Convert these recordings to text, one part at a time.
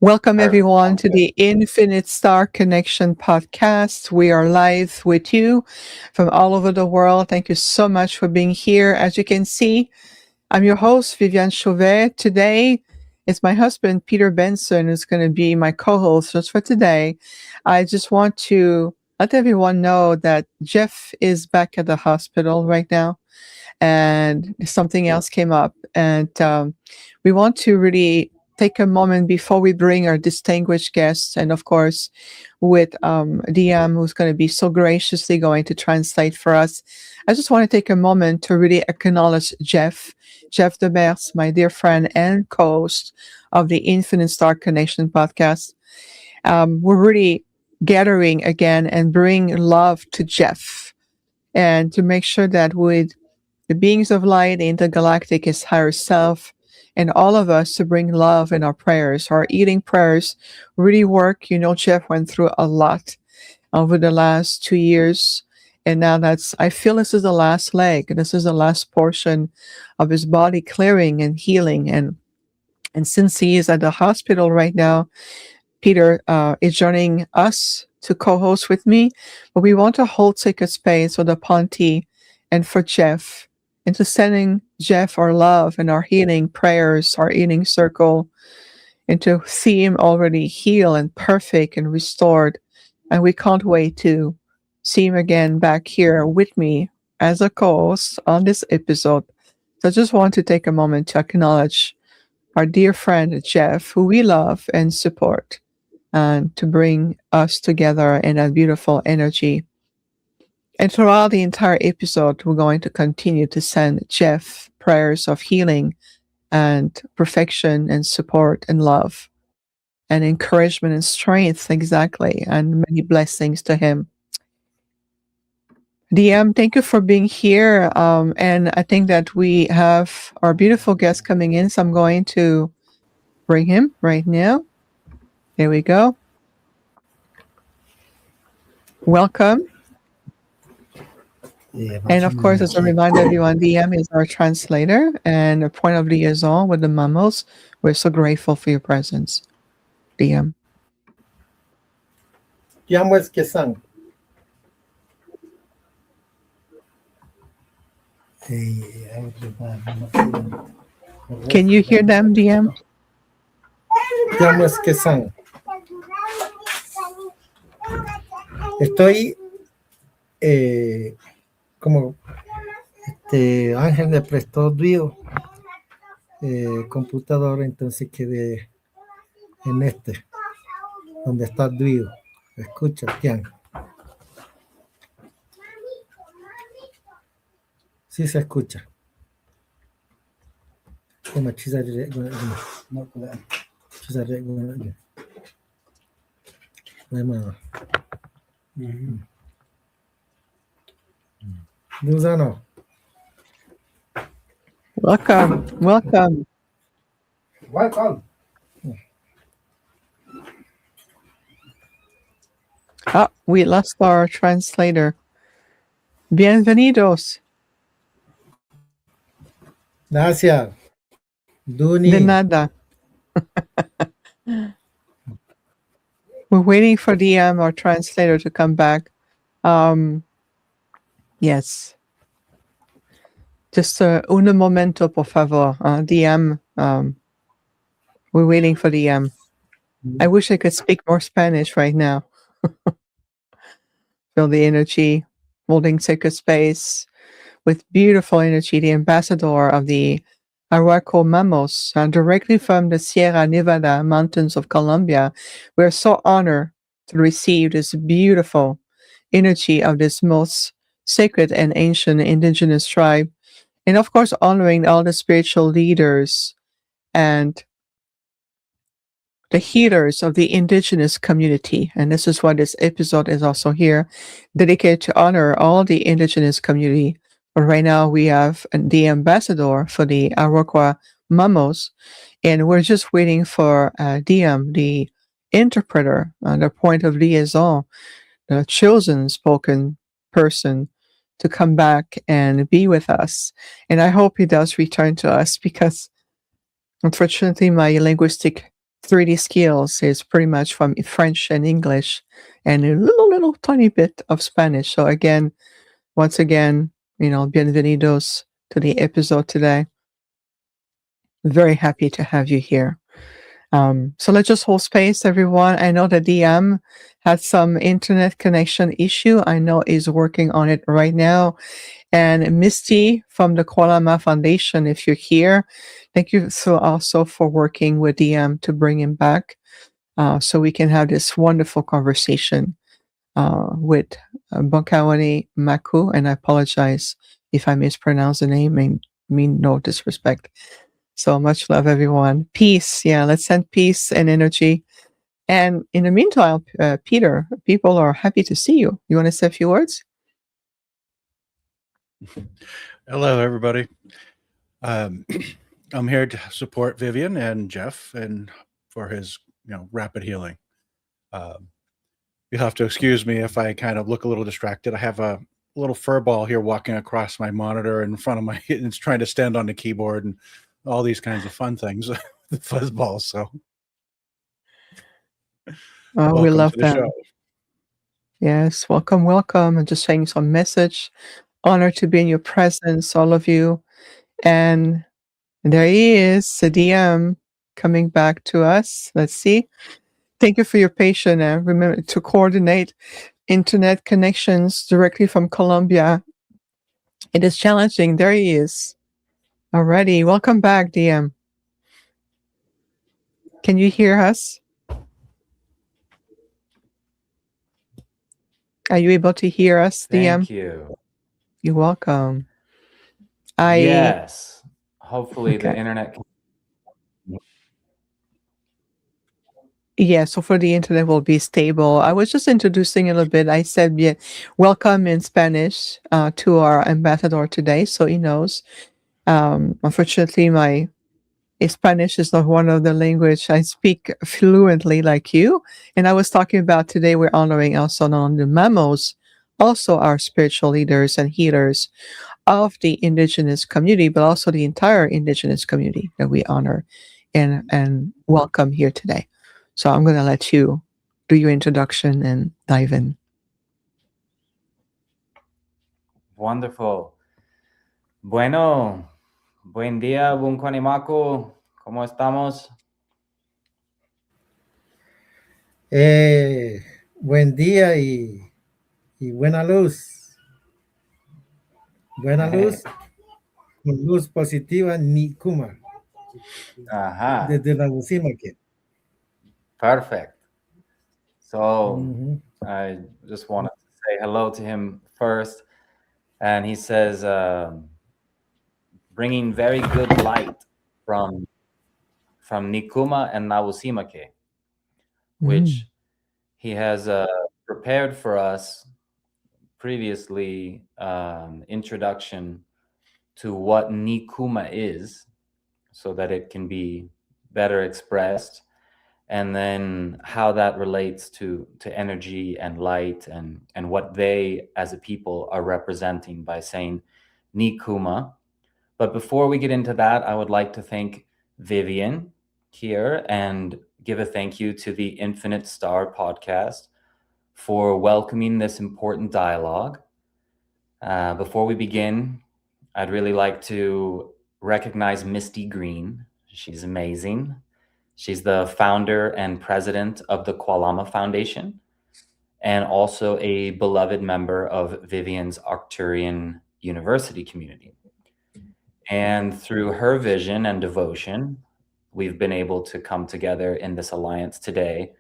Welcome, everyone, to the Infinite Star Connection podcast. We are live with you from all over the world. Thank you so much for being here. As you can see, I'm your host, Viviane Chauvet. Today, it's my husband, Peter Benson, who's going to be my co-host just for today. I just want to let everyone know that Jeff is back at the hospital right now, and something else came up. And we want to really take a moment before we bring our distinguished guests, and of course, with Tiam, who's going to be so graciously going to translate for us. I just want to take a moment to really acknowledge Jeff Demers, my dear friend and co-host of the Infinite Star Connection podcast. We're really gathering again and bring love to Jeff, and to make sure that with the beings of light, the intergalactic, his higher self, and all of us to bring love in our prayers. Our eating prayers really work. You know, Jeff went through a lot over the last 2 years. And now I feel this is the last leg. This is the last portion of his body clearing and healing. And since he is at the hospital right now, Peter is joining us to co-host with me. But we want to hold sacred space for the Ponti and for Jeff, into sending Jeff our love and our healing prayers, our healing circle, and to see him already healed and perfect and restored. And we can't wait to see him again back here with me as a co-host on this episode. So I just want to take a moment to acknowledge our dear friend Jeff, who we love and support, and to bring us together in that beautiful energy. And throughout the entire episode, we're going to continue to send Jeff prayers of healing and perfection and support and love and encouragement and strength, exactly, and many blessings to him. DM, thank you for being here. And I think that we have our beautiful guest coming in, so I'm going to bring him right now. There we go. Welcome. And of course, as a reminder, everyone, DM is our translator and a point of liaison with the Mamos. We're so grateful for your presence, DM. Can you hear them, DM? Estoy como Ángel me prestó Duo computadora, entonces quedé en donde está Duo. Escucha, Tian. Sí se escucha. Como Luzano. Welcome. Oh, we lost our translator. Bienvenidos. Gracias. Duni. De nada. We're waiting for DM, our translator, to come back. Yes. Just un momento, por favor. DM, we're waiting for DM. I wish I could speak more Spanish right now. Feel the energy, holding sacred space with beautiful energy, the ambassador of the Arhuaco Mamos, directly from the Sierra Nevada mountains of Colombia. We're so honored to receive this beautiful energy of this most sacred and ancient indigenous tribe. And of course, honoring all the spiritual leaders and the healers of the indigenous community. And this is why this episode is also here, dedicated to honor all the indigenous community. But right now we have the ambassador for the Arhuaco Mamos, and we're just waiting for DM, the interpreter, the point of liaison, the chosen spoken person, to come back and be with us. And I hope he does return to us, because unfortunately my linguistic 3D skills is pretty much from French and English and a little tiny bit of Spanish. So again, once again, bienvenidos to the episode today. Very happy to have you here. So let's just hold space, everyone. I know that DM had some internet connection issue. I know is working on it right now. And Misty from the Kualama Foundation, if you're here, thank you also for working with DM to bring him back so we can have this wonderful conversation with Bunkwaney-Maku. And I apologize if I mispronounce the name and mean no disrespect. So much love, everyone. Peace. Yeah, let's send peace and energy. And in the meantime, Peter, people are happy to see you. You want to say a few words? Hello, everybody. I'm here to support Vivian and Jeff and for his, rapid healing. You'll have to excuse me if I kind of look a little distracted. I have a little fur ball here walking across my monitor in front of my, it's trying to stand on the keyboard and all these kinds of fun things, the fuzzballs. So we love to the them. show. Yes, welcome. I'm just saying some message. Honor to be in your presence, all of you. And there he is, the DM coming back to us. Let's see. Thank you for your patience. Remember to coordinate internet connections directly from Colombia. It is challenging. There he is. Alrighty. Welcome back, DM. Can you hear us? Are you able to hear us, DM? Thank you. You're welcome. Yes. Hopefully Okay. the internet. Yeah, so for the internet will be stable. I was just introducing a little bit. I said, yeah, welcome in Spanish to our ambassador today, so he knows. Unfortunately, my Spanish is not one of the language I speak fluently like you. And I was talking about today we're honoring also on the Mamos, also our spiritual leaders and healers of the indigenous community, but also the entire indigenous community that we honor and welcome here today. So I'm going to let you do your introduction and dive in. Wonderful. Bueno, buen día, Bunkwaney-Maku. ¿Cómo estamos? Buen día y buena luz. Buena luz, con luz positiva, Nikuma. Ajá. Desde la Wamūke. Perfect. So I just wanted to say hello to him first. And he says, bringing very good light from Nikuma and Nawusimake, which he has prepared for us previously, introduction to what Nikuma is so that it can be better expressed, and then how that relates to energy and light and what they as a people are representing by saying Nikuma. But before we get into that, I would like to thank Viviane here and give a thank you to the Infinite Star podcast for welcoming this important dialogue. Before we begin, I'd really like to recognize Misty Green. She's amazing. She's the founder and president of the Kualama Foundation and also a beloved member of Viviane's Arcturian University community. And through her vision and devotion, we've been able to come together in this alliance today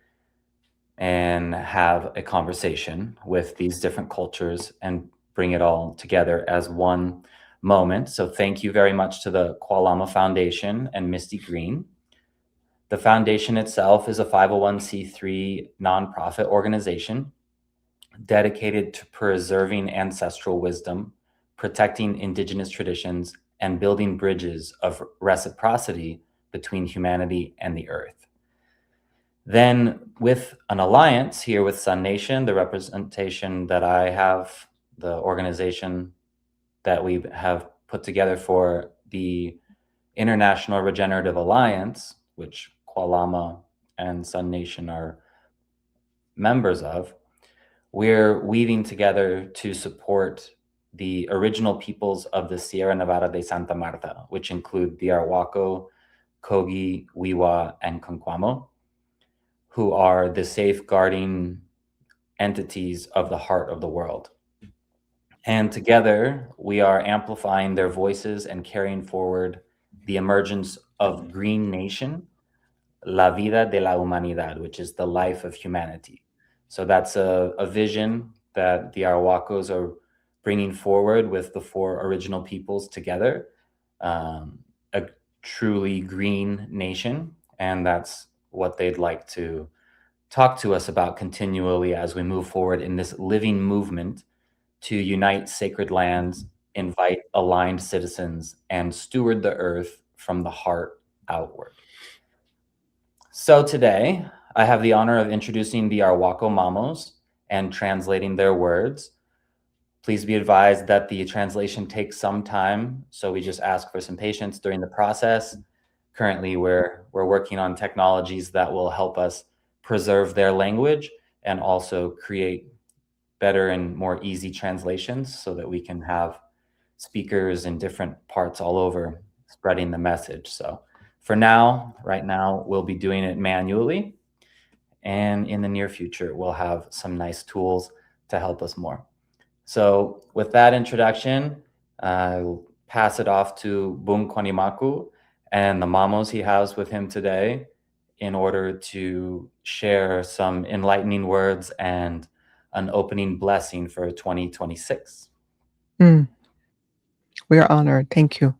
and have a conversation with these different cultures and bring it all together as one moment. So thank you very much to the Kualama Foundation and Misty Green. The foundation itself is a 501c3 nonprofit organization dedicated to preserving ancestral wisdom, protecting indigenous traditions, and building bridges of reciprocity between humanity and the earth. Then with an alliance here with Sun Nation, the representation that I have, the organization that we have put together for the International Regenerative Alliance, which Kualama and Sun Nation are members of, we're weaving together to support the original peoples of the Sierra Nevada de Santa Marta, which include the Arhuaco, Kogi, Wiwa, and Concuamo, who are the safeguarding entities of the heart of the world. And together, we are amplifying their voices and carrying forward the emergence of Green Nation, La Vida de la Humanidad, which is the life of humanity. So that's a vision that the Arhuacos are bringing forward with the 4 original peoples together, a truly green nation. And that's what they'd like to talk to us about continually as we move forward in this living movement to unite sacred lands, invite aligned citizens, and steward the earth from the heart outward. So today, I have the honor of introducing the Arhuaco Mamos and translating their words. Please be advised that the translation takes some time, so we just ask for some patience during the process. Currently, we're working on technologies that will help us preserve their language and also create better and more easy translations so that we can have speakers in different parts all over spreading the message. So for now, right now, we'll be doing it manually. And in the near future, we'll have some nice tools to help us more. So with that introduction, I'll pass it off to Bunkwaney-Maku and the Mamos he has with him today in order to share some enlightening words and an opening blessing for 2026. We are honored. Thank you.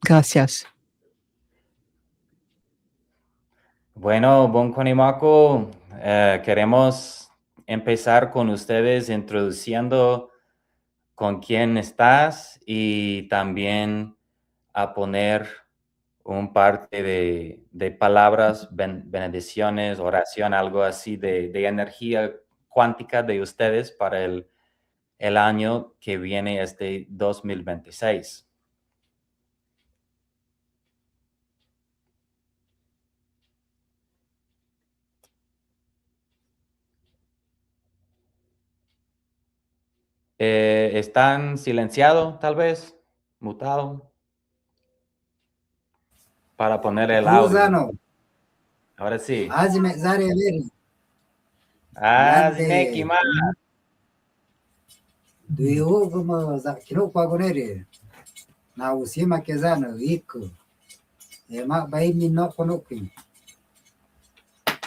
Gracias. Bueno, Bunkwaney-Maku, queremos empezar con ustedes introduciendo con quién estás y también a poner un par de palabras, bendiciones, oración, algo así de energía cuántica de ustedes para el año que viene, 2026. ¿Están silenciados, tal vez? ¿Mutado? Para poner el audio. Ahora sí. Azimekima.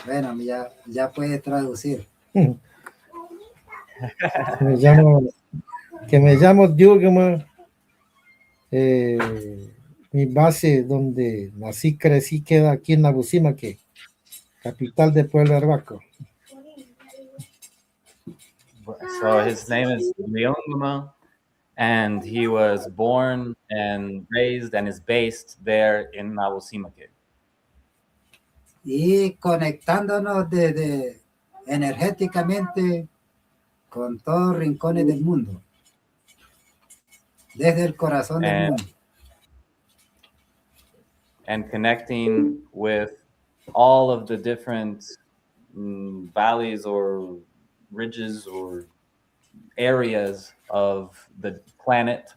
Bueno, ya puede traducir. Me llamo Diogama. Mi base donde nací, crecí, queda aquí en Wamūke, capital del pueblo Arhuaco. So his name is Leongama, and he was born and raised and is based there in Wamūke. Y conectándonos energéticamente con todos los rincones del mundo, desde el corazón del mundo. And connecting with all of the different valleys or ridges or areas of the planet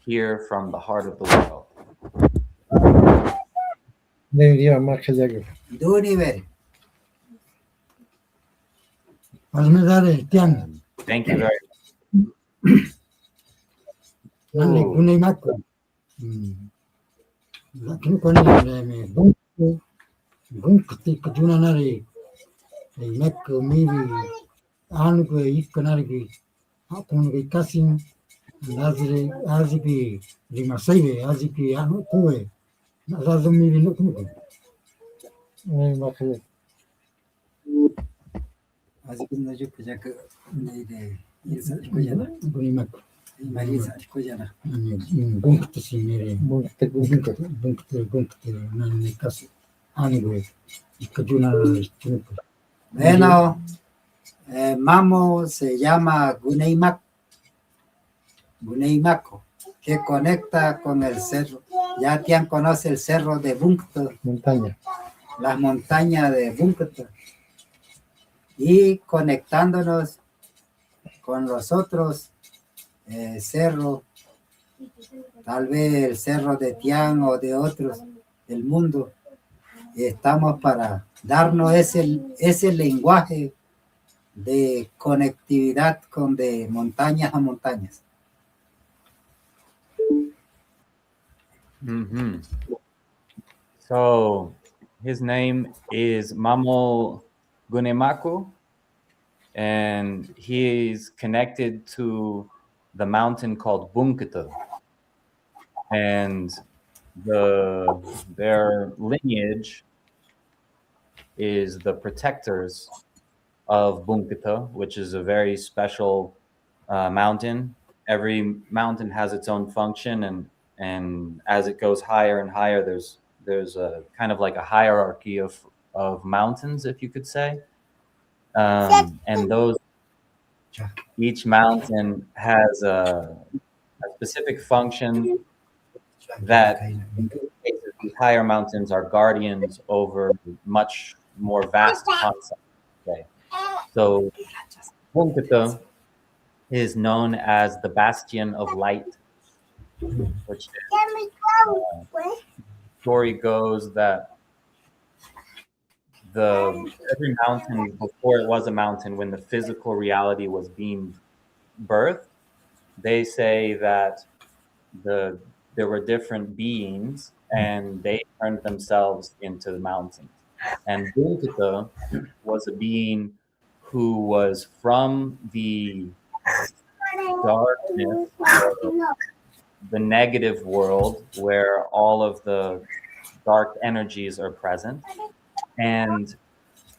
here from the heart of the world. Thank you very Bueno, Mamo se llama Bunkwaney-Maku, que conecta con el cerro. Ya Tiam conoce el cerro de Bunkwaney, las montañas de Wamūke y conectándonos con los otros cerros, tal vez el cerro de Tiam o de otros del mundo. Estamos para darnos ese lenguaje de conectividad con de montañas a montañas. Mm-hmm. So his name is Wamūke-Maku, and he's connected to the mountain called Bunkwaney-Maku. And their lineage is the protectors of Bunkwaney-Maku, which is a very special mountain. Every mountain has its own function, and as it goes higher and higher, there's a kind of like a hierarchy of mountains, if you could say. And each mountain has a specific function that in many cases, these higher mountains are guardians over much more vast concepts. Okay. So Wamūke is known as the bastion of light, which is, story goes that every mountain before it was a mountain, when the physical reality was being birthed, they say that there were different beings and they turned themselves into the mountains. And Bunkwaney was a being who was from the darkness, the negative world where all of the dark energies are present. And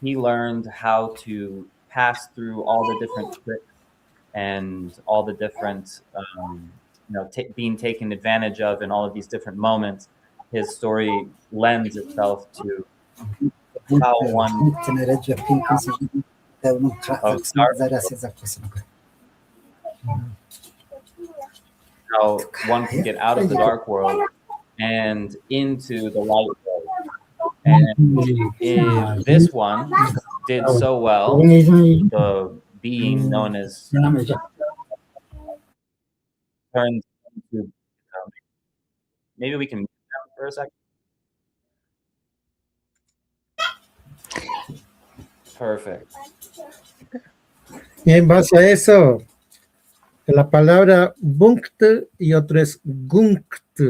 he learned how to pass through all the different tricks and all the different, being taken advantage of in all of these different moments. His story lends itself to how one how one can get out of the dark world and into the light world. And if this one did so well, the being known as turns into, maybe we can mute them for a second. Perfect. Y en base a eso, la palabra Bunkwaney y otro es Gunkt.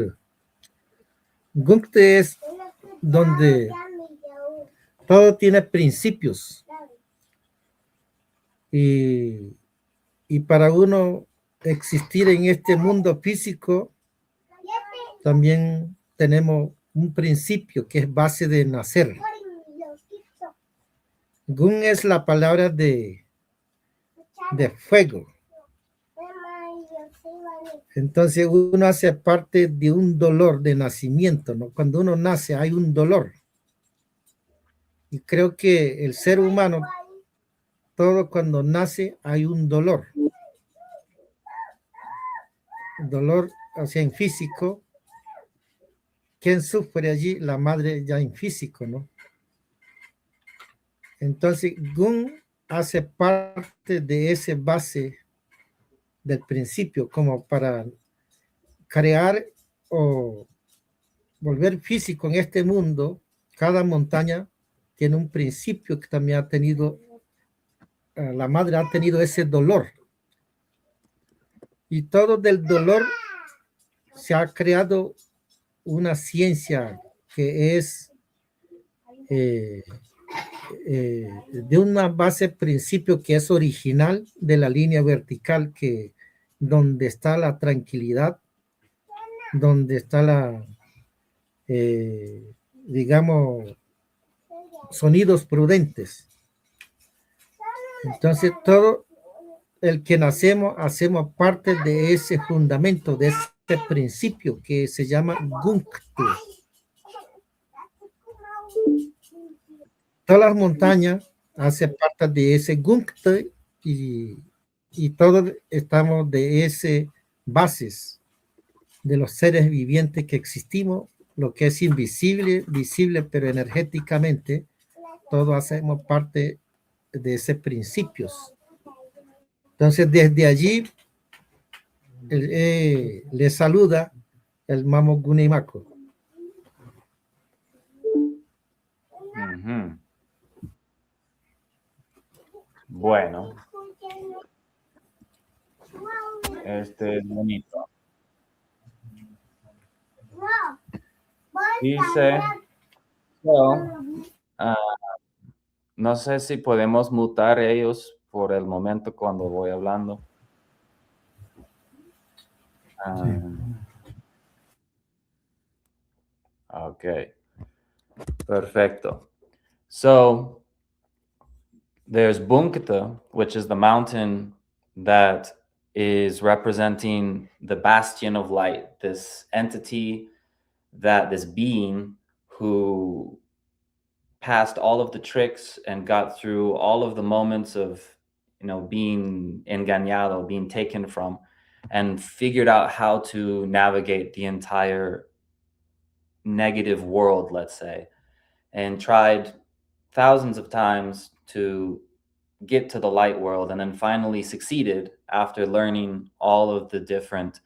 Gunkt es donde todo tiene principios. Y para uno existir en este mundo físico, también tenemos un principio que es base de nacer. Gun es la palabra de fuego. Entonces uno hace parte de un dolor de nacimiento, ¿no? Cuando uno nace hay un dolor. Y creo que el ser humano, todo cuando nace hay un dolor. Dolor, o sea, en físico. ¿Quién sufre allí? La madre ya en físico, ¿no? Entonces, Gun hace parte de ese base del principio, como para crear o volver físico en este mundo. Cada montaña tiene un principio que también ha tenido, la madre ha tenido ese dolor. Y todo del dolor se ha creado una ciencia que es de una base principio que es original de la línea vertical, que donde está la tranquilidad, donde está la, digamos, sonidos prudentes. Entonces todo el que nacemos, hacemos parte de ese fundamento, de ese principio que se llama Gunkt. Todas las montañas hacen parte de ese Gunkt y todos estamos de ese bases de los seres vivientes que existimos lo que es invisible, visible, pero energéticamente, todos hacemos parte de ese principios. Entonces, desde allí le saluda el Wamūke-Maku. Ujú. Bueno, este es bonito. Dice, no sé si podemos mutar ellos por el momento cuando voy hablando. Okay, perfecto. So there's Bunkwaney, which is the mountain that is representing the bastion of light, this entity, this being who passed all of the tricks and got through all of the moments of, being engañado, being taken from, and figured out how to navigate the entire negative world, let's say, and tried thousands of times to get to the light world, and then finally succeeded after learning all of the different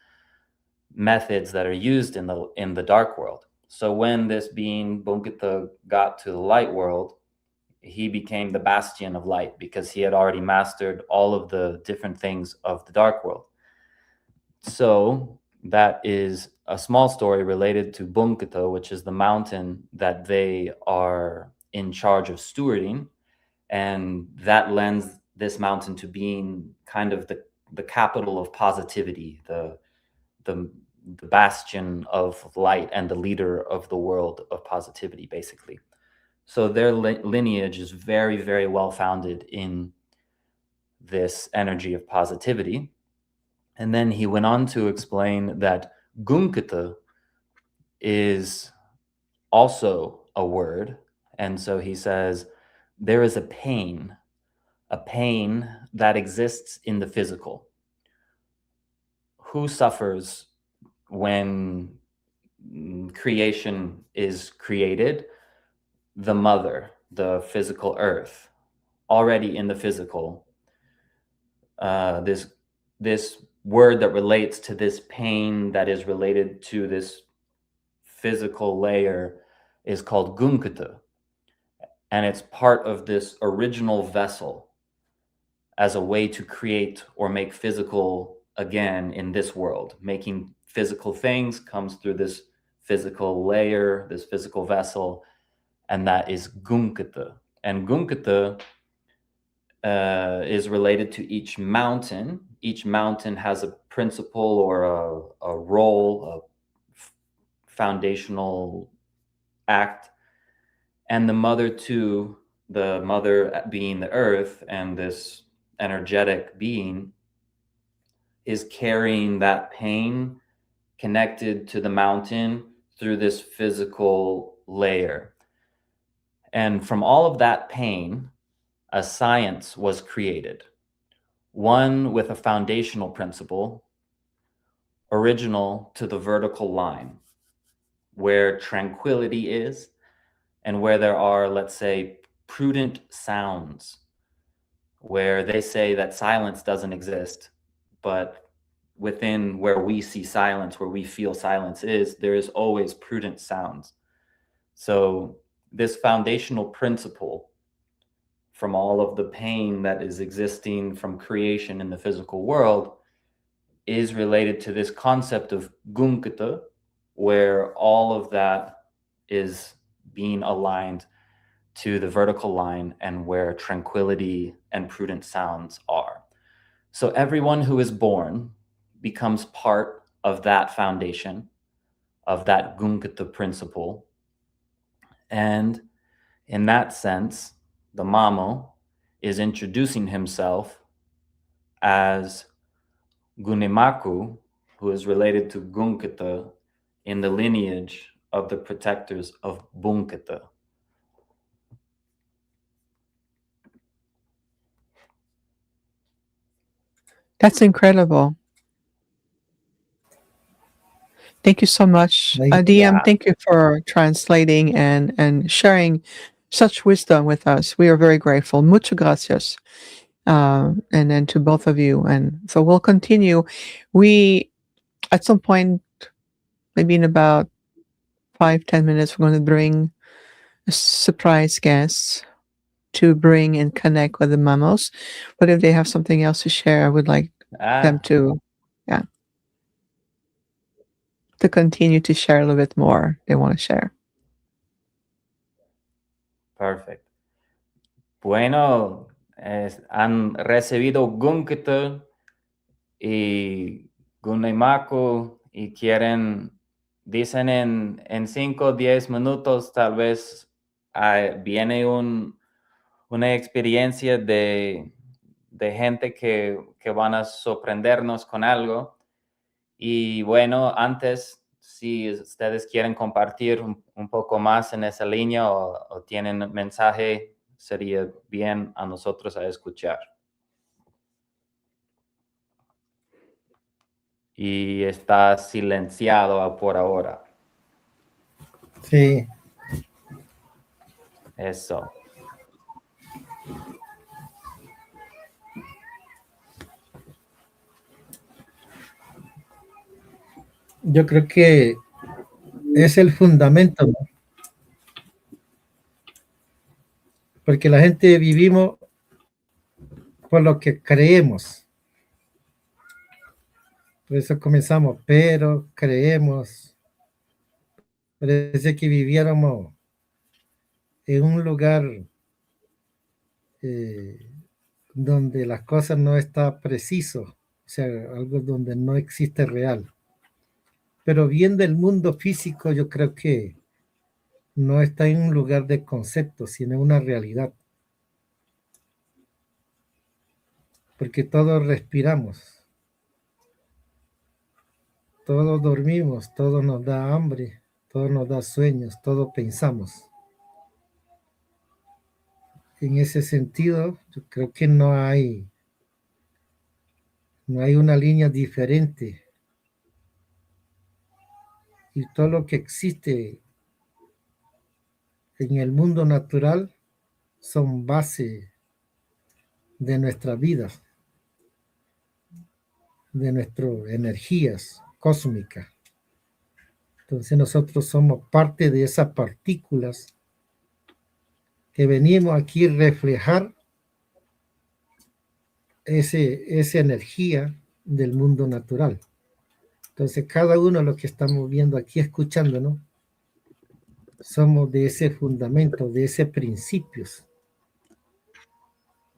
methods that are used in the dark world. So when this being Bunkwaney got to the light world, he became the bastion of light because he had already mastered all of the different things of the dark world. So that is a small story related to Bunkwaney, which is the mountain that they are in charge of stewarding. And that lends this mountain to being kind of the capital of positivity, the bastion of light and the leader of the world of positivity, basically. So their lineage is very, very well founded in this energy of positivity. And then he went on to explain that Bunkwaney is also a word. And so he says, there is a pain that exists in the physical. Who suffers when creation is created? The mother, the physical earth, already in the physical. This word that relates to this pain that is related to this physical layer is called Bunkwaney. And it's part of this original vessel as a way to create or make physical again in this world. Making physical things comes through this physical layer, this physical vessel, and that is Bunkwaney. And Bunkwaney is related to each mountain. Each mountain has a principle or a role, a foundational act. And the mother too, the mother being the earth and this energetic being, is carrying that pain connected to the mountain through this physical layer. And from all of that pain, a science was created, one with a foundational principle, original to the vertical line, where tranquility is and where there are, let's say, prudent sounds, where they say that silence doesn't exist, but within where we see silence, where we feel silence is, there is always prudent sounds. So this foundational principle from all of the pain that is existing from creation in the physical world is related to this concept of Bunkwaney, where all of that is being aligned to the vertical line and where tranquility and prudent sounds are. So everyone who is born becomes part of that foundation, of that Bunkwaney principle. And in that sense, the Mamo is introducing himself as Wamūke, who is related to Bunkwaney in the lineage of the protectors of Bunkwaney. That's incredible. Thank you so much. Ahí- DM, thank you for translating and sharing such wisdom with us. We are very grateful. Muchas gracias. And then to both of you. And so we'll continue. We, at some point, maybe in about 5-10 minutes, we're going to bring a surprise guests to bring and connect with the Mamos. But if they have something else to share, I would like them to continue to share a little bit more they want to share. Perfect. Bueno, han recibido Gunkito y Bunkwaney-Maku y dicen en 5 o 10 minutos tal vez viene una experiencia de gente que van a sorprendernos con algo. Y bueno, antes, si ustedes quieren compartir un poco más en esa línea o tienen mensaje, sería bien a nosotros a escuchar. Y está silenciado por ahora. Sí. Eso. Yo creo que es el fundamento, ¿no? Porque la gente vivimos por lo que creemos. Por eso comenzamos, pero creemos. Parece que viviéramos en un lugar donde las cosas no están preciso, o sea, algo donde no existe real. Pero viendo el mundo físico, yo creo que no está en un lugar de concepto, sino en una realidad. Porque todos respiramos, todos dormimos, todo nos da hambre, todo nos da sueños, todo pensamos. En ese sentido, yo creo que no hay una línea diferente. Y todo lo que existe en el mundo natural son base de nuestra vida, de nuestras energías cósmicas. Entonces nosotros somos parte de esas partículas que venimos aquí a reflejar esa energía del mundo natural. Entonces cada uno de los que estamos viendo aquí, escuchándonos, somos de ese fundamento, de ese principios.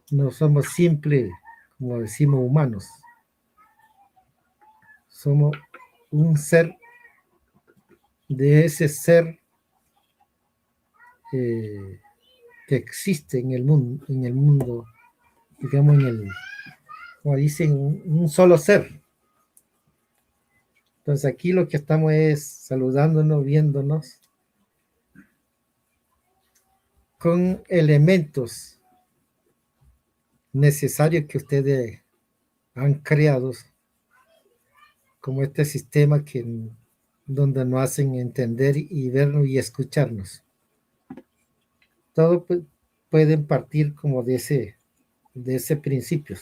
No somos simples, como decimos, humanos. Somos un ser, de ese ser que existe en el mundo, digamos, como dicen, un solo ser. Entonces aquí lo que estamos es saludándonos, viéndonos con elementos necesarios que ustedes han creado, como este sistema donde nos hacen entender y vernos y escucharnos. Todo pueden partir como de ese principio.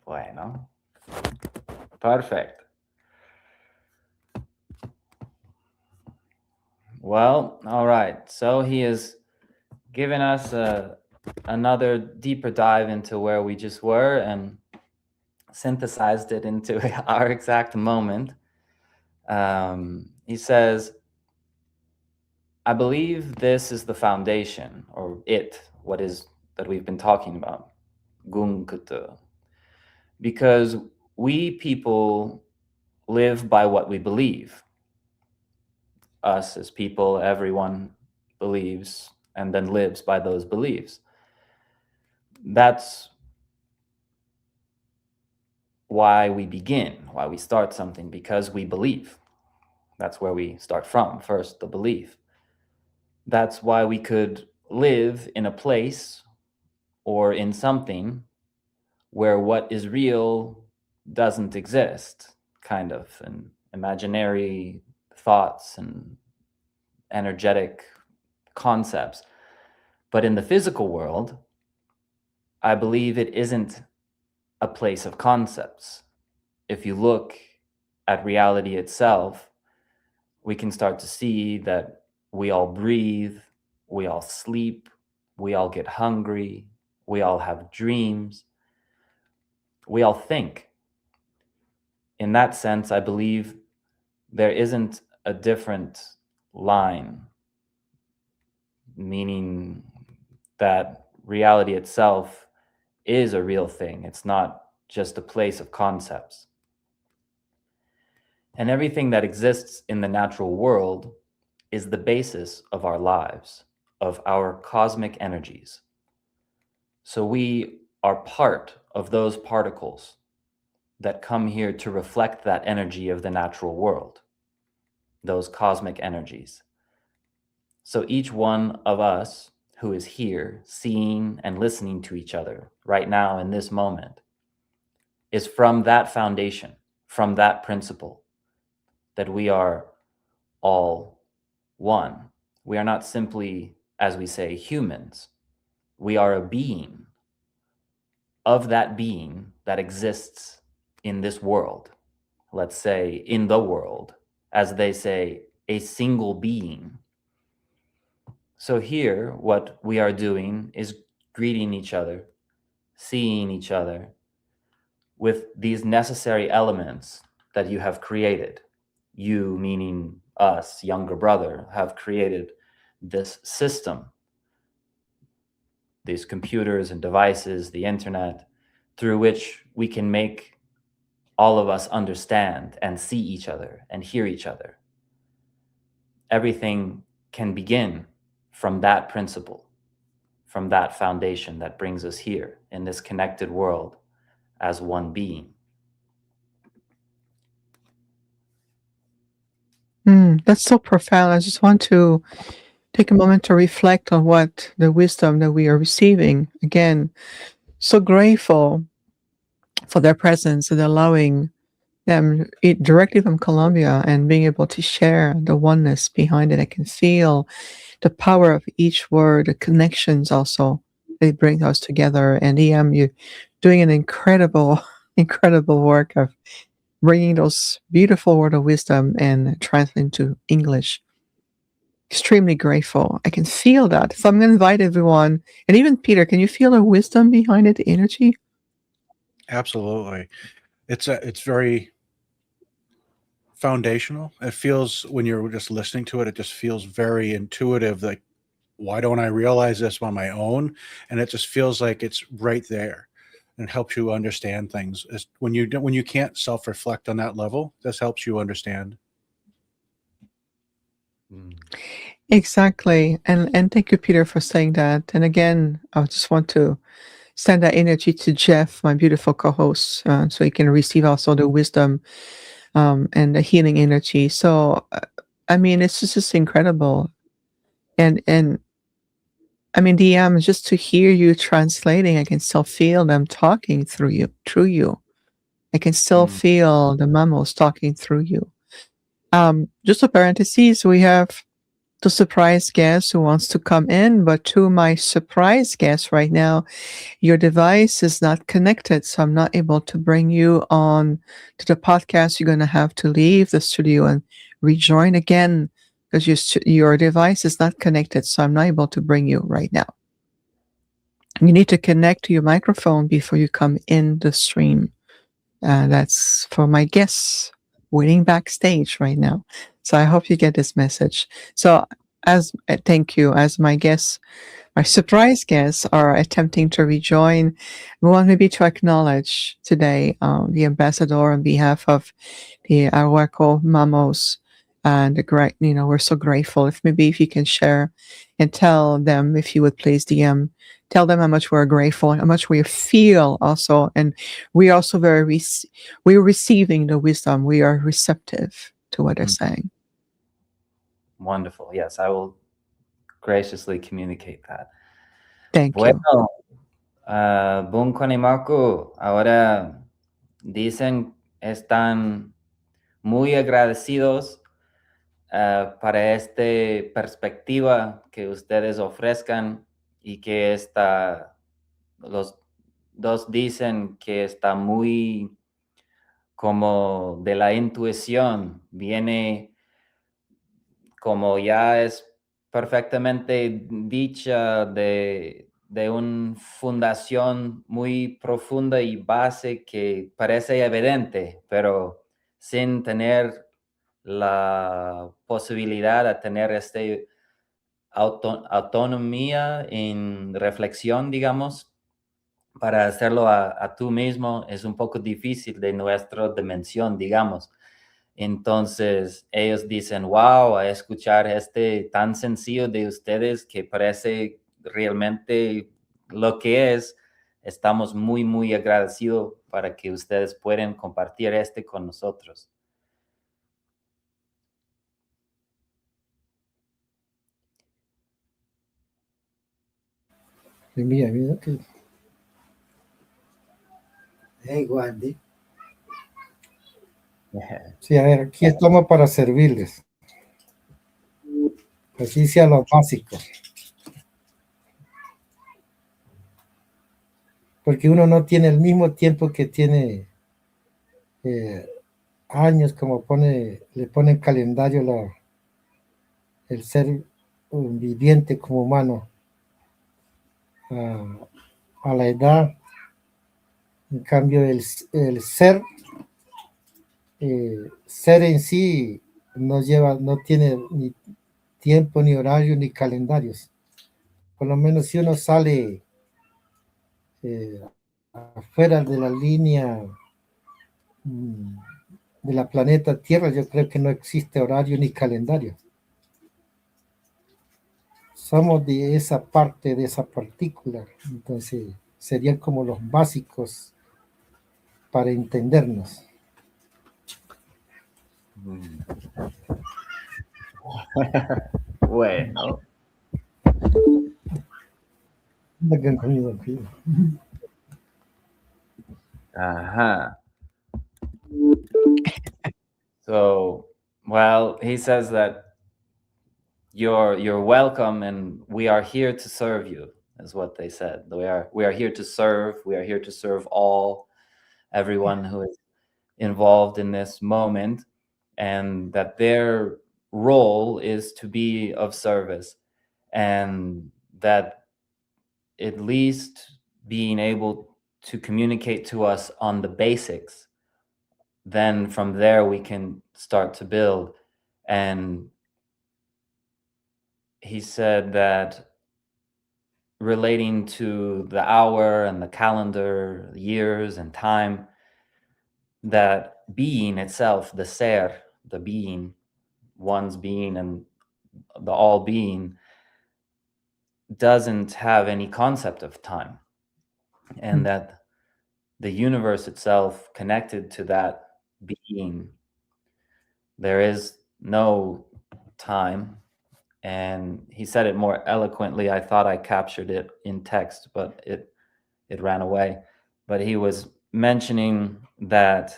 Bueno, perfect. Well, all right. So he has given us another deeper dive into where we just were and synthesized it into our exact moment. He says, I believe this is the foundation, or what is that we've been talking about, Gunkū. Because we people live by what we believe. Us as people, everyone believes and then lives by those beliefs. That's why we begin, why we start something, because we believe. That's where we start from, first, the belief. That's why we could live in a place or in something where what is real doesn't exist, kind of, and imaginary thoughts and energetic concepts. But in the physical world, I believe it isn't a place of concepts. If you look at reality itself, we can start to see that we all breathe, we all sleep, we all get hungry, we all have dreams, we all think. In that sense, I believe there isn't a different line, meaning that reality itself is a real thing. It's not just a place of concepts. And everything that exists in the natural world is the basis of our lives, of our cosmic energies. So we are part of those particles that come here to reflect that energy of the natural world, those cosmic energies. So each one of us who is here, seeing and listening to each other right now in this moment, is from that foundation, from that principle, that we are all one. We are not simply, as we say, humans. We are a being of that being that exists in this world. Let's say in the world, as they say, a single being. So here, what we are doing is greeting each other, seeing each other with these necessary elements that you have created. You, meaning us, younger brother, have created this system, these computers and devices, the internet, through which we can make all of us understand and see each other and hear each other. Everything can begin from that principle, from that foundation that brings us here in this connected world as one being. That's so profound. I just want to take a moment to reflect on what the wisdom that we are receiving. Again, so grateful for their presence and allowing them directly from Colombia and being able to share the oneness behind it. I can feel the power of each word, the connections also they bring us together. And you're doing an incredible, incredible work of bringing those beautiful words of wisdom and translating to English. Extremely grateful. I can feel that. So I'm going to invite everyone, and even Peter, can you feel the wisdom behind it, the energy? Absolutely. It's very foundational. It feels, when you're just listening to it, it just feels very intuitive. Like, why don't I realize this on my own? And it just feels like it's right there, and it helps you understand things. When you can't self-reflect on that level, this helps you understand. Exactly. And thank you, Peter, for saying that. And again, I just want to send that energy to Jeff, my beautiful co-host, so he can receive also the wisdom and the healing energy. So, I mean, it's just incredible. And I mean, DM, just to hear you translating, I can still feel them talking through you. I can still feel the mamos talking through you. Just a parenthesis, we have the surprise guest who wants to come in, but to my surprise guest right now, your device is not connected, so I'm not able to bring you on to the podcast. You're going to have to leave the studio and rejoin again because your device is not connected, so I'm not able to bring you right now. You need to connect to your microphone before you come in the stream. That's for my guests waiting backstage right now. So I hope you get this message. So thank you. As my guests, my surprise guests are attempting to rejoin, we want maybe to acknowledge today the ambassador on behalf of the Arhuaco Mamos, and we're so grateful. If you can share and tell them, if you would please DM, tell them how much we're grateful, how much we feel also, and we also we're receiving the wisdom. We are receptive to what they're saying. Wonderful. Yes, I will graciously communicate that. Thank you. Bueno, Bunkwaney-Maku, ahora dicen están muy agradecidos para esta perspectiva que ustedes ofrezcan y que los dos dicen que está muy como de la intuición, viene como ya es perfectamente dicha de una fundación muy profunda y base que parece evidente, pero sin tener la posibilidad de tener esta autonomía en reflexión, digamos, para hacerlo a tú mismo es un poco difícil de nuestra dimensión, digamos. Entonces ellos dicen, wow, a escuchar tan sencillo de ustedes que parece realmente lo que es, estamos muy, muy agradecidos para que ustedes puedan compartir con nosotros. Mira que... Hey, Guardi. Sí, a ver, aquí estamos para servirles. Así sea lo básico. Porque uno no tiene el mismo tiempo que tiene años, como le pone en calendario el ser viviente como humano a la edad. En cambio, el ser en sí no tiene ni tiempo, ni horario, ni calendarios. Por lo menos si uno sale afuera de la línea de la planeta Tierra, yo creo que no existe horario ni calendario. Somos de esa parte, de esa partícula. Entonces, serían como los básicos para entendernos. Bueno. Ajá. So, well, he says that you're welcome, and we are here to serve you, is what they said. We are here to serve. We are here to serve everyone who is involved in this moment, and that their role is to be of service, and that at least being able to communicate to us on the basics, then from there we can start to build. And he said that relating to the hour and the calendar, years and time, that being itself, the ser, the being, one's being and the all being, doesn't have any concept of time, and that the universe itself, connected to that being, there is no time. And he said it more eloquently. I thought I captured it in text, but it ran away. But he was mentioning that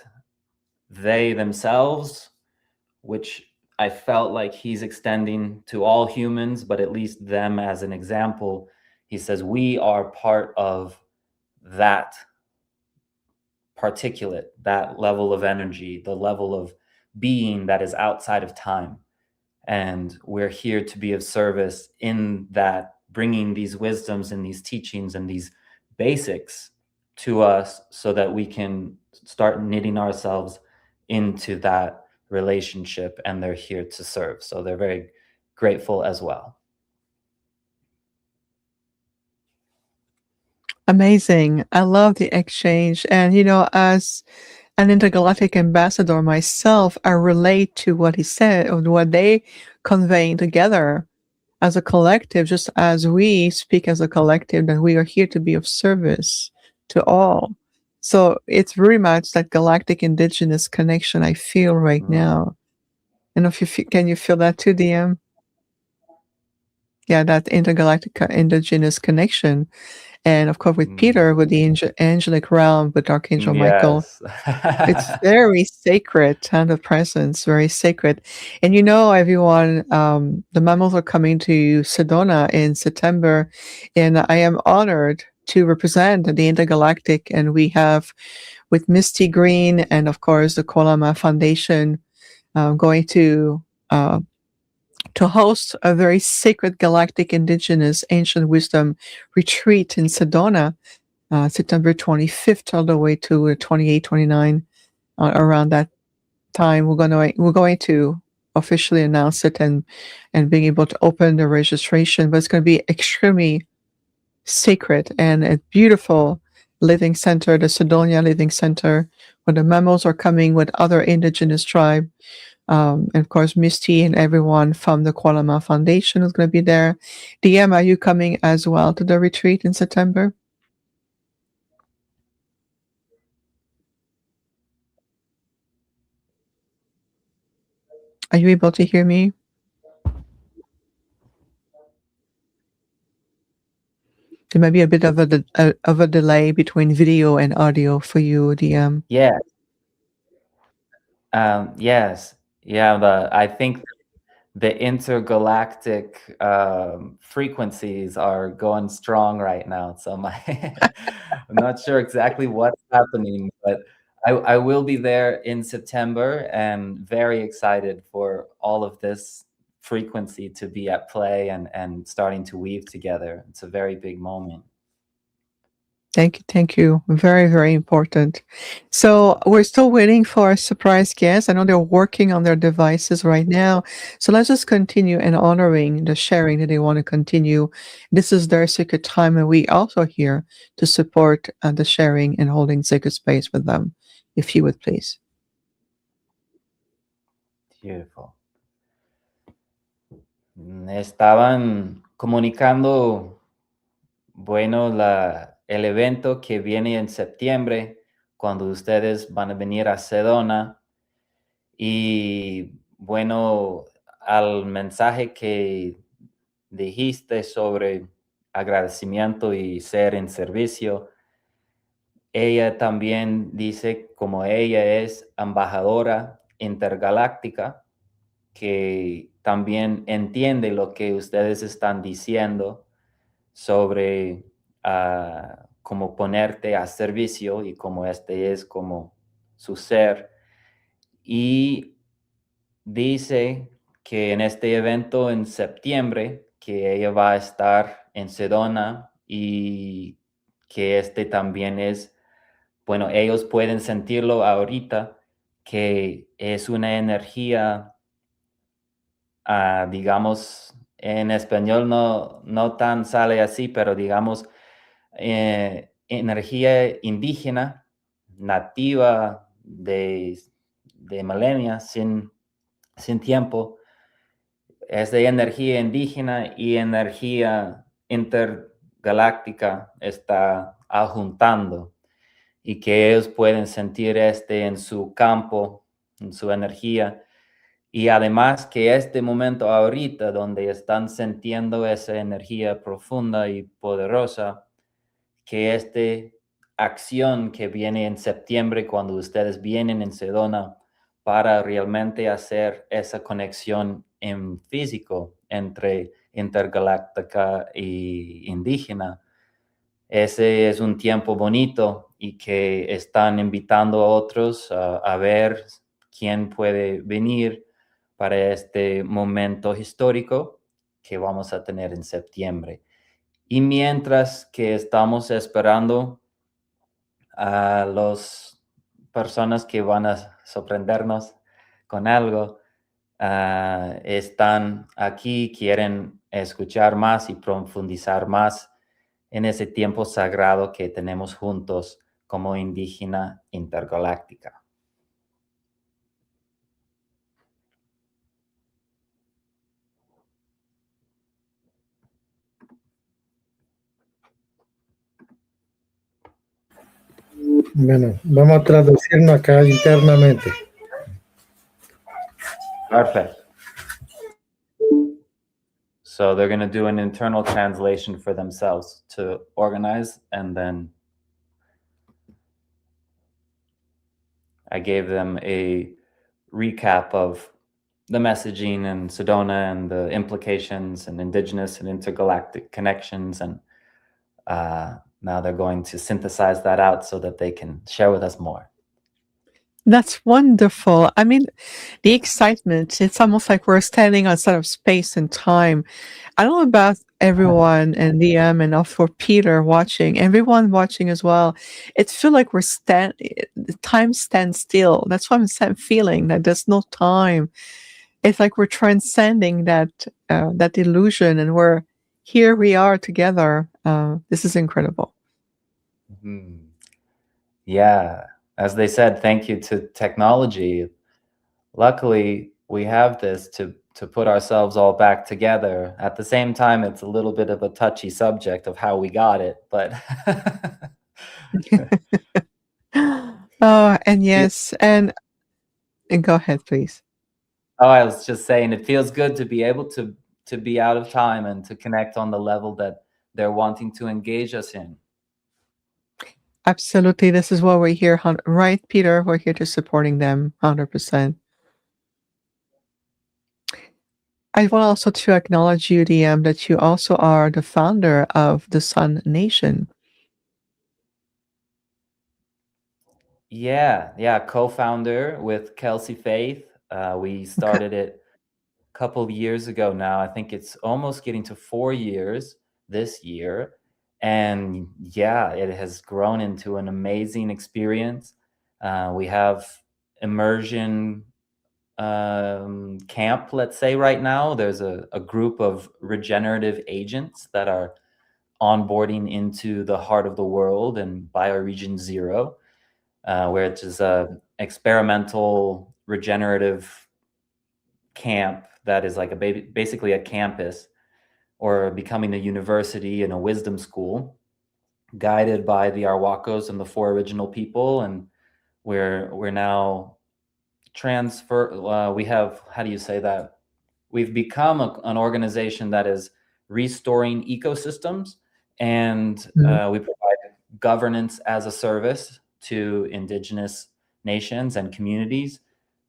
they themselves, which I felt like he's extending to all humans, but at least them as an example, he says, we are part of that particulate, that level of energy, the level of being that is outside of time. And we're here to be of service in that, bringing these wisdoms and these teachings and these basics to us so that we can start knitting ourselves into that relationship, and they're here to serve. So they're very grateful as well. Amazing. I love the exchange. And, as an intergalactic ambassador myself, I relate to what he said, or what they convey together. as a collective, just as we speak as a collective, that we are here to be of service to all. So it's very much that galactic indigenous connection I feel right now. And if can you feel that too, DM? Yeah, that intergalactic indigenous connection. And of course, with Peter, with the angelic realm, with Archangel Michael, it's very sacred, and the presence, very sacred. And you know, everyone, the Mammals are coming to Sedona in September, and I am honored to represent the intergalactic. And we have with Misty Green and of course the Kolama Foundation going to host a very sacred galactic indigenous ancient wisdom retreat in Sedona, September 25th all the way to 28, 29. Around that time, we're going to officially announce it and being able to open the registration. But it's going to be extremely sacred and a beautiful living center, the Sedonia Living Center, where the Mamos are coming with other indigenous tribe. And of course, Misty and everyone from the Kualama Foundation is going to be there. DM, are you coming as well to the retreat in September? Are you able to hear me? There might be a bit of a delay between video and audio for you, DM. Yeah. Yes. Yeah, but I think the intergalactic frequencies are going strong right now. So I'm not sure exactly what's happening, but I will be there in September and very excited for all of this frequency to be at play and starting to weave together. It's a very big moment. Thank you. Very, very important. So we're still waiting for a surprise guest. I know they're working on their devices right now. So let's just continue and honoring the sharing that they want to continue. This is their sacred time, and we also here to support the sharing and holding sacred space with them. If you would please. Beautiful. Estaban comunicando, bueno, el evento que viene en septiembre, cuando ustedes van a venir a Sedona. Y bueno, al mensaje que dijiste sobre agradecimiento y ser en servicio, ella también dice, como ella es embajadora intergaláctica, que también entiende lo que ustedes están diciendo sobre cómo ponerte a servicio y cómo este es como su ser. Y dice que en este evento en septiembre, que ella va a estar en Sedona y que este también es, bueno, ellos pueden sentirlo ahorita, que es una energía, digamos, en español no tan sale así, pero digamos, energía indígena, nativa de milenios, sin tiempo, es de energía indígena y energía intergaláctica está juntando y que ellos pueden sentir en su campo, en su energía. Y además que este momento ahorita donde están sintiendo esa energía profunda y poderosa, que esta acción que viene en septiembre cuando ustedes vienen en Sedona para realmente hacer esa conexión en físico entre intergaláctica e indígena, ese es un tiempo bonito y que están invitando a otros a ver quién puede venir para este momento histórico que vamos a tener en septiembre. Y mientras que estamos esperando a las personas que van a sorprendernos con algo, están aquí, quieren escuchar más y profundizar más en ese tiempo sagrado que tenemos juntos como indígena intergaláctica. Bueno, vamos a traducirnos acá internamente. Perfect. So they're going to do an internal translation for themselves to organize, and then I gave them a recap of the messaging and Sedona and the implications and indigenous and intergalactic connections, and now they're going to synthesize that out so that they can share with us more. That's wonderful. I mean, the excitement, it's almost like we're standing outside of space and time. I don't know about everyone and DM and for Peter watching, everyone watching as well. It feels like the time stands still. That's what I'm feeling, that there's no time. It's like we're transcending that illusion, and here we are together. This is incredible. Mm-hmm. Yeah. As they said, thank you to technology. Luckily, we have this to put ourselves all back together. At the same time, it's a little bit of a touchy subject of how we got it, but Oh, and yes, and go ahead, please. Oh, I was just saying, it feels good to be able to be out of time and to connect on the level that they're wanting to engage us in. Absolutely. This is what we're here, right, Peter? We're here to supporting them 100%. I want also to acknowledge you, DM, that you also are the founder of the Sun Nation. Yeah, co-founder with Kelsey Faith. We started it a couple of years ago now. I think it's almost getting to 4 years this year. And yeah, it has grown into an amazing experience. We have immersion camp, let's say right now. There's a group of regenerative agents that are onboarding into the heart of the world and Bioregion Zero, where it is a experimental regenerative camp that is like basically a campus or becoming a university and a wisdom school, guided by the Arhuacos and the 4 original people. And we're now we have, how do you say that? We've become an organization that is restoring ecosystems, and we provide governance as a service to indigenous nations and communities.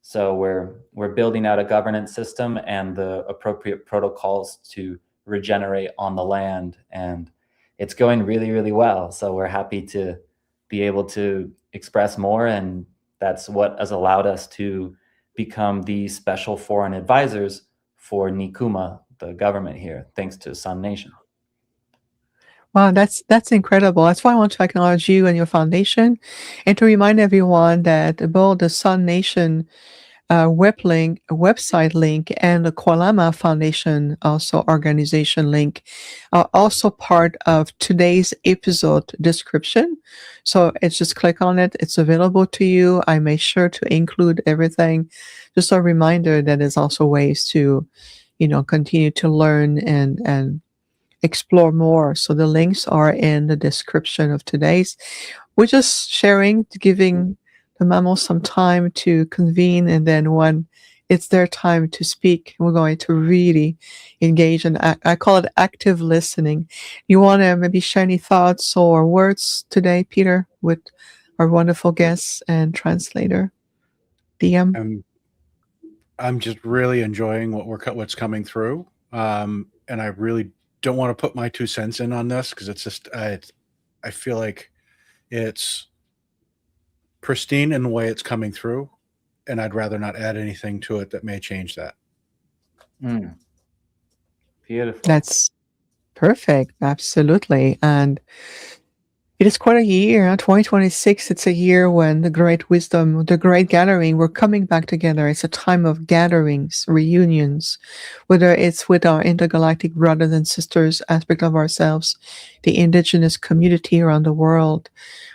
So we're building out a governance system and the appropriate protocols to regenerate on the land, and it's going really, really well. So we're happy to be able to express more, and that's what has allowed us to become the special foreign advisors for Nikuma, the government here, thanks to Sun Nation. Wow, that's incredible. That's why I want to acknowledge you and your foundation, and to remind everyone that both the Sun Nation website link and the Kualama Foundation also organization link are also part of today's episode description. So it's just click on it. It's available to you. I made sure to include everything. Just a reminder that there's also ways to, continue to learn and explore more. So the links are in the description of today's. We're just sharing, giving the Mamos some time to convene, and then when it's their time to speak, we're going to really engage in, I call it active listening. You want to maybe share any thoughts or words today, Peter, with our wonderful guests and translator, DM? I'm just really enjoying what's coming through, and I really don't want to put my 2 cents in on this because it's just I feel like it's pristine in the way it's coming through, and I'd rather not add anything to it that may change that. Beautiful. That's perfect. Absolutely. And it is quite a year. 2026, it's a year when the great wisdom, the great gathering, we're coming back together. It's a time of gatherings, reunions, whether it's with our intergalactic brothers and sisters aspect of ourselves, the indigenous community around the world,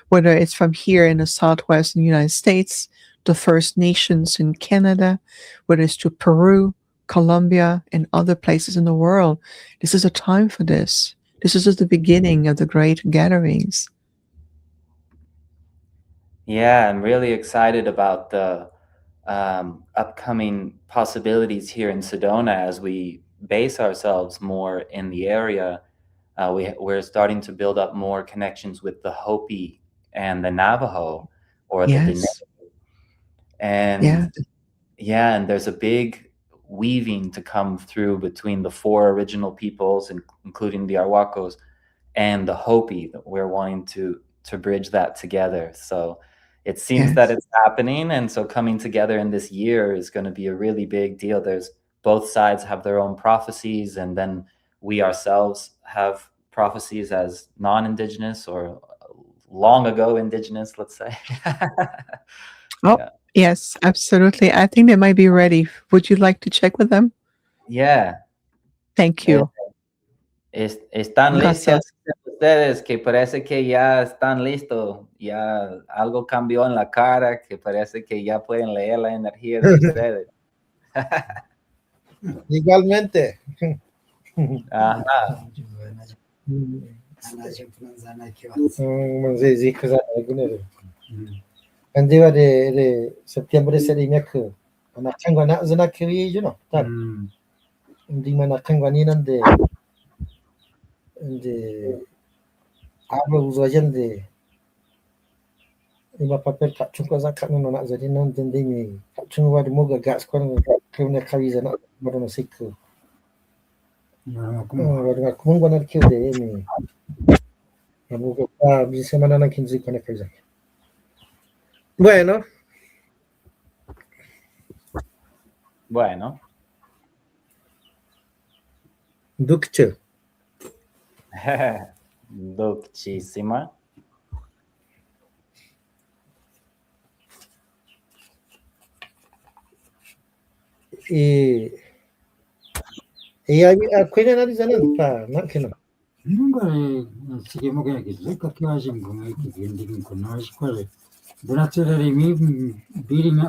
whether it's from here in the Southwest United States, the First Nations in Canada, whether it's to Peru, Colombia, and other places in the world. This is a time for this. This is just the beginning of the great gatherings. Yeah, I'm really excited about the upcoming possibilities here in Sedona as we base ourselves more in the area. We're starting to build up more connections with the Hopi and the Navajo, or the Diné. Yes. And yeah, and there's a big weaving to come through between the 4 original peoples, including the Arhuacos, and the Hopi. That we're wanting to bridge that together. So it seems that it's happening, and so coming together in this year is going to be a really big deal. There's both sides have their own prophecies, and then we ourselves have prophecies as non-indigenous or long ago indigenous, let's say. Oh, yes, absolutely. I think they might be ready. Would you like to check with them? Yeah. Thank you. Están Gracias. listos ustedes, que parece que ya están listos, ya algo cambió en la cara, que parece que ya pueden leer la energía de ustedes. Igualmente. Ajá. Andiva de septiembre sería que ana kangwana zana kiwi you know that ndi mana kangwani nan de ablo uzajan de ima papel ka chunko za ka no na zari nan den de mi chunko wa de moga gas kon kewne kawi zana marono sikku wa kun gona kiw de mi amugo pa bi semana na kinzi kone kawi. Bueno. Dukche. Duchísima. Y ahí acuerdan analizando para no que no. Nunca seguimos que que hacen con el que vienen con la escuela. Durante la reunión,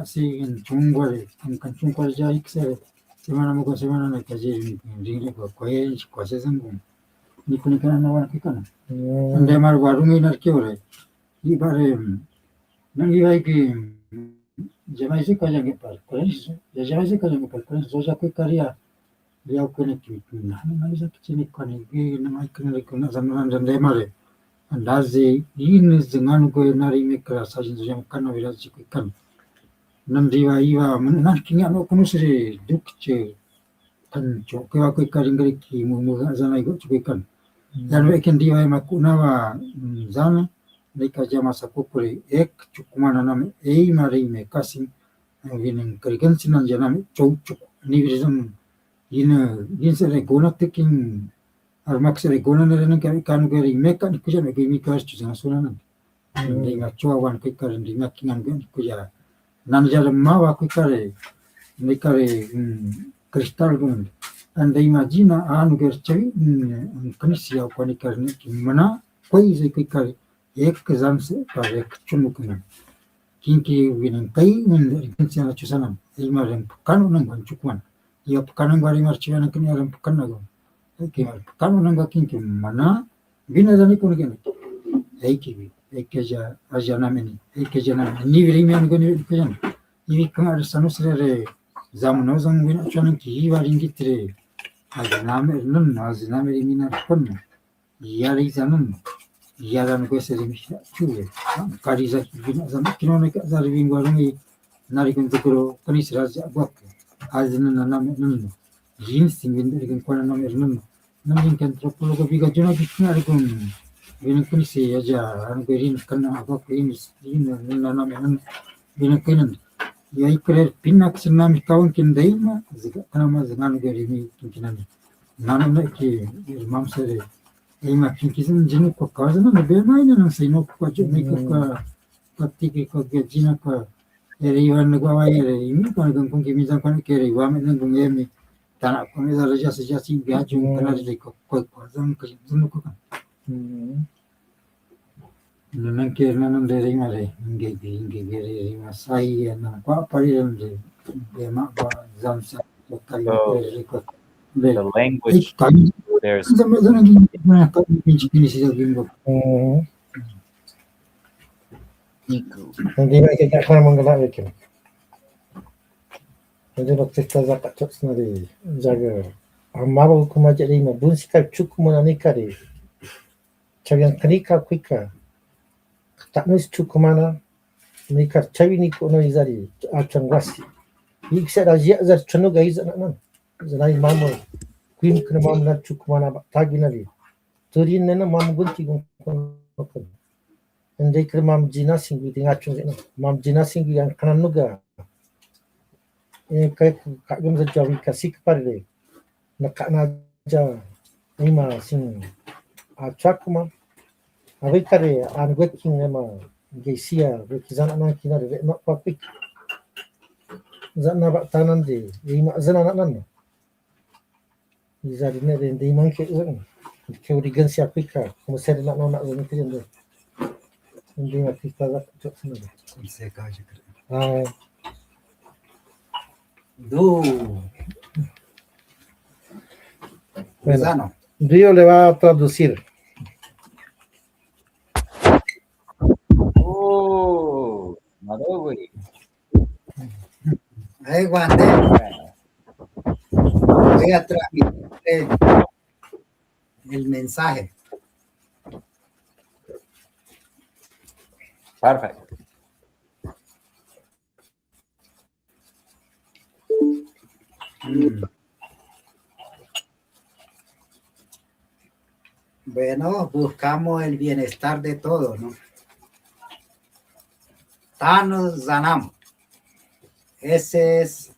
así en Chungware, en Chungware ya existe. Semana mo semana na kaji ringle ko koe kwase sangu. Ni kuni kana na wana kikana. Ande mar warungi nar kyore. Ibare nangi vai ki jamai se kaja ke par. Koes ya jamai se kaja ke par. Koes soja ko karia. Ya kuni ki na na sa kichini kani ge na mai kuni ko na zamana jande mare. Andaze in zingan ko nari me kra sa jin jam kana vira chi ko kan. Nandiwa iwa nan kinga no kunusri dukche kan chokewa ko karingari ki mu zana go chukan dan we kan diwa makuna wa zana leka jama sakupuri ek chukumana nam ei mari me kasim vinin karigan sinan janam chou chuk ni virizam yin sere gona tekin armak sere gona neren kan gari me kan kuja me mi kas chuzana sunana dinga chuawan ko karin dinga kingan gan kuja nanjala mawa ko kare me kare cristal gun and imagina anu gerchavi kanisia kwani karne ki mana koi se kai kare ek zam se par ek chumukna kinki winin kai min kinsia chusana imaren kanu nang chukwan ya kanu gari marchiana kini aram kanago ki kanu nang kinki mana binazani kungen eiki ekeja ajana meni ekeja na ni vrimian goni kujan ivi kamar sanusre zamno zangwin chonan ki waringitre azname nun azname rimina kon yari zanun yaran ko seri misha chuve kariza bin zam kinone ka zarvin warungi nari kun tukuro kanis raja bak aznan naname nun jin singin dergen kona name nun nan kan tropologo biga jona bitna kun bin kunisi aja an gerin kana bak in naname nun bin kinan ya ikrer pinak sinami kawan kin daima kana zangan gari mi kinani nanana ki mam sere ima kinkizin jini ko kazana ne be mai nan sai no ko jo me ka patti ko ge jina ko ere iwan go wa ere imi ko gan kun kimi zan kan kere wa me nan gun emi tana ko me zara ja se ja sin ga ju kana de ko zan ka zan ko kan nan ke nan de ri mare nge ri ma sai na pa pari de be ma ba zan sa ko ka ko The language there's Niku. Hindi na kita manggala bikin. Jadi waktu kita zakat cok sendiri jaga. Amaru kuma jadi na bunsikal cukuma nikari. Cabian kanika kuika. Tak nus cukumana nikar cabi niku no izari acan wasi. Iksa rajia zar chanu gaiz anan. Zanai mamu kuim kena mamu na cukumana tagi nari. Turin nena mamu gunti gun. Hindi kena mamu jina singgu di ngacung zena. Mamu jina singgu yang kanan nuga. Kaya kagam sa jawi kasi kapare nakana ja ima sing achakuma awi kare an working ema gesia rekizana na kinare no papik zana ba tanan de ima zana nan izari ne de iman ke zan ke uri gansi apika como ser na no na zan kirende indi ma pika za chokna Se kaje. ah Bueno, Río le va a traducir. Oh, Madogui. ahí guante, voy a transmitir el mensaje. Perfect. Bueno, buscamos el bienestar de todos, ¿no? Tano Zanam. Ese es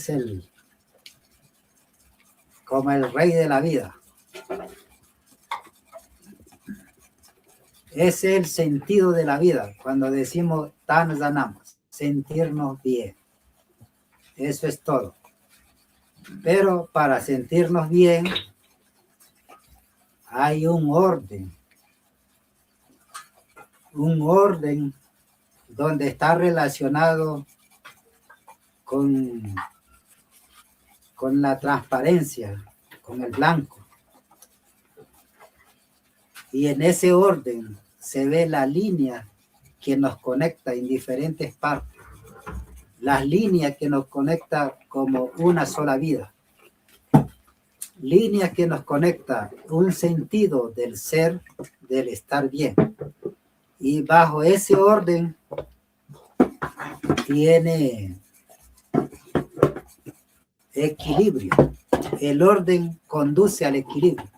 el, como el rey de la vida. Ese es el sentido de la vida. Cuando decimos Tano Zanam, sentirnos bien. Eso es todo. Pero para sentirnos bien, hay un orden donde está relacionado con la transparencia, con el blanco. Y en ese orden se ve la línea que nos conecta en diferentes partes. Las líneas que nos conecta como una sola vida. Líneas que nos conecta un sentido del ser, del estar bien. Y bajo ese orden tiene equilibrio. El orden conduce al equilibrio.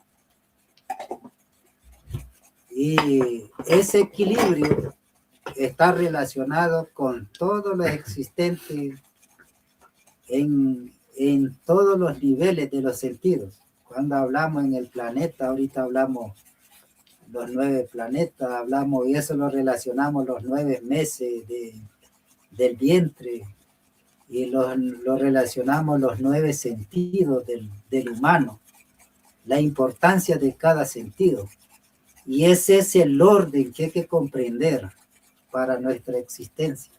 Y ese equilibrio está relacionado con todo lo existente en todos los niveles de los sentidos. Cuando hablamos en el planeta, ahorita hablamos los 9 planetas, hablamos y eso lo relacionamos los 9 meses del vientre y lo relacionamos los 9 sentidos del humano, la importancia de cada sentido. Y ese es el orden que hay que comprender para nuestra existencia.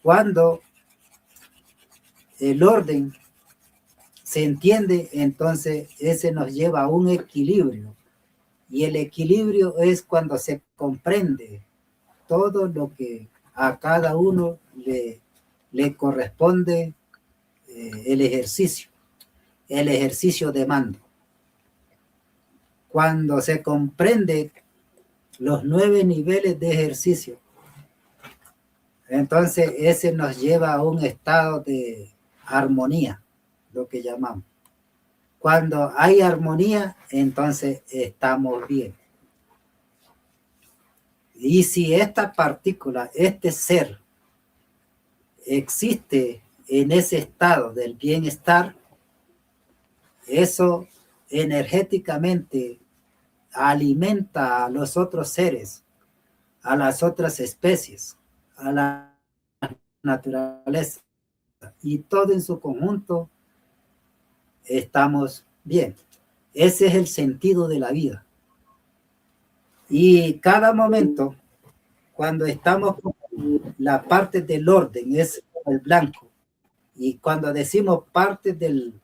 Cuando el orden se entiende, entonces ese nos lleva a un equilibrio. Y el equilibrio es cuando se comprende todo lo que a cada uno le corresponde el ejercicio de mando. Cuando se comprende los 9 niveles de ejercicio, entonces ese nos lleva a un estado de armonía, lo que llamamos. Cuando hay armonía, entonces estamos bien. Y si esta partícula, este ser, existe en ese estado del bienestar, eso energéticamente alimenta a los otros seres, a las otras especies, a la naturaleza, y todo en su conjunto estamos bien. Ese es el sentido de la vida. Y cada momento, cuando estamos con la parte del orden, es el blanco. Y cuando decimos parte del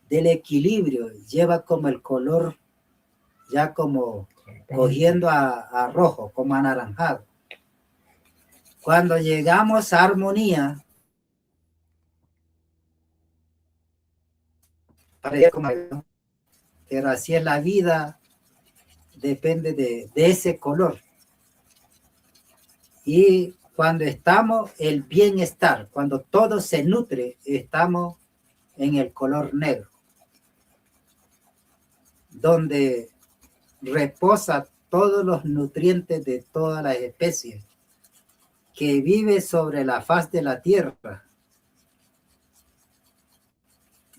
equilibrio, lleva como el color ya como cogiendo a rojo, como anaranjado. Cuando llegamos a armonía, pero así es la vida, depende de ese color. Y cuando estamos el bienestar, cuando todo se nutre, estamos en el color negro, donde reposa todos los nutrientes de todas las especies que vive sobre la faz de la tierra.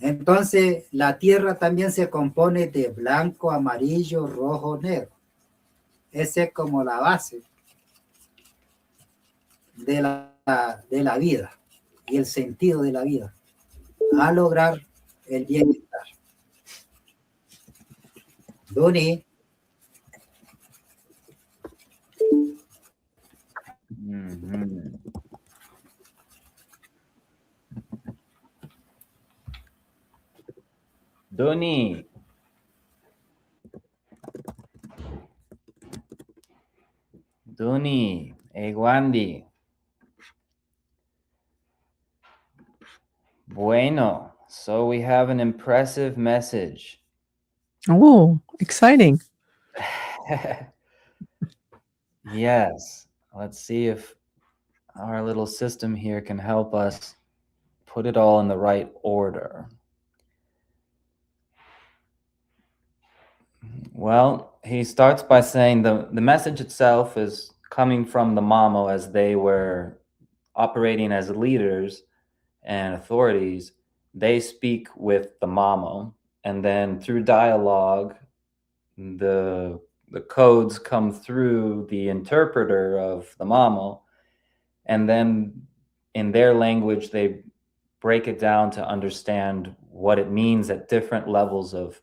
Entonces, la tierra también se compone de blanco, amarillo, rojo, negro. Esa es como la base de la vida y el sentido de la vida, a lograr el bienestar. Doni. Doni. Duni, Egwandi. Bueno, so we have an impressive message. Oh, exciting. Yes. Let's see if our little system here can help us put it all in the right order. Well, he starts by saying the message itself is coming from the Mamo as they were operating as leaders and authorities. They speak with the Mamo, and then through dialogue, the codes come through the interpreter of the Mamo, and then in their language, they break it down to understand what it means at different levels of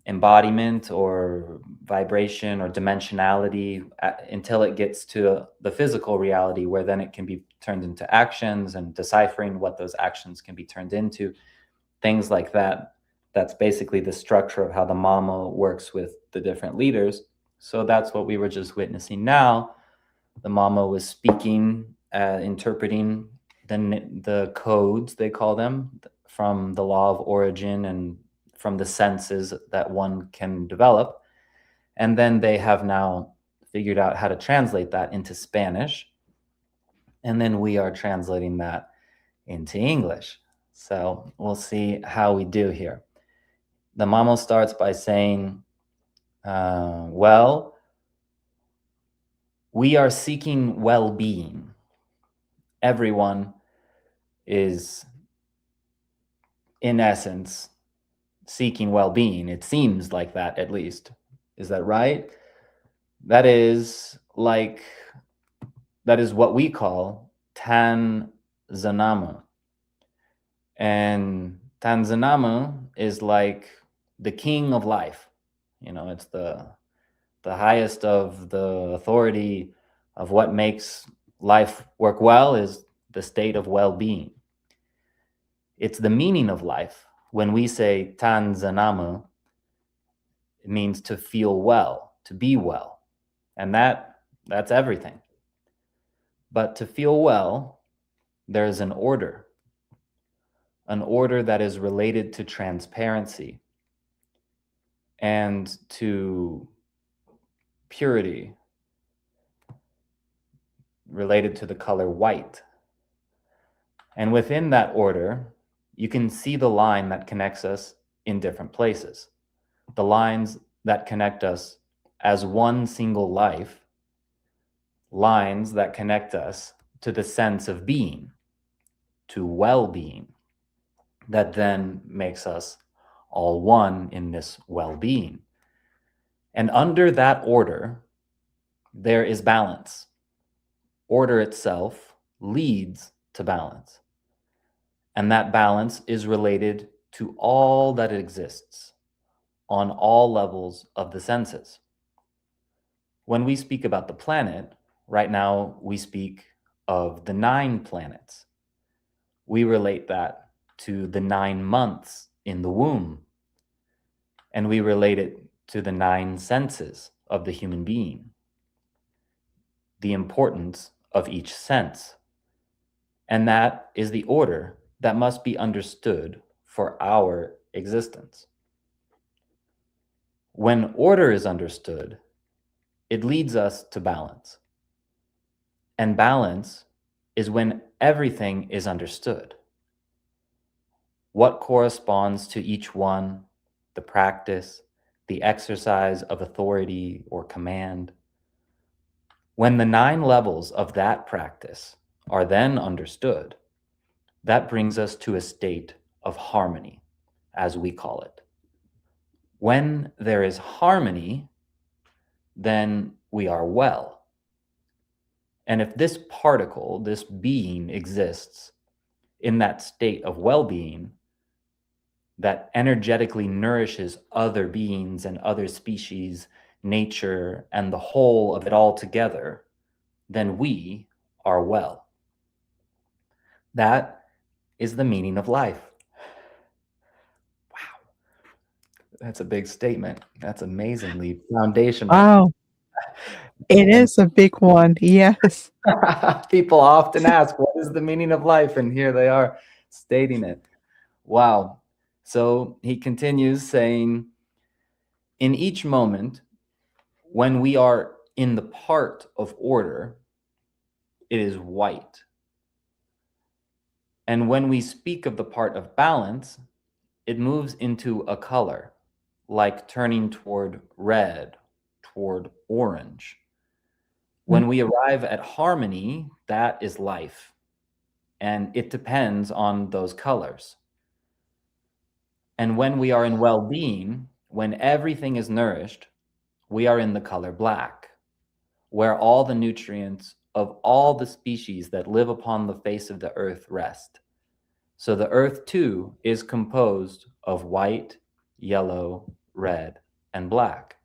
embodiment or vibration or dimensionality until it gets to the physical reality, where then it can be turned into actions, and deciphering what those actions can be turned into, things like that. That's basically the structure of how the Mamo works with the different leaders. So that's what we were just witnessing now. The Mamo was speaking, interpreting the codes, they call them, from the law of origin and from the senses that one can develop. And then they have now figured out how to translate that into Spanish. And then we are translating that into English. So we'll see how we do here. The Mamo starts by saying, well, we are seeking well-being. Everyone is, in essence, seeking well-being. It seems like that, at least. Is that right? That is what we call Tanzanamu. And Tanzanamu is like the king of life. You know, it's the highest of the authority of what makes life work well is the state of well-being. It's the meaning of life. When we say Tanzanamu, it means to feel well, to be well. And that's everything. But to feel well, there's an order that is related to transparency and to purity, related to the color white. And within that order, you can see the line that connects us in different places. The lines that connect us as one single life, lines that connect us to the sense of being, to well-being, that then makes us all one in this well-being. And under that order, there is balance. Order itself leads to balance. And that balance is related to all that exists on all levels of the senses. When we speak about the planet, right now we speak of the 9 planets. We relate that to the 9 months in the womb. And we relate it to the 9 senses of the human being, the importance of each sense. And that is the order that must be understood for our existence. When order is understood, it leads us to balance. And balance is when everything is understood. What corresponds to each one, the practice, the exercise of authority or command. When the 9 levels of that practice are then understood, that brings us to a state of harmony, as we call it. When there is harmony, then we are well. And if this particle, this being exists in that state of well-being, that energetically nourishes other beings and other species, nature, and the whole of it all together, then we are well. That is the meaning of life. Wow. That's a big statement. That's amazingly foundational. Wow. It is a big one. Yes. People often ask, what is the meaning of life? And here they are stating it. Wow. So he continues saying, in each moment, when we are in the part of order, it is white. And when we speak of the part of balance, it moves into a color, like turning toward red, toward orange. When we arrive at harmony, that is life. And it depends on those colors. And when we are in well-being, when everything is nourished, we are in the color black, where all the nutrients of all the species that live upon the face of the earth rest. So the earth too is composed of white, yellow, red, and black.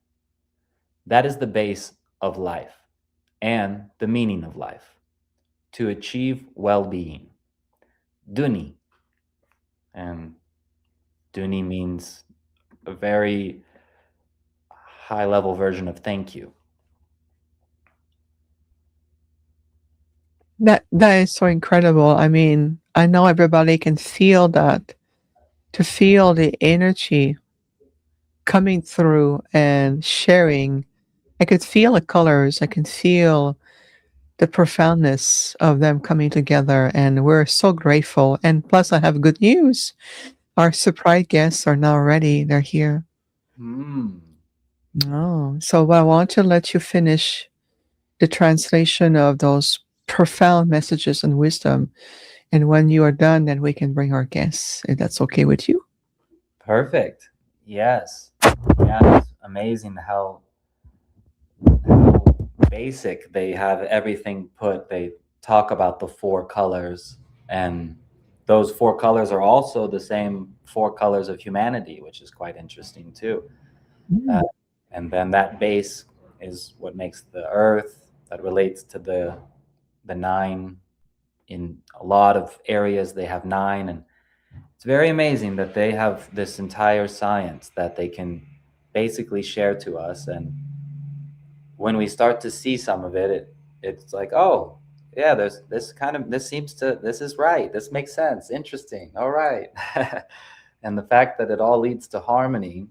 That is the base of life and the meaning of life, to achieve well-being. Duni. And Duni means a very high-level version of thank you. That is so incredible. I mean, I know everybody can feel that, to feel the energy coming through and sharing. I could feel the colors. I can feel the profoundness of them coming together, and we're so grateful. And plus, I have good news. Our surprise guests are now ready. They're here. Oh, so I want to let you finish the translation of those profound messages and wisdom. And when you are done, then we can bring our guests, if that's okay with you. Perfect. Yes. Yeah, it's amazing how basic they have everything put. They talk about the 4 colors, and those 4 colors are also the same 4 colors of humanity, which is quite interesting too. And then that base is what makes the earth, that relates to the 9. In a lot of areas they have 9, and it's very amazing that they have this entire science that they can basically share to us. And when we start to see some of it, it's like, oh yeah, there's this is right, this makes sense, interesting, all right. And the fact that it all leads to harmony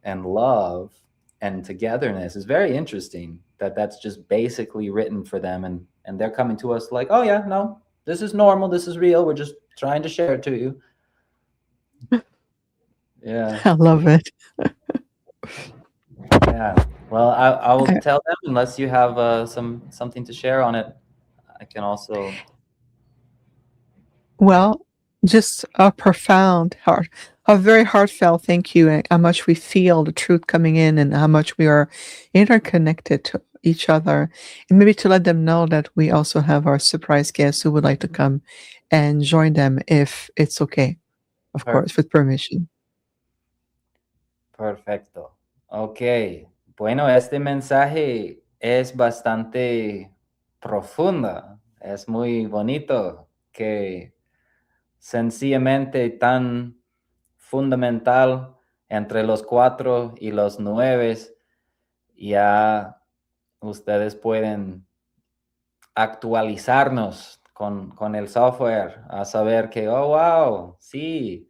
and love and togetherness is very interesting, that's just basically written for them, and they're coming to us like, oh yeah, no, this is normal, this is real, we're just trying to share it to you. Yeah, I love it. Yeah, well, I will tell them, unless you have something to share on it, I can also. Well, just a profound a very heartfelt thank you, and how much we feel the truth coming in, and how much we are interconnected to each other, and maybe to let them know that we also have our surprise guests who would like to come and join them, if it's okay, of course, with permission. Perfecto. Ok. Bueno, este mensaje es bastante profundo, es muy bonito, que sencillamente tan fundamental entre los 4 y los 9, ya ustedes pueden actualizarnos con el software, a saber que, oh, wow, sí,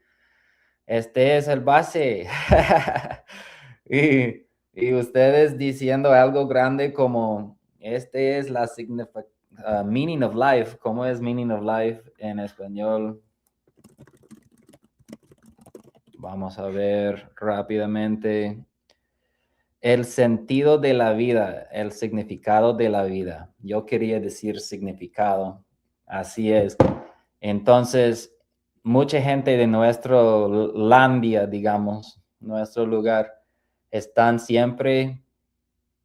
este es el base. y ustedes diciendo algo grande como, este es la meaning of life. ¿Cómo es meaning of life en español? Vamos a ver rápidamente. El sentido de la vida, el significado de la vida. Yo quería decir significado. Así es. Entonces, mucha gente de nuestro landia, digamos, nuestro lugar, están siempre,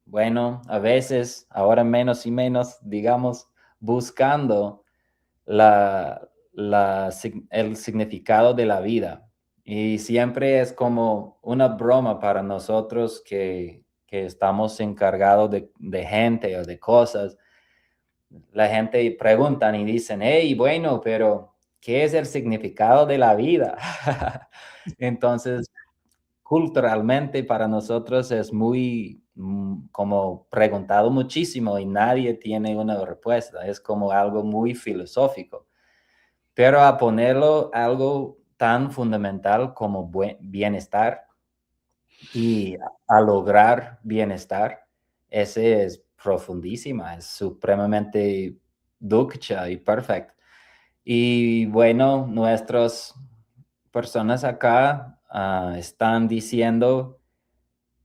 bueno, a veces, ahora menos y menos, digamos, buscando el significado de la vida. Y siempre es como una broma para nosotros que estamos encargados de gente o de cosas. La gente preguntan y dicen, hey, bueno, pero ¿qué es el significado de la vida? Entonces, culturalmente para nosotros es muy como preguntado muchísimo y nadie tiene una respuesta. Es como algo muy filosófico. Pero a ponerlo algo tan fundamental como bienestar y a lograr bienestar, ese es profundísima, es supremamente ducha y perfecto. Y bueno, nuestras personas acá están diciendo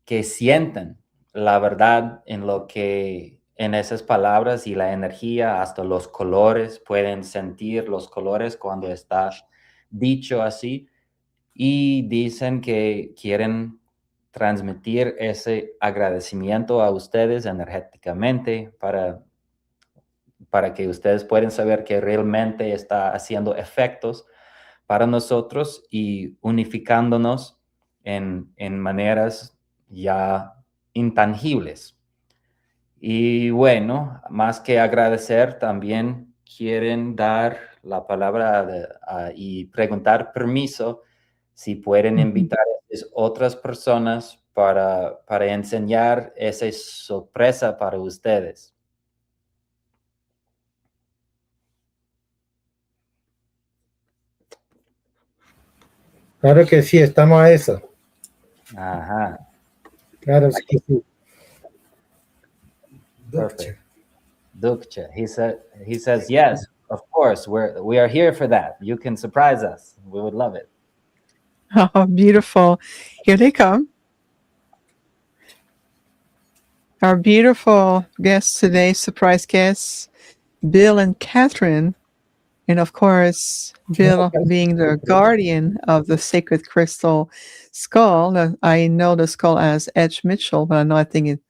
que sienten la verdad en esas palabras y la energía, hasta los colores, pueden sentir los colores cuando está dicho así, y dicen que quieren transmitir ese agradecimiento a ustedes energéticamente para que ustedes puedan saber que realmente está haciendo efectos para nosotros y unificándonos en maneras ya intangibles. Y bueno, más que agradecer, también quieren dar la palabra y preguntar permiso si pueden invitar a esas otras personas para enseñar esa sorpresa para ustedes. Claro que sí, estamos a eso. Ajá. Claro que sí. Perfect. Dukcha. He says, yes, of course. We are here for that. You can surprise us. We would love it. Oh, beautiful. Here they come. Our beautiful guests today, surprise guests, Bill and Catherine. And of course, Bill being the guardian of the sacred crystal skull. I know the skull as Edge Mitchell, but I think it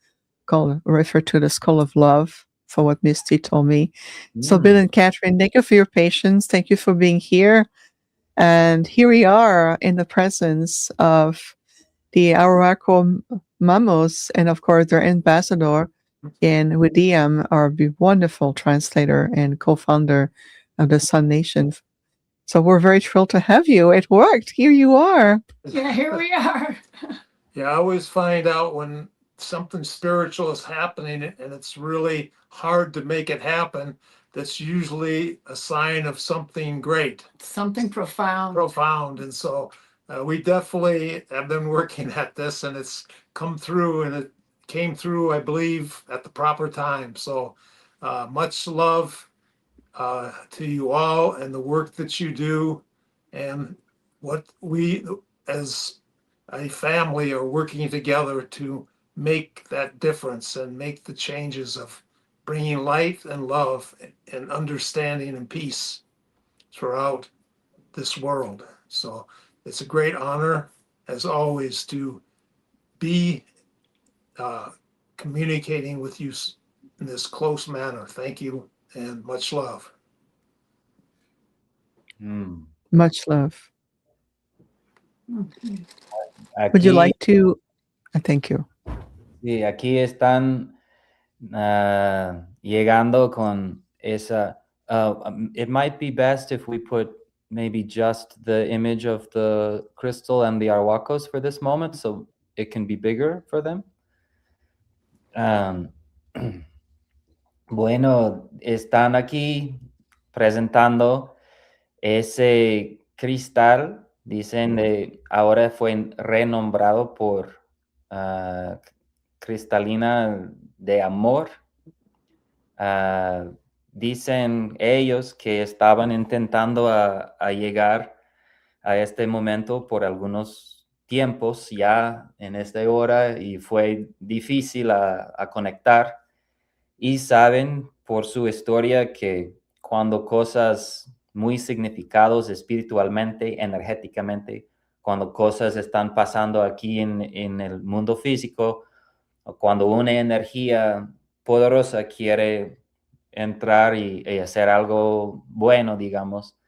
referred to the skull of love, for what Misty told me. So Bill and Catherine, thank you for your patience. Thank you for being here. And here we are in the presence of the Arhuaco Mamos, and of course their ambassador in Tiam, our wonderful translator and co-founder of the Sun Nation. So we're very thrilled to have you. It worked. Here you are. Yeah, here we are. Yeah, I always find out when something spiritual is happening and it's really hard to make it happen. That's usually a sign of something great. Something profound. And so we definitely have been working at this, and it's come through, and it came through, I believe, at the proper time. So much love to you all and the work that you do, and what we as a family are working together to make that difference and make the changes of bringing light and love and understanding and peace throughout this world. So it's a great honor, as always, to be communicating with you in this close manner. Thank you and much love. Much love. Aquí, Would you like to? Thank you. Sí, aquí están llegando con esa. It might be best if we put maybe just the image of the crystal and the Arhuacos for this moment, so it can be bigger for them. Bueno, están aquí presentando ese cristal, dicen, ahora fue renombrado por cristalina de amor. Dicen ellos que estaban intentando a llegar a este momento por algunos tiempos ya en esta hora y fue difícil a conectar, y saben por su historia que cuando cosas muy significados espiritualmente, energéticamente, cuando cosas están pasando aquí en el mundo físico, o cuando una energía poderosa quiere entrar y hacer algo bueno, digamos,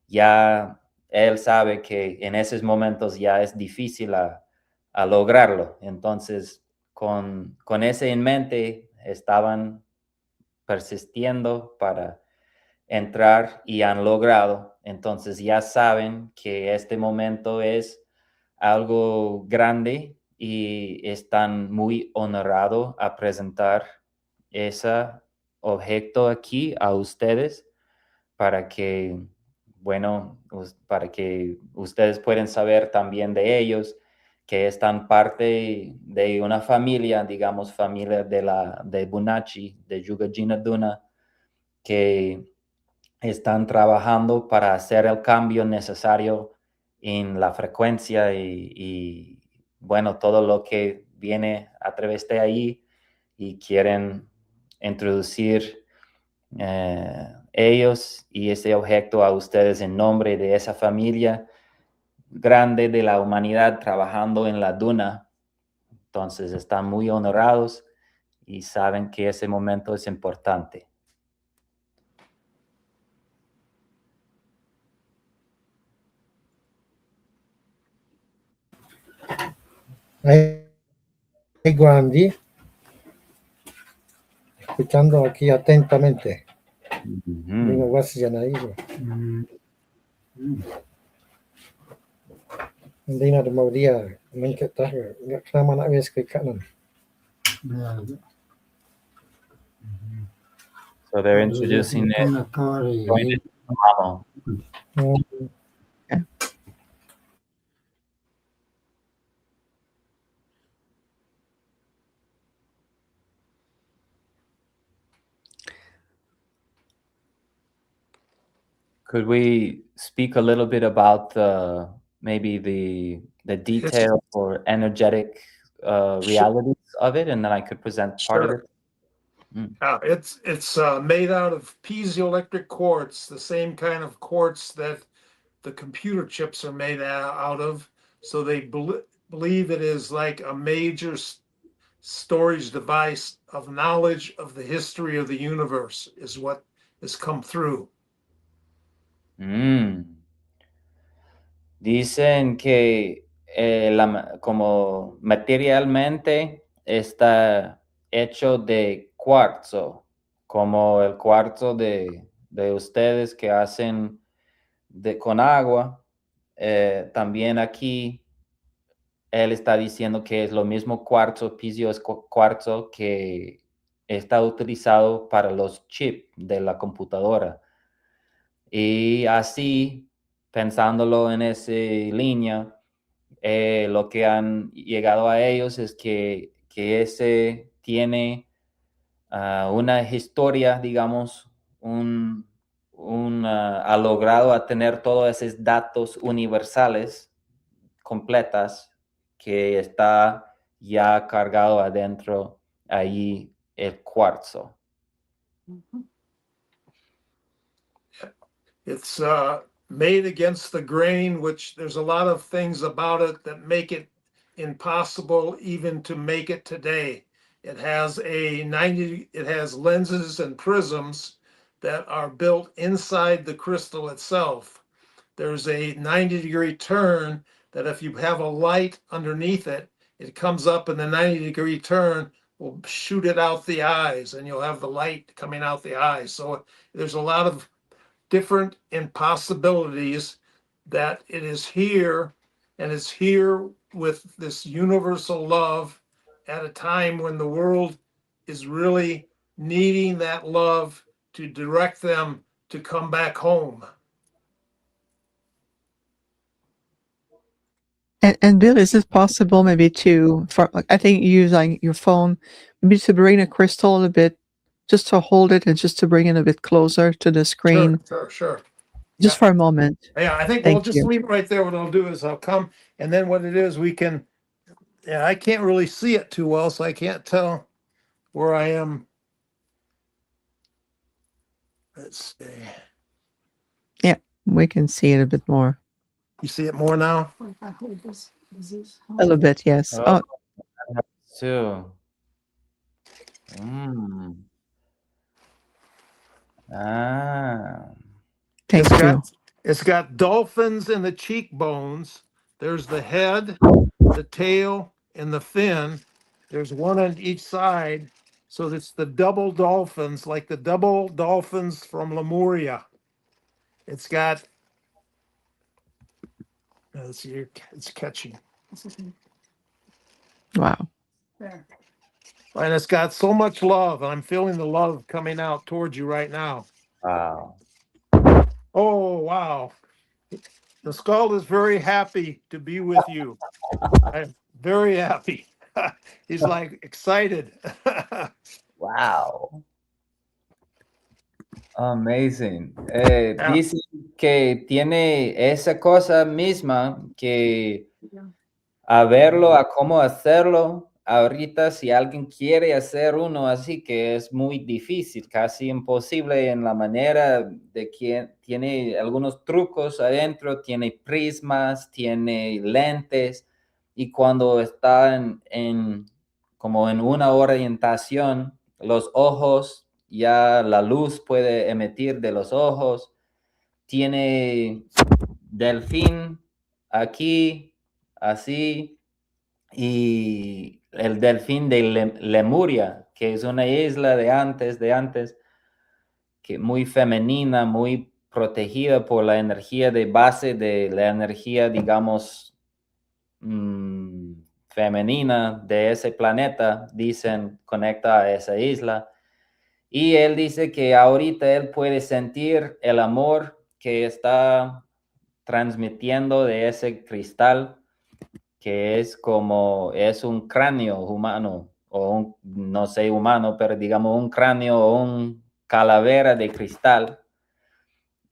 ya él sabe que en esos momentos ya es difícil a lograrlo. Entonces, con ese en mente, estaban persistiendo para entrar y han logrado. Entonces ya saben que este momento es algo grande y están muy honrados a presentar ese objeto aquí a ustedes para que, bueno, para que ustedes puedan saber también de ellos que están parte de una familia, digamos, familia de Bunachi, de Yugajina Duna, que están trabajando para hacer el cambio necesario en la frecuencia y bueno, todo lo que viene a través de ahí, y quieren introducir ellos y ese objeto a ustedes en nombre de esa familia grande de la humanidad trabajando en la duna. Entonces están muy honrados y saben que ese momento es importante. Ay, Gandhi, escuchando aquí atentamente. Digo, what's your name? Hindi na dumawdiya, kita sama na wes kay kanan. So they're introducing it. Could we speak a little bit about maybe the detail or energetic realities of it, and then I could present part of it? Yeah, it's made out of piezoelectric quartz, the same kind of quartz that the computer chips are made out of. So they believe it is like a major storage device of knowledge of the history of the universe, is what has come through. Dicen que como materialmente está hecho de cuarzo, como el cuarzo de ustedes que hacen con agua. También aquí él está diciendo que es lo mismo cuarzo, piezo es cuarzo que está utilizado para los chips de la computadora. Y así, pensándolo en esa línea, lo que han llegado a ellos es que ese tiene una historia, digamos, ha logrado a tener todos esos datos universales completas que está ya cargado adentro ahí el cuarzo. It's made against the grain, which there's a lot of things about it that make it impossible even to make it today. It has it has lenses and prisms that are built inside the crystal itself. There's a 90-degree turn that if you have a light underneath it, it comes up and the 90-degree turn will shoot it out the eyes and you'll have the light coming out the eyes. So there's a lot of different impossibilities, that it is here, and it's here with this universal love at a time when the world is really needing that love to direct them to come back home. And Bill, is it possible maybe I think you use like your phone, maybe to bring the crystal a bit, just to hold it and just to bring it a bit closer to the screen, Sure. just for a moment. Yeah, I think we'll Thank just you. leave it right there. What I'll do is I'll come, and then what it is, we can, I can't really see it too well, so I can't tell where I am. Let's see. Yeah, we can see it a bit more. You see it more now? A little bit, yes. Oh, Too. Mm. Ah. thank you. It's got dolphins in the cheekbones. There's the head, the tail, and the fin. There's one on each side. So it's the double dolphins, like the double dolphins from Lemuria. It's got, let's see, it's catching. Wow. And it's got so much love. I'm feeling the love coming out towards you right now. Wow. Oh, wow. The skull is very happy to be with you. I'm very happy. He's like excited. Wow. Amazing. Yeah. Dice que tiene esa cosa misma que a verlo, a cómo hacerlo. Ahorita, si alguien quiere hacer uno así, que es muy difícil, casi imposible en la manera de que tiene algunos trucos adentro, tiene prismas, tiene lentes, y cuando está como en una orientación, los ojos, ya la luz puede emitir de los ojos, tiene delfín aquí, así, y el delfín de Lemuria, que es una isla de antes, que muy femenina, muy protegida por la energía de base de la energía, digamos, femenina de ese planeta, dicen, conecta a esa isla. Y él dice que ahorita él puede sentir el amor que está transmitiendo de ese cristal, que es un cráneo humano, o no sé humano, pero digamos un cráneo o un calavera de cristal.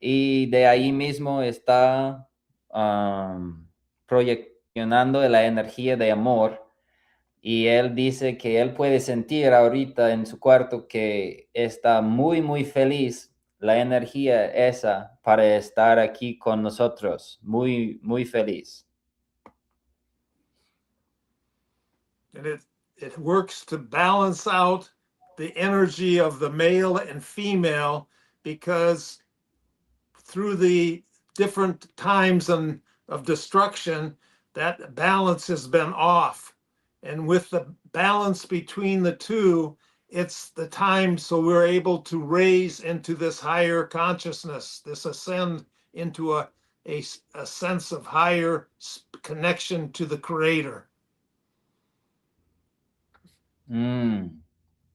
Y de ahí mismo está proyeccionando la energía de amor. Y él dice que él puede sentir ahorita en su cuarto que está muy, muy feliz la energía esa para estar aquí con nosotros. Muy, muy feliz. And it works to balance out the energy of the male and female, because through the different times of destruction, that balance has been off. And with the balance between the two, it's the time so we're able to raise into this higher consciousness, this ascend into a sense of higher connection to the Creator.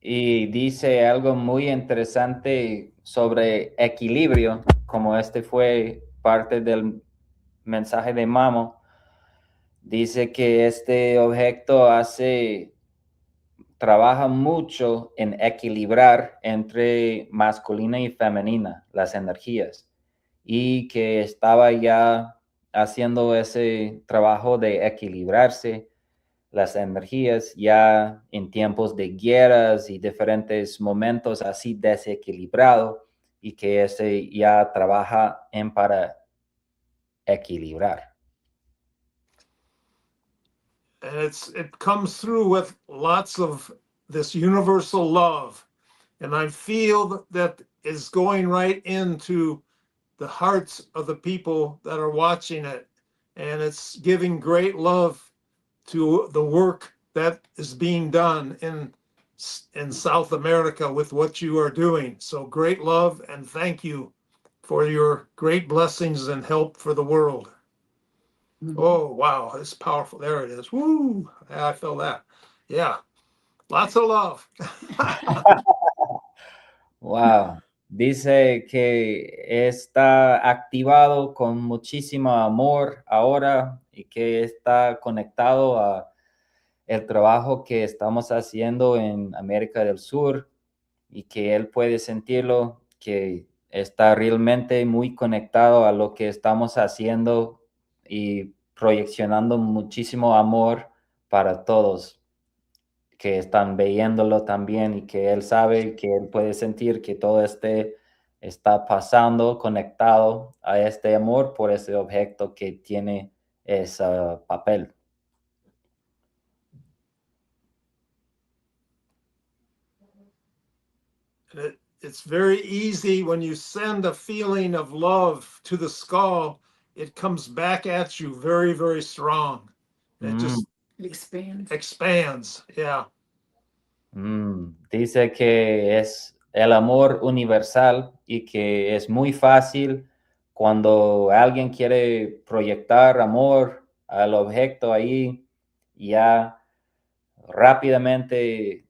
Y dice algo muy interesante sobre equilibrio, como este fue parte del mensaje de Mamo. Dice que este objeto trabaja mucho en equilibrar entre masculina y femenina las energías, y que estaba ya haciendo ese trabajo de equilibrarse las energías ya en tiempos de guerras y diferentes momentos así desequilibrado, y que ese ya trabaja para equilibrar. And it comes through with lots of this universal love. And I feel that is going right into the hearts of the people that are watching it. And it's giving great love to the work that is being done in South America with what you are doing. So great love, and thank you for your great blessings and help for the world. Oh, wow, it's powerful. There it is. Woo! I feel that. Yeah, lots of love. Wow. Dice que está activado con muchísimo amor ahora y que está conectado a el trabajo que estamos haciendo en América del Sur y que él puede sentirlo, que está realmente muy conectado a lo que estamos haciendo y proyeccionando muchísimo amor para todos que están viéndolo también y que él sabe, que él puede sentir que todo está pasando conectado a este amor por ese objeto que tiene ese papel. It's very easy when you send a feeling of love to the skull, it comes back at you very, very strong. It just expands. Yeah. Dice que es el amor universal y que es muy fácil cuando alguien quiere proyectar amor al objeto ahí, ya rápidamente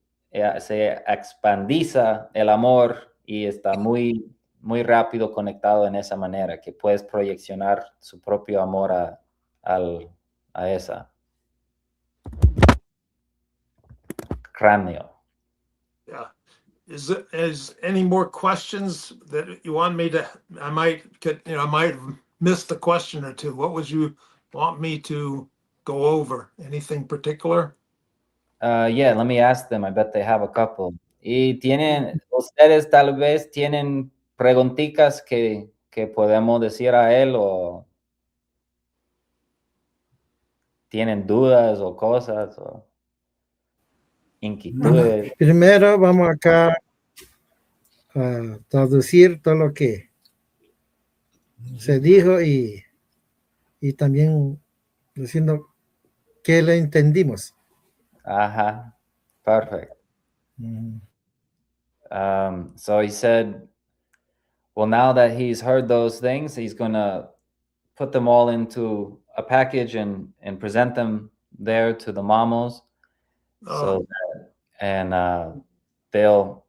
se expandiza el amor y está muy, muy rápido conectado en esa manera, que puedes proyeccionar su propio amor a esa cráneo. Yeah. Is any more questions that you want me to? I might have missed a question or two. What would you want me to go over? Anything particular? Yeah, let me ask them. I bet they have a couple. Y ustedes tal vez tienen preguntitas que podemos decir a él o tienen dudas o cosas o inquietudes. Primero vamos acá a traducir todo lo que se dijo y también diciendo que le entendimos. Ajá, perfect. So he said, well, now that he's heard those things, he's going to put them all into a package and present them there to the mamos. So they'll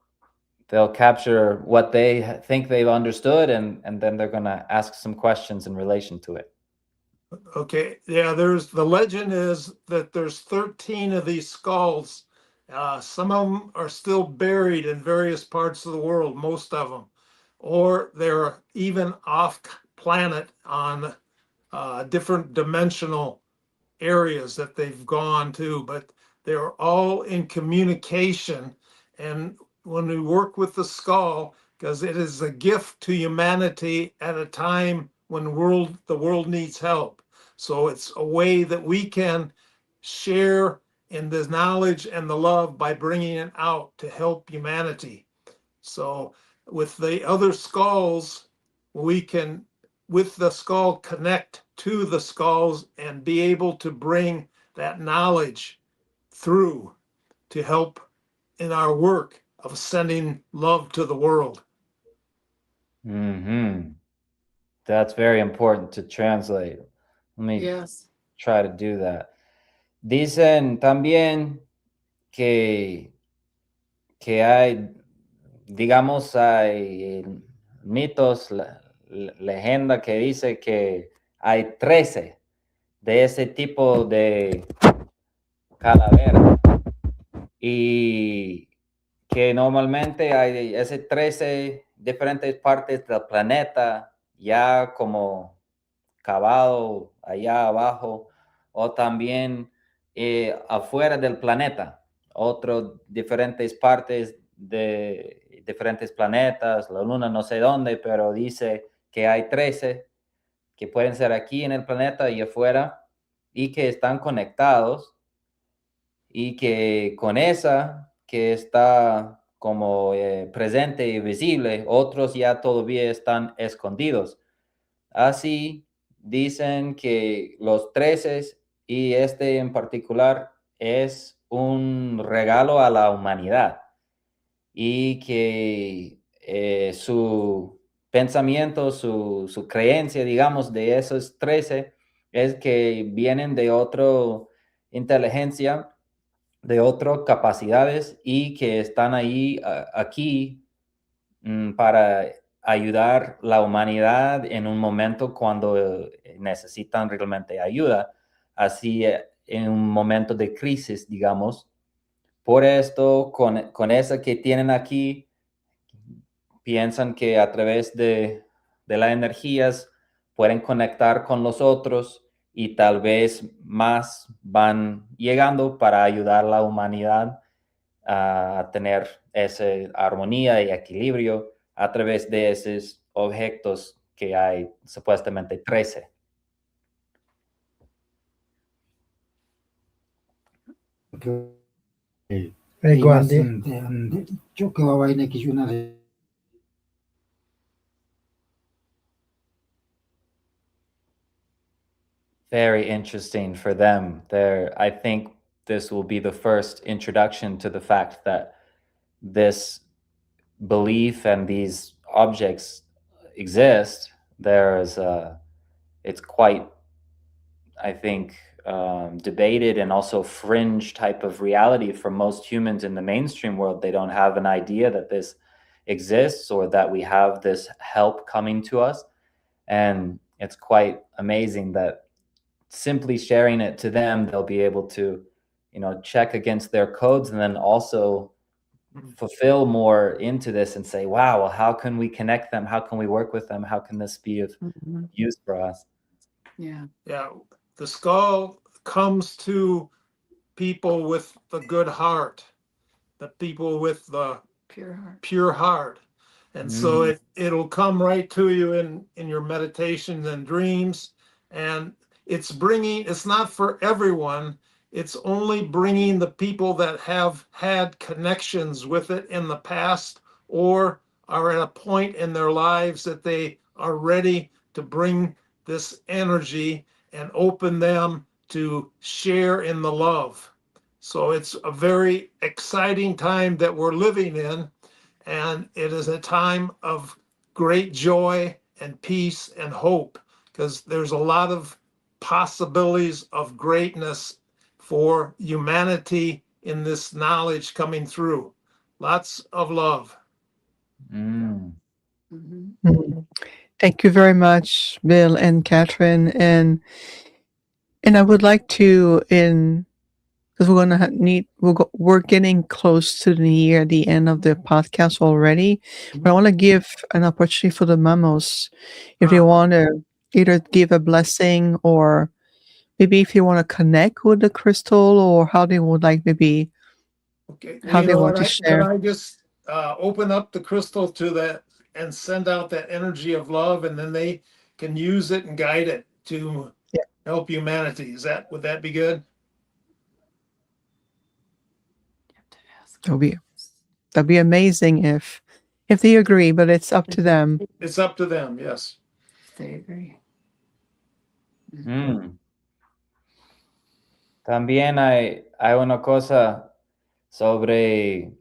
capture what they think they've understood, and then they're going to ask some questions in relation to it. Okay, yeah, the legend is that there's 13 of these skulls. Some of them are still buried in various parts of the world, most of them, or they're even off planet on different dimensional areas that they've gone to, but they're all in communication. And when we work with the skull, because it is a gift to humanity at a time when the world needs help. So it's a way that we can share in the knowledge and the love by bringing it out to help humanity. So with the other skulls, we can, with the skull, connect to the skulls and be able to bring that knowledge through to help in our work of sending love to the world. That's very important to translate. Let me try to do that. Dicen también que hay, digamos, hay mitos, leyenda que dice que hay 13 de ese tipo de calavera y que normalmente hay ese 13 diferentes partes del planeta ya como cavado allá abajo o también afuera del planeta, otras diferentes partes de diferentes planetas, la luna no sé dónde, pero dice que hay 13 que pueden ser aquí en el planeta y afuera y que están conectados y que con esa que está como presente y visible, otros ya todavía están escondidos. Así dicen que los 13 y este en particular es un regalo a la humanidad y que su pensamiento, su creencia, digamos, de esos 13 es que vienen de otra inteligencia, de otras capacidades y que están ahí, aquí, para ayudar la humanidad en un momento cuando necesitan realmente ayuda, así en un momento de crisis, digamos. Por esto, con esa que tienen aquí, piensan que a través de las energías pueden conectar con los otros y tal vez más van llegando para ayudar a la humanidad a tener esa armonía y equilibrio a través de esos objetos que hay supuestamente 13. Guande. Yo que va a ir aquí una de Very interesting for them. I think this will be the first introduction to the fact that this belief and these objects exist. It's quite, I think, debated and also fringe type of reality for most humans in the mainstream world. They don't have an idea that this exists or that we have this help coming to us. And it's quite amazing that simply sharing it to them, they'll be able to, check against their codes and then also fulfill more into this and say, wow, well, how can we connect them? How can we work with them? How can this be of use for us? Yeah. The skull comes to people with the good heart, the people with the pure heart. And so it'll come right to you in your meditations and dreams. And it's not for everyone. It's only bringing the people that have had connections with it in the past or are at a point in their lives that they are ready to bring this energy and open them to share in the love. So it's a very exciting time that we're living in, and it is a time of great joy and peace and hope, because there's a lot of possibilities of greatness for humanity in this knowledge coming through. Lots of love. Mm. Thank you very much, Bill and Catherine. And I would like to, because we're gonna we're getting close to the end of the podcast already. But I want to give an opportunity for the Mamos, if they want to either give a blessing or maybe if you want to connect with the crystal, or how they would like maybe how they want to share. Can I just open up the crystal to that and send out that energy of love, and then they can use it and guide it to help humanity? Would that be good? That'd be amazing if they agree, but it's up to them. It's up to them, yes. They agree. También hay una cosa sobre,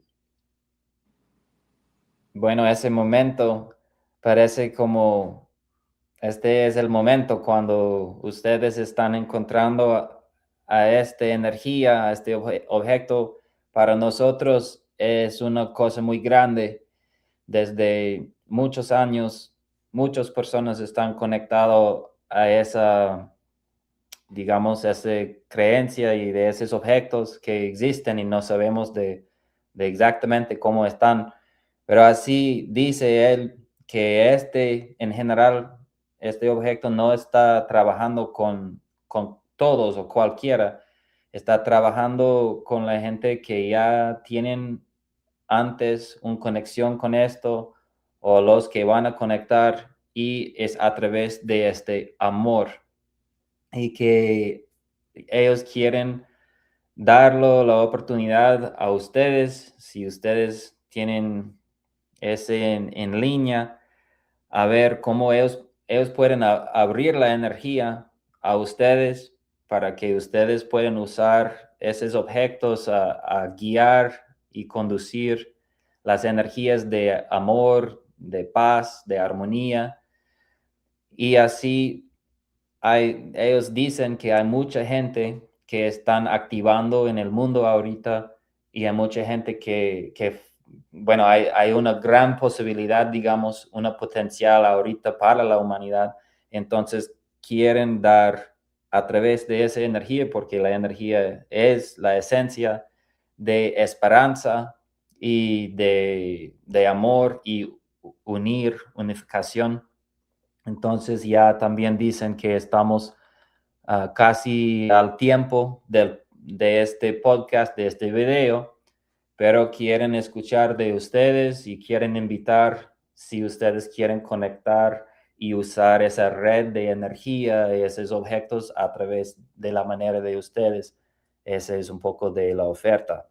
bueno, ese momento parece como este es el momento cuando ustedes están encontrando a esta energía, a este objeto. Para nosotros es una cosa muy grande. Desde muchos años, muchas personas están conectadas a esa, digamos, esa creencia y de esos objetos que existen y no sabemos de exactamente cómo están. Pero así dice él que en general, este objeto no está trabajando con todos o cualquiera. Está trabajando con la gente que ya tienen antes una conexión con esto o los que van a conectar, y es a través de este amor y que ellos quieren darlo la oportunidad a ustedes, si ustedes tienen ese en línea, a ver cómo ellos pueden abrir la energía a ustedes para que ustedes puedan usar esos objetos a guiar y conducir las energías de amor, de paz, de armonía. Y así ellos dicen que hay mucha gente que están activando en el mundo ahorita y hay mucha gente que bueno, hay una gran posibilidad, digamos, una potencial ahorita para la humanidad. Entonces quieren dar a través de esa energía, porque la energía es la esencia de esperanza y de amor y unificación. Entonces ya también dicen que estamos casi al tiempo de este podcast, de este video, pero quieren escuchar de ustedes y quieren invitar, si ustedes quieren conectar y usar esa red de energía y esos objetos a través de la manera de ustedes. Ese es un poco de la oferta.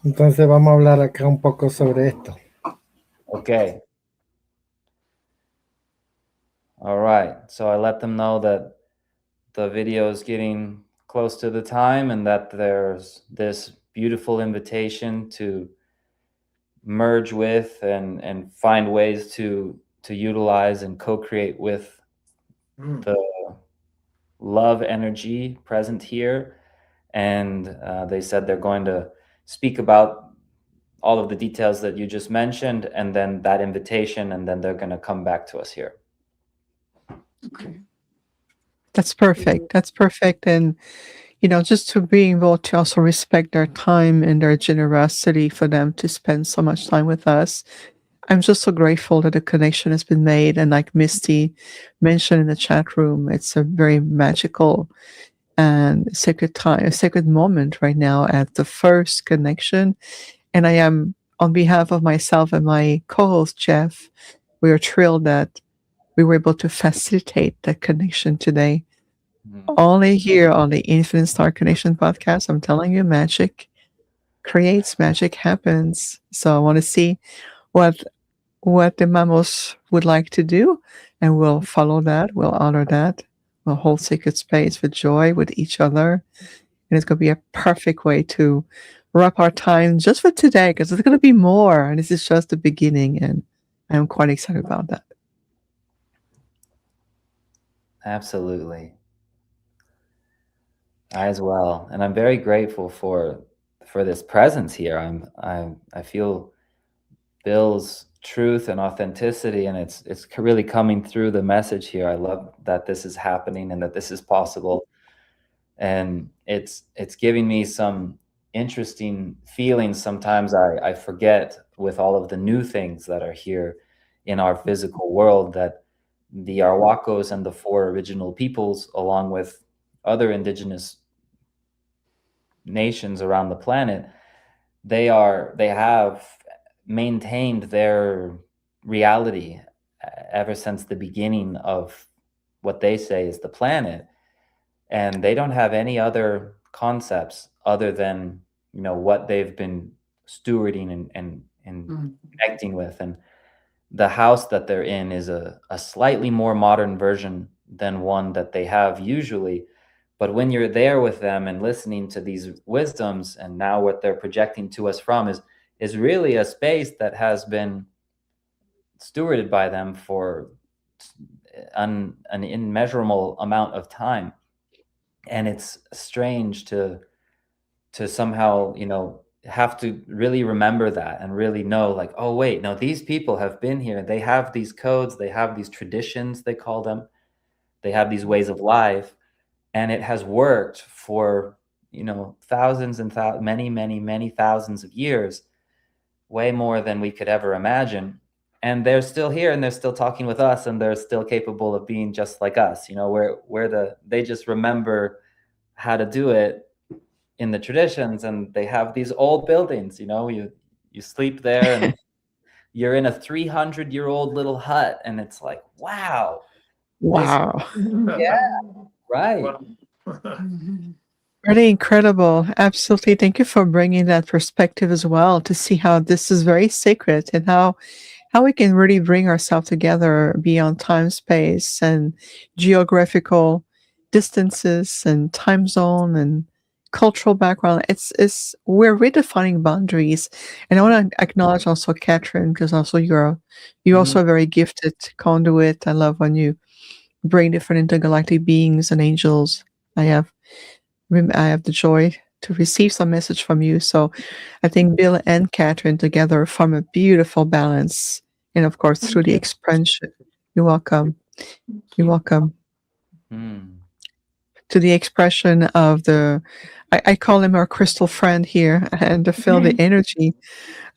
Entonces vamos a hablar acá un poco sobre esto. Okay. All right. So I let them know that the video is getting close to the time and that there's this beautiful invitation to merge with and find ways to utilize and co-create with the love energy present here. And they said they're going to speak about all of the details that you just mentioned, and then that invitation, and then they're going to come back to us here. Okay. That's perfect. That's perfect. And, just to be able to also respect their time and their generosity for them to spend so much time with us. I'm just so grateful that the connection has been made. And like Misty mentioned in the chat room, it's a very magical and sacred time, a sacred moment right now at the first connection. And I am, on behalf of myself and my co-host, Jeff, we are thrilled that we were able to facilitate that connection today. Only here on the Infinite Star Connection podcast, I'm telling you, magic creates, magic happens. So I want to see what the Mamos would like to do, and we'll follow that. We'll honor that. We'll hold sacred space with joy with each other. And it's going to be a perfect way to wrap our time just for today, because there's going to be more. And this is just the beginning. And I'm quite excited about that. Absolutely. I as well. And I'm very grateful for this presence here. I feel Bill's truth and authenticity, and it's really coming through the message here. I love that this is happening and that this is possible. And it's giving me some interesting feelings. Sometimes I forget, with all of the new things that are here in our physical world, that the Arhuacos and the 4 original peoples, along with other indigenous nations around the planet, they have maintained their reality ever since the beginning of what they say is the planet. And they don't have any other concepts other than, what they've been stewarding and connecting with. And the house that they're in is a slightly more modern version than one that they have usually. But when you're there with them and listening to these wisdoms, and now what they're projecting to us from is really a space that has been stewarded by them for an immeasurable amount of time. And it's strange to somehow, have to really remember that and really know, like, oh, wait, no, these people have been here. They have these codes. They have these traditions, they call them. They have these ways of life. And it has worked for, thousands and many, many, many thousands of years, way more than we could ever imagine. And they're still here, and they're still talking with us, and they're still capable of being just like us. They just remember how to do it in the traditions, and they have these old buildings. You sleep there, and you're in a 300-year-old little hut, and it's like, wow. Wow. Yeah, right. Really incredible. Absolutely. Thank you for bringing that perspective as well, to see how this is very sacred, and how we can really bring ourselves together beyond time, space, and geographical distances and time zone and cultural background. We're redefining boundaries. And I want to acknowledge also Catherine, because also you're also a very gifted conduit. I love when you bring different intergalactic beings and angels. I have the joy to receive some message from you. So I think Bill and Catherine together form a beautiful balance. And of course, through the expansion. You're welcome. You're welcome. To the expression of I call him our crystal friend here, and to feel the energy.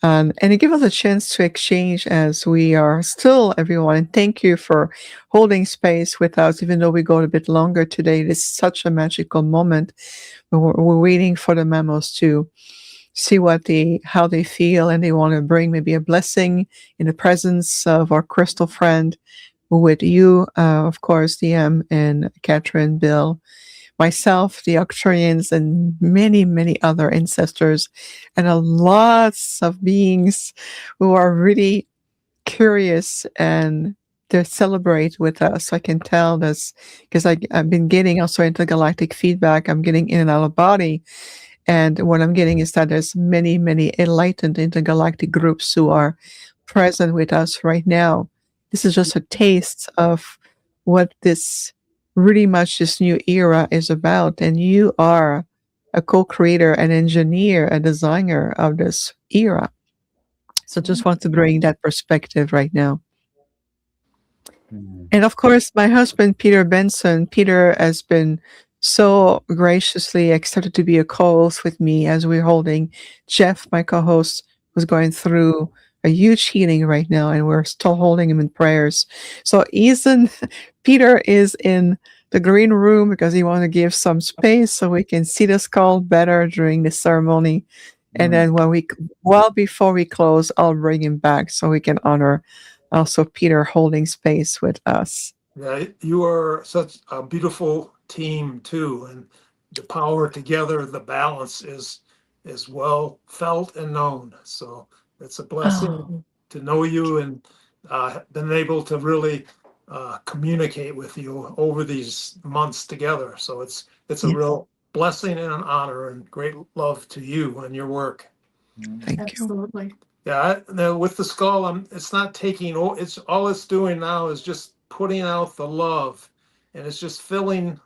And it gives us a chance to exchange as we are still, everyone. And thank you for holding space with us, even though we go a bit longer today. It is such a magical moment. We're waiting for the Mamos to see how they feel, and they want to bring maybe a blessing in the presence of our crystal friend with you, of course, Tiam and Catherine, Bill, myself, the Arcturians, and many, many other ancestors, and lots of beings who are really curious and they celebrate with us. I can tell this because I've been getting also intergalactic feedback. I'm getting in and out of body. And what I'm getting is that there's many, many enlightened intergalactic groups who are present with us right now. This is just a taste of what this new era is about. And you are a co-creator, an engineer, a designer of this era. So just want to bring that perspective right now. And of course, my husband, Peter Benson. Peter has been so graciously accepted to be a co-host with me as we're holding Jeff, my co-host, who's going through a huge healing right now, and we're still holding him in prayers. So Peter is in the green room because he wants to give some space so we can see the skull better during the ceremony. And then before we close, I'll bring him back so we can honor also Peter holding space with us. Yeah, you are such a beautiful team too, and the power together, the balance is well felt and known. So it's a blessing to know you and been able to really communicate with you over these months together. So it's a real blessing and an honor, and great love to you and your work. Thank you. Absolutely. Yeah, with the skull, it's not taking. It's all it's doing now is just putting out the love, and it's just filling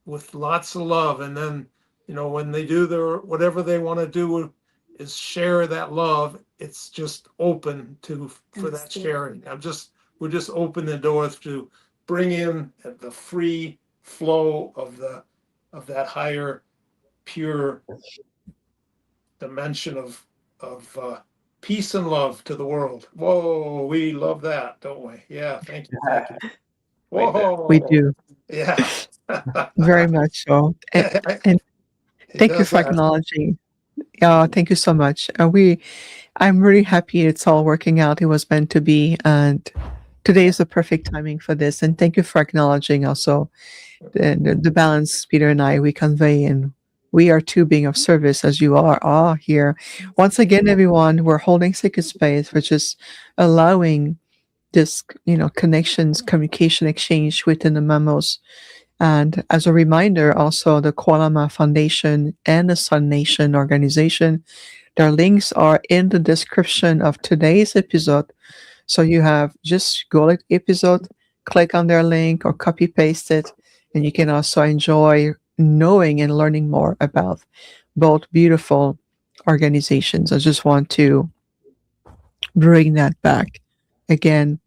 with lots of love. And then, when they do whatever they want to do, is share that love. It's just open for that sharing. We're just open the doors to bring in the free flow of that higher, pure dimension of peace and love to the world. Whoa, we love that, don't we? Yeah, thank you. Whoa, we do. Yeah, very much so. And thank you for acknowledging. Thank you so much. I'm really happy it's all working out. It was meant to be, and today is the perfect timing for this. And thank you for acknowledging also the balance Peter and we convey, and we are too being of service as you are all here. Once again, everyone, we're holding sacred space, which is allowing this, connections, communication, exchange within the Mamos. And as a reminder, also the Kualama Foundation and the Sun Nation organization, their links are in the description of today's episode. So you have just go to the episode, click on their link or copy paste it, and you can also enjoy knowing and learning more about both beautiful organizations. I just want to bring that back again.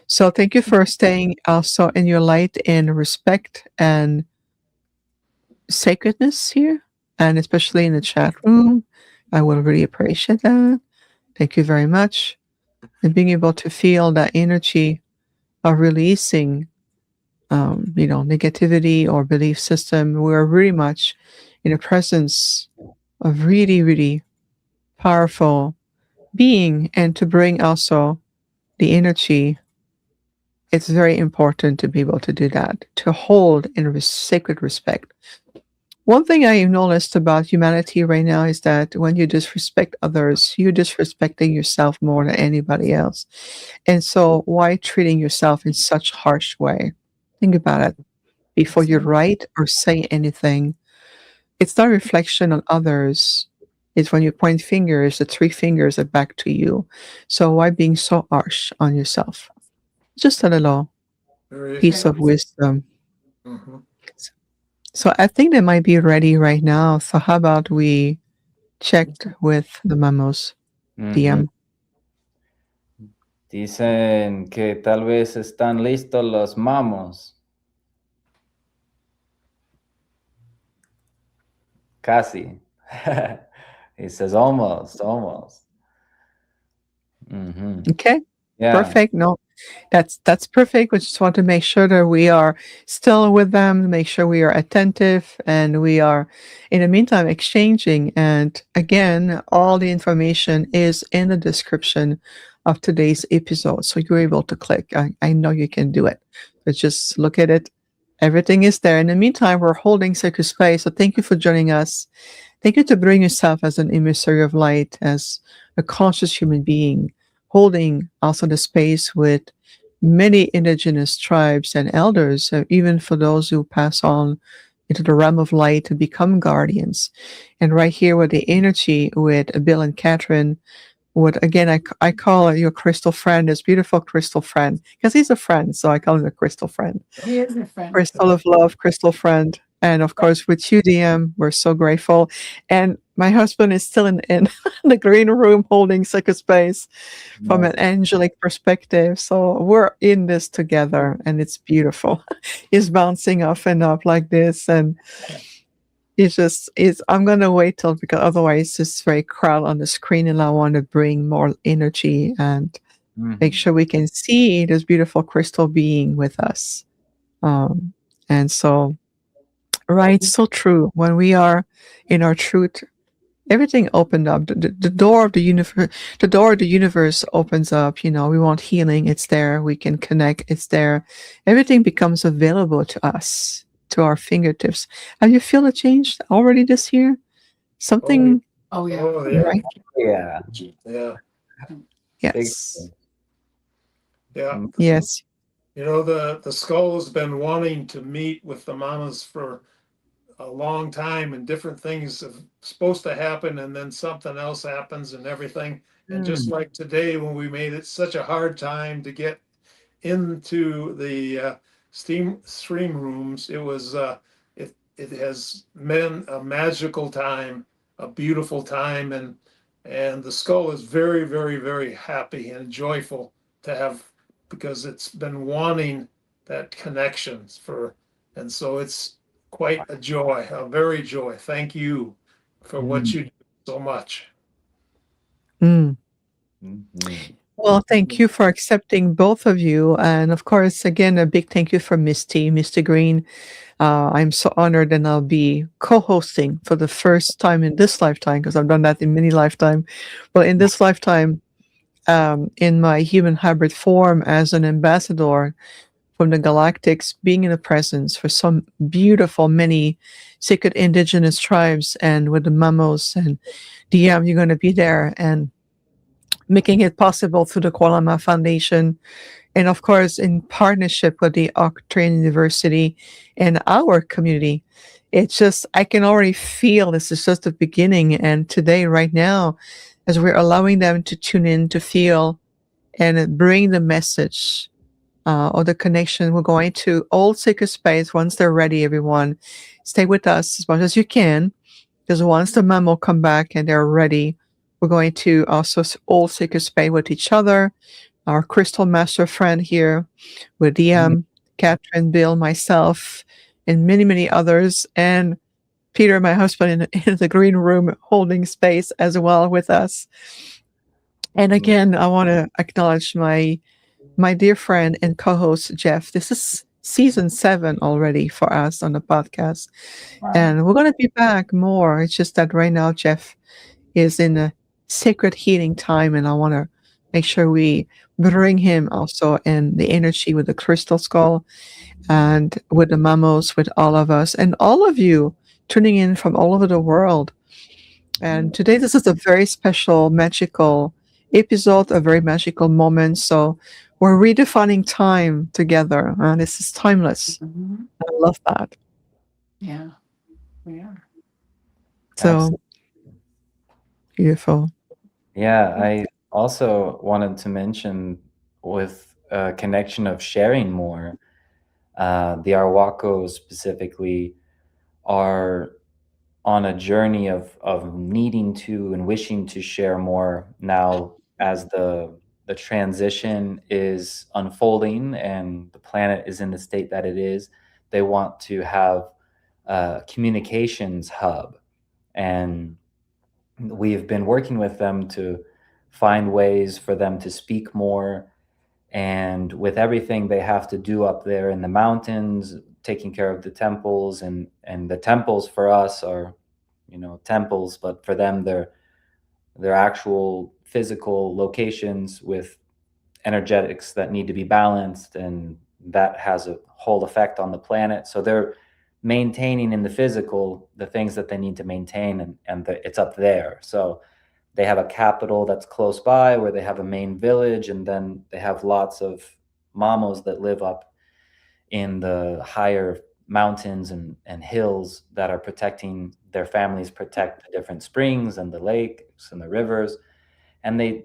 So thank you for staying also in your light and respect and sacredness here, and especially in the chat room. I will really appreciate that. Thank you very much. And being able to feel that energy of releasing negativity or belief system. We're really much in the presence of really, really powerful being, and to bring also the energy. It's very important to be able to do that, to hold in sacred respect. One thing I noticed about humanity right now is that when you disrespect others, you're disrespecting yourself more than anybody else. And so why treating yourself in such harsh way? Think about it. before you write or say anything. It's not a reflection on others. It's when you point fingers, the three fingers are back to you. So why being so harsh on yourself? Just a little Very piece of wisdom. Mhm. So I think they might be ready right now. So how about we check with the mamos, Ujú. DM? Dicen que tal vez están listos los mamos. Casi. He says almost. Mhm. Okay, Yeah. perfect. No, that's perfect. We just want to make sure that we are still with them, make sure we are attentive, and we are, in the meantime, exchanging. And again, all the information is in the description of today's episode, so you're able to click. I know you can do it. But just look at it. Everything is there. In the meantime, we're holding sacred space. So thank you for joining us. Thank you to bring yourself as an emissary of light, as a conscious human being, holding also the space with many indigenous tribes and elders, even for those who pass on into the realm of light to become guardians. And right here with the energy with Bill and Catherine, what again I call your crystal friend, this beautiful crystal friend, because he's a friend, so I call him a crystal friend. He is a friend. Crystal of love, crystal friend. And of course, with you, DM, we're so grateful. And my husband is still in the green room holding sacred space from an angelic perspective. So we're in this together, and it's beautiful. He's bouncing off and up like this, and I'm gonna wait till, because otherwise it's very crowded on the screen, and I want to bring more energy and make sure we can see this beautiful crystal being with us. And so, right, so true. When we are in our truth, everything opened up. The door of the universe opens up. We want healing. It's there. We can connect. It's there. Everything becomes available to us, to our fingertips. Have you feel a change already this year? Something, Oh yeah. Oh, yeah. right? Yeah. Yeah. Yes. Yeah. Yes. The skull has been wanting to meet with the mamas for a long time, and different things are supposed to happen, and then something else happens and everything. And just like today, when we made it such a hard time to get into the stream rooms, it was it has been a magical time, a beautiful time, and the skull is very, very, very happy and joyful to have, because it's been wanting that connection and so it's quite a joy, a very joy. Thank you for what you do so much. Mm. Mhm. Well, thank you for accepting, both of you. And of course, again, a big thank you for Misty Green. I'm so honored, and I'll be co-hosting for the first time in this lifetime, because I've done that in many lifetimes. Well, in this lifetime, in my human hybrid form as an ambassador from the galactics, being in the presence for some beautiful, many sacred indigenous tribes, and with the Mamos and DM, you're going to be there and making it possible through the Kualama Foundation, and of course in partnership with the Octane University and our community. It's just, I can already feel this is just the beginning. And today, right now, as we're allowing them to tune in, to feel, and bring the message or the connection, we're going to hold sacred space. Once they're ready, everyone, stay with us as much as you can, because once the memo come back and they're ready, we're going to also hold sacred space with each other, our crystal master friend here, with DM, Catherine, Bill, myself, and many, many others, and Peter, my husband, in the green room holding space as well with us. And again, I want to acknowledge my dear friend and co-host, Jeff. This is season 7 already for us on the podcast. And we're going to be back more. It's just that right now, Jeff is in a sacred healing time, and I want to make sure we bring him also in the energy with the crystal skull and with the mamos, with all of us and all of you tuning in from all over the world. And today, this is a very special, magical episode, a very magical moment. So we're redefining time together. And this is timeless. Mhm. I love that. Yeah, we are. So Absolutely. beautiful. Yeah, I also wanted to mention with a connection of sharing more, the Arhuaco specifically are on a journey of needing to and wishing to share more now as the transition is unfolding and the planet is in the state that it is. They want to have a communications hub, and we've been working with them to find ways for them to speak more. And with everything they have to do up there in the mountains, taking care of the temples, and the temples for us are, temples, but for them they're actual physical locations with energetics that need to be balanced, and that has a whole effect on the planet. So they're maintaining in the physical the things that they need to maintain, and it's up there. So they have a capital that's close by where they have a main village, and then they have lots of mamos that live up in the higher mountains and hills that are protecting their families, protect the different springs and the lakes and the rivers, and they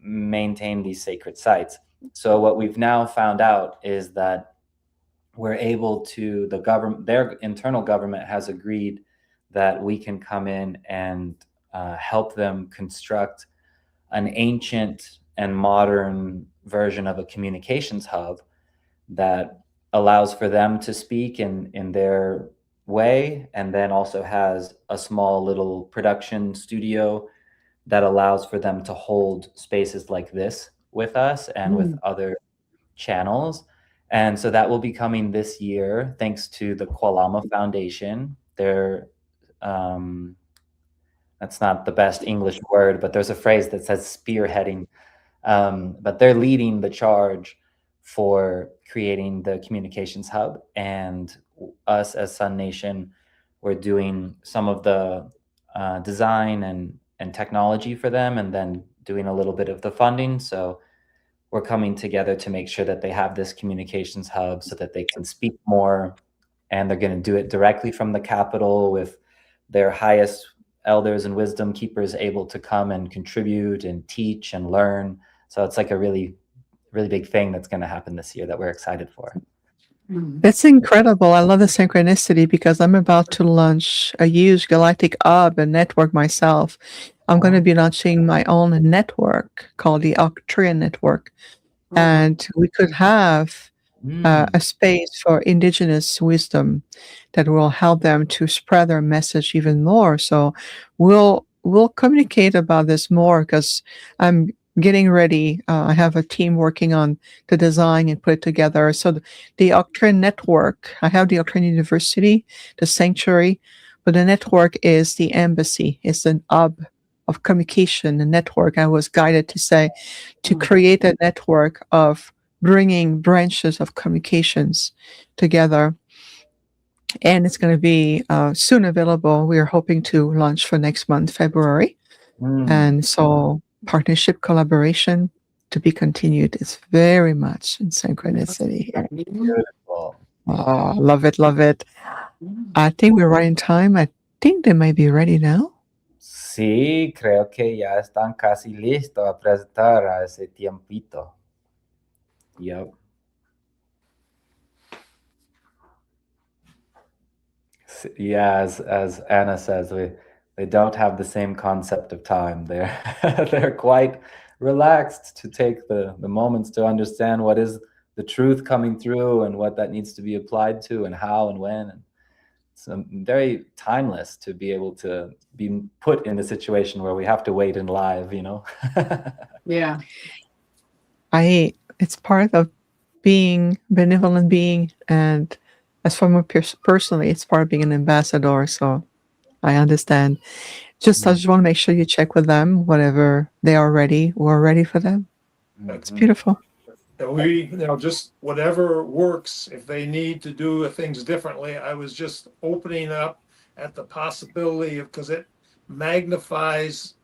maintain these sacred sites. So what we've now found out is that we're able to, the government, their internal government has agreed that we can come in and help them construct an ancient and modern version of a communications hub that allows for them to speak in their way, and then also has a small little production studio that allows for them to hold spaces like this with us and with other channels. And so that will be coming this year, thanks to the Kualama Foundation. They're that's not the best English word, but there's a phrase that says spearheading. But they're leading the charge for creating the communications hub, and us as Sun Nation, we're doing some of the design and technology for them, and then doing a little bit of the funding. So we're coming together to make sure that they have this communications hub so that they can speak more, and they're going to do it directly from the capital with their highest elders and wisdom keepers able to come and contribute and teach and learn. So it's like a really, really big thing that's going to happen this year that we're excited for. That's incredible. I love the synchronicity because I'm about to launch a huge galactic hub and network myself. I'm going to be launching my own network called the Octria Network. And we could have a space for indigenous wisdom that will help them to spread their message even more. So we'll communicate about this more because I'm getting ready. I have a team working on the design and put it together. So the Octran Network, I have the Octran University, the sanctuary, but the network is the embassy. It's an hub of communication, a network. I was guided to say, to create a network of bringing branches of communications together. And it's going to be soon available. We are hoping to launch for next month, February. And so partnership collaboration to be continued is very much in synchronicity. Beautiful. Oh, love it, love it. I think we're right in time. I think they might be ready now. Sí, creo que ya están casi listos a presentar a ese tiempito. Yep. Yeah, as Anna says, they don't have the same concept of time. They're quite relaxed to take the moments to understand what is the truth coming through and what that needs to be applied to and how and when. And it's very timeless to be able to be put in a situation where we have to wait in live, Yeah. It's part of being benevolent being, and as for me personally, it's part of being an ambassador. So I understand. I just want to make sure you check with them whenever they are ready. We're ready for them. It's beautiful. And we, just whatever works. If they need to do things differently, I was just opening up at the possibility of, because it magnifies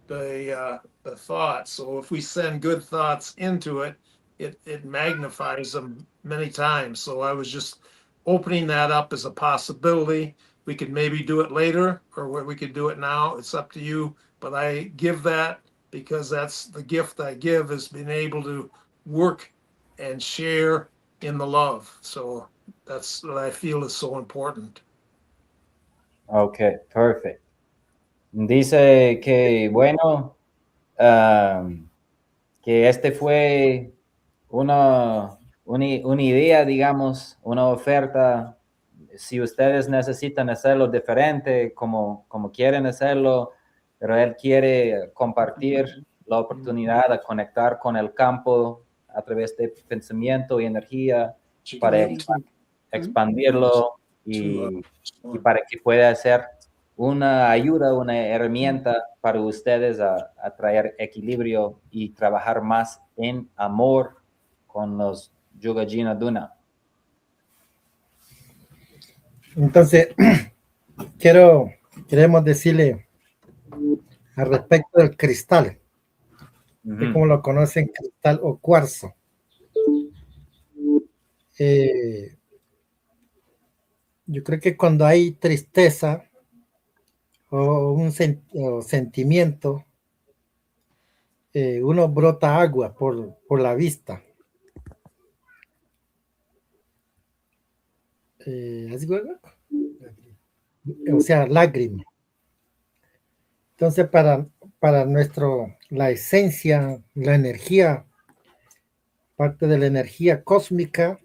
the thoughts. So if we send good thoughts into it, it magnifies them many times. So I was just opening that up as a possibility. We could maybe do it later, or we could do it now. It's up to you. But I give that because that's the gift I give, is being able to work and share in the love. So that's what I feel is so important. Okay, perfect. Dice que, bueno, que este fue una idea, digamos, una oferta. Si ustedes necesitan hacerlo diferente, como quieren hacerlo, pero él quiere compartir la oportunidad de conectar con el campo a través de pensamiento y energía para expandirlo y para que pueda ser una ayuda, una herramienta para ustedes a traer equilibrio y trabajar más en amor con los Yogajina Duna. Entonces, queremos decirle al respecto del cristal, que como lo conocen, cristal o cuarzo. Yo creo que cuando hay tristeza o un sentimiento, uno brota agua por la vista. O sea, lágrimas. Entonces, para la esencia, la energía, parte de la energía cósmica,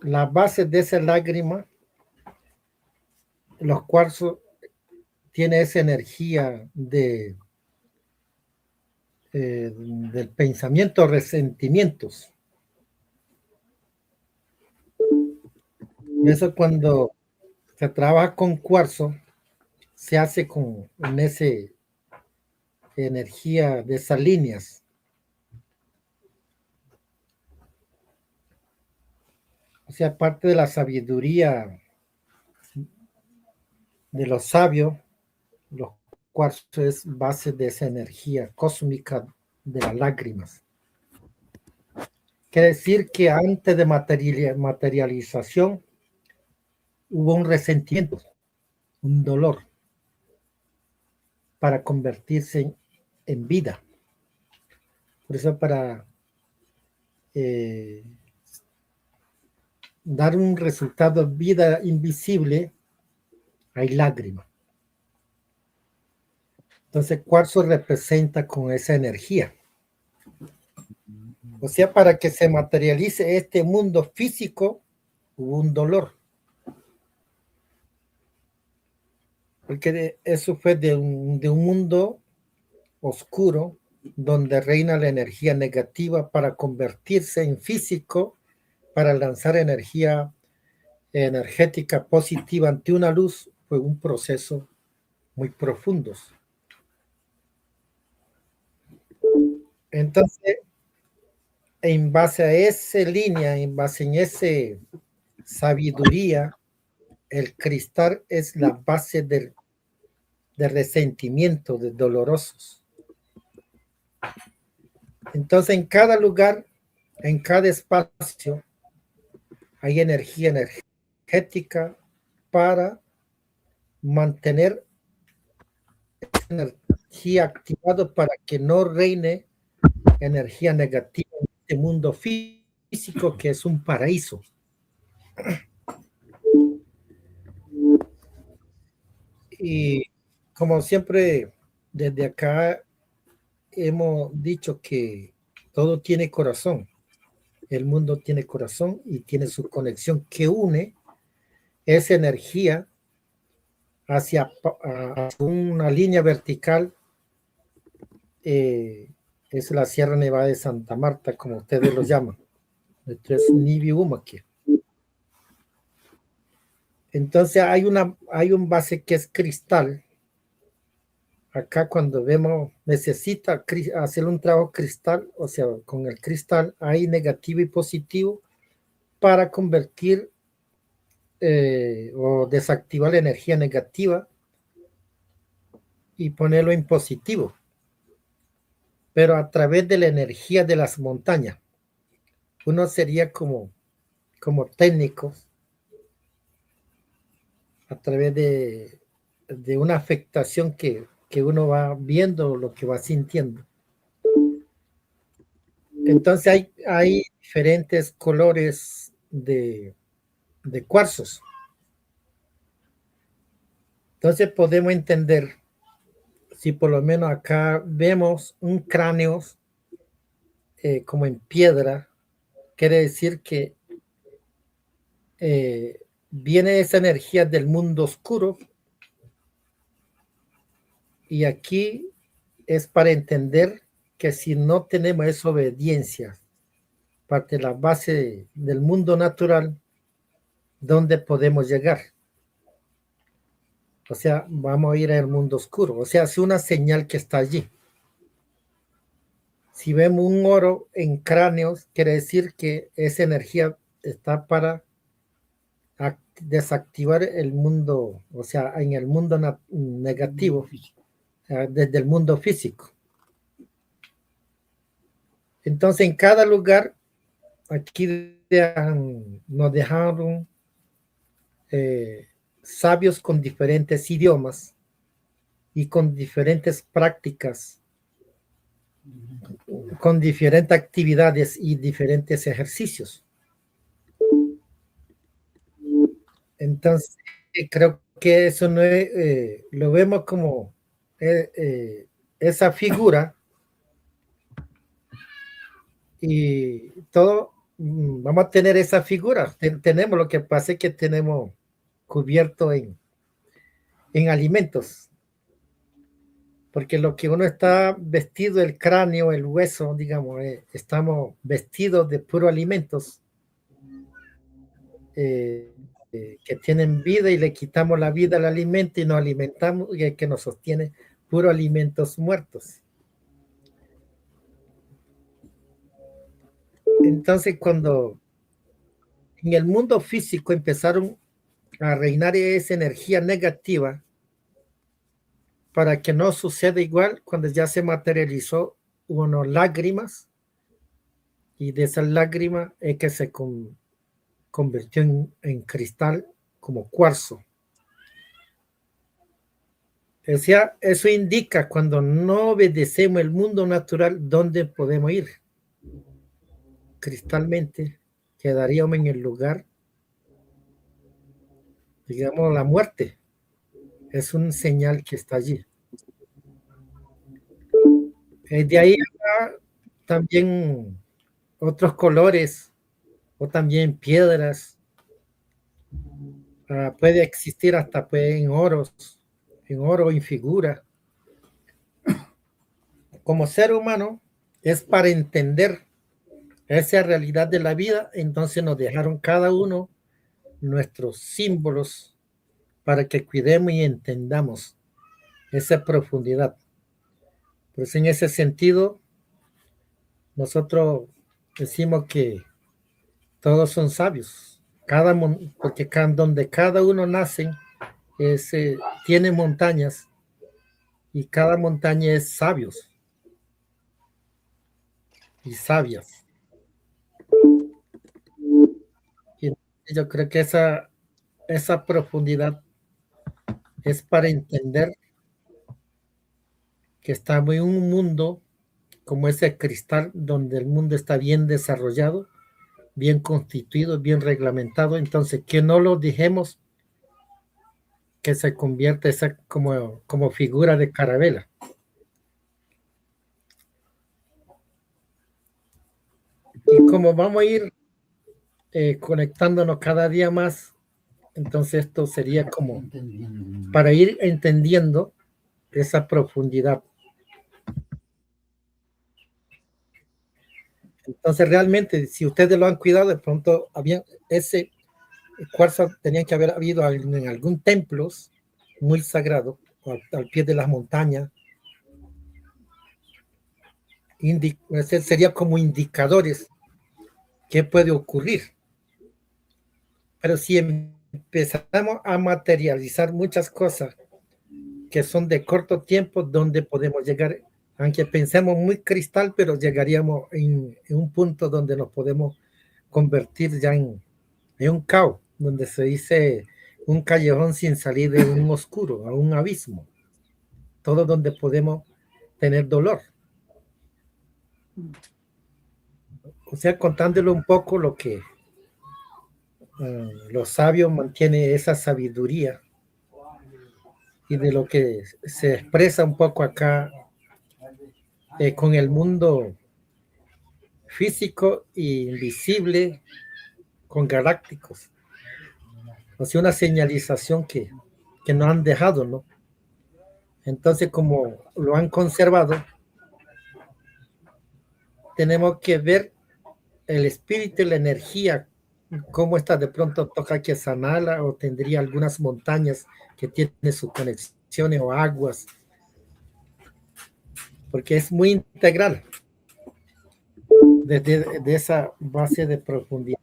la base de esa lágrima, los cuarzos, tiene esa energía del pensamiento, resentimientos. Eso cuando se trabaja con cuarzo, se hace en esa energía de esas líneas. O sea, parte de la sabiduría de los sabios, los cuarzos es base de esa energía cósmica de las lágrimas. Quiere decir que antes de materialización hubo un resentimiento, un dolor, para convertirse en vida. Por eso para dar un resultado de vida invisible, hay lágrimas. Entonces, cuarzo representa con esa energía. O sea, para que se materialice este mundo físico, hubo un dolor. Porque eso fue de un mundo oscuro, donde reina la energía negativa, para convertirse en físico, para lanzar energía energética positiva ante una luz. Fue un proceso muy profundo. Entonces, en base a esa línea, en base en esa sabiduría, el cristal es la base de resentimiento, de dolorosos. Entonces, en cada lugar, en cada espacio, hay energía energética para mantener esa energía activada, para que no reine energía negativa en este mundo físico, que es un paraíso. Y como siempre, desde acá hemos dicho que todo tiene corazón. El mundo tiene corazón y tiene su conexión que une esa energía hacia una línea vertical. Es la Sierra Nevada de Santa Marta, como ustedes lo llaman. Esto es Wamūke. Entonces hay un base que es cristal. Acá cuando vemos, necesita hacer un trabajo cristal, o sea, con el cristal hay negativo y positivo para convertir o desactivar la energía negativa y ponerlo en positivo. pero a través de la energía de las montañas. Uno sería como técnico a través de una afectación que uno va viendo, lo que va sintiendo. Entonces hay diferentes colores de cuarzos. Entonces podemos entender, si por lo menos acá vemos un cráneo como en piedra, quiere decir que viene esa energía del mundo oscuro, y aquí es para entender que si no tenemos esa obediencia, parte de la base del mundo natural, ¿dónde podemos llegar? O sea, vamos a ir al mundo oscuro. O sea, es una señal que está allí. Si vemos un oro en cráneos, quiere decir que esa energía está para desactivar el mundo, o sea, en el mundo negativo, desde el mundo físico. Entonces, en cada lugar, aquí nos dejaron sabios con diferentes idiomas y con diferentes prácticas, con diferentes actividades y diferentes ejercicios. Entonces, creo que eso no es, lo vemos como esa figura, y todo, vamos a tener esa figura. Tenemos, lo que pasa es que tenemos cubierto en alimentos, porque lo que uno está vestido, el cráneo, el hueso, digamos, estamos vestidos de puros alimentos que tienen vida, y le quitamos la vida al alimento y nos alimentamos, y el que nos sostiene puros alimentos muertos. Entonces, cuando en el mundo físico empezaron a reinar esa energía negativa, para que no suceda igual, cuando ya se materializó, hubo unas lágrimas, y de esas lágrimas es que se convirtió en cristal, como cuarzo. O sea, eso indica, cuando no obedecemos el mundo natural, ¿dónde podemos ir? Cristalmente quedaríamos en el lugar, digamos, la muerte. Es un señal que está allí. De ahí también otros colores, o también piedras. Puede existir hasta en oro en figura. Como ser humano, es para entender esa realidad de la vida. Entonces nos dejaron cada uno nuestros símbolos para que cuidemos y entendamos esa profundidad. Pues en ese sentido, nosotros decimos que todos son sabios, porque donde cada uno nace tiene montañas, y cada montaña es sabios y sabias. Y yo creo que esa profundidad es para entender que estamos en un mundo como ese cristal, donde el mundo está bien desarrollado, bien constituido, bien reglamentado. Entonces, que no lo dejemos que se convierta como figura de carabela. Y como vamos a ir conectándonos cada día más, entonces esto sería como para ir entendiendo esa profundidad. Entonces, realmente, si ustedes lo han cuidado, de pronto había ese cuarzo, tenían que haber habido en algún templo muy sagrado, al pie de las montañas. Sería como indicadores qué puede ocurrir. Pero si empezamos a materializar muchas cosas que son de corto tiempo, ¿dónde podemos llegar? Aunque pensemos muy cristal, pero llegaríamos en un punto donde nos podemos convertir ya en un caos, donde se dice un callejón sin salir de un oscuro, a un abismo. Todo donde podemos tener dolor. O sea, contándole un poco lo que los sabios mantienen esa sabiduría y de lo que se expresa un poco acá con el mundo físico e invisible con galácticos. O sea, una señalización que nos han dejado, ¿no? Entonces, como lo han conservado, tenemos que ver el espíritu y la energía, cómo está de pronto toca que sanarla o tendría algunas montañas que tienen sus conexiones o aguas, porque es muy integral desde de esa base de profundidad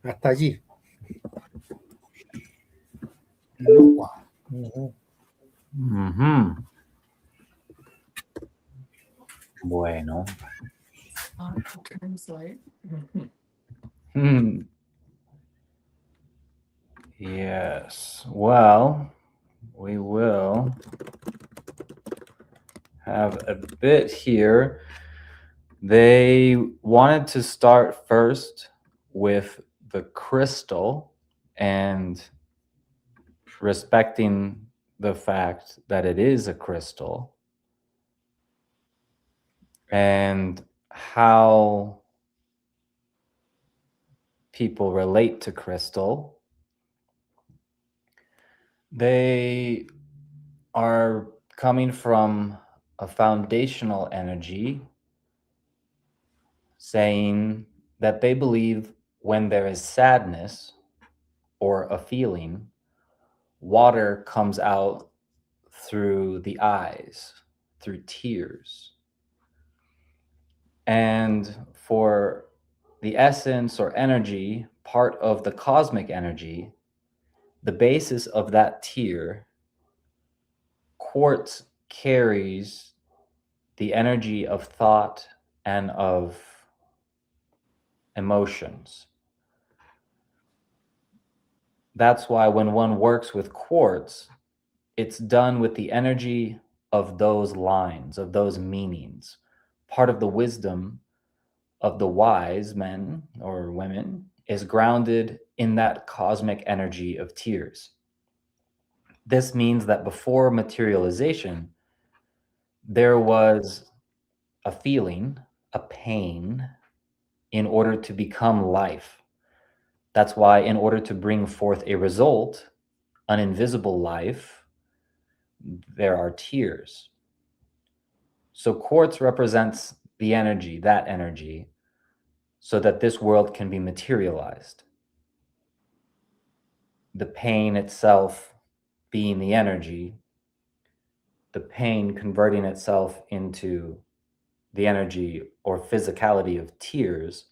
hasta allí. Uh-huh. Ujú. Bueno. Translate. Hmm. Yes. Well, we will have a bit here. They wanted to start first with the crystal and respecting the fact that it is a crystal and how people relate to crystal. They are coming from a foundational energy saying that they believe when there is sadness or a feeling, water comes out through the eyes, through tears. And for the essence or energy, part of the cosmic energy, the basis of that tear, quartz carries the energy of thought and of emotions. That's why when one works with quartz, it's done with the energy of those lines, of those meanings. Part of the wisdom of the wise men or women is grounded in that cosmic energy of tears. This means that before materialization, there was a feeling, a pain, in order to become life. That's why in order to bring forth a result, an invisible life, there are tears. So quartz represents the energy, that energy, so that this world can be materialized. The pain itself being the energy, the pain converting itself into the energy or physicality of tears,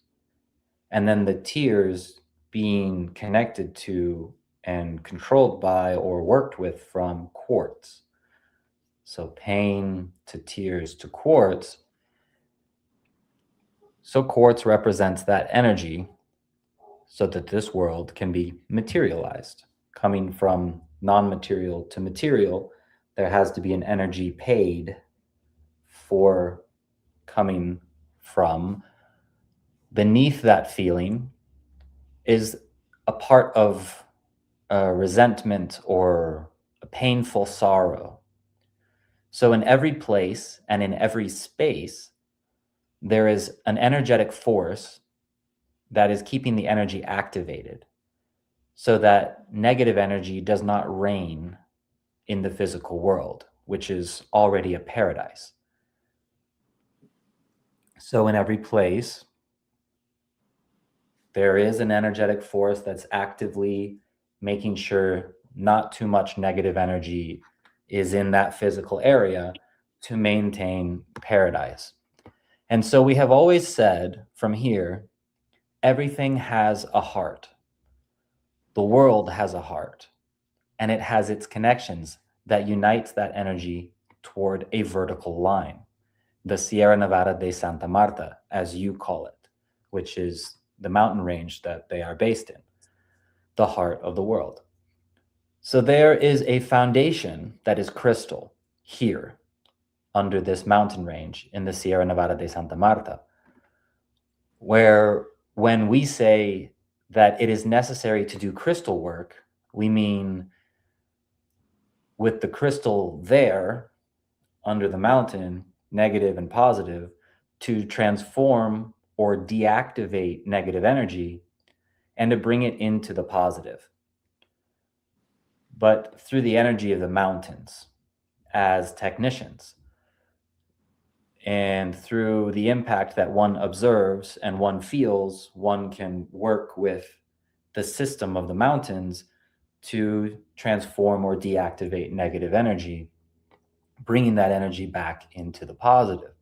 and then the tears being connected to and controlled by or worked with from quartz. So pain to tears to quartz. So quartz represents that energy so that this world can be materialized. Coming from non-material to material, there has to be an energy paid for coming from. Beneath that feeling is a part of resentment or a painful sorrow. So in every place and in every space, there is an energetic force that is keeping the energy activated so that negative energy does not reign in the physical world, which is already a paradise. So in every place, there is an energetic force that's actively making sure not too much negative energy is in that physical area to maintain paradise. And so we have always said from here, everything has a heart. The world has a heart, and it has its connections that unites that energy toward a vertical line, the Sierra Nevada de Santa Marta, as you call it, which is the mountain range that they are based in, the heart of the world. So there is a foundation that is crystal here under this mountain range in the Sierra Nevada de Santa Marta, where when we say that it is necessary to do crystal work, we mean with the crystal there under the mountain, negative and positive, to transform or deactivate negative energy and to bring it into the positive. But through the energy of the mountains as technicians, and through the impact that one observes and one feels, one can work with the system of the mountains to transform or deactivate negative energy, bringing that energy back into the positive.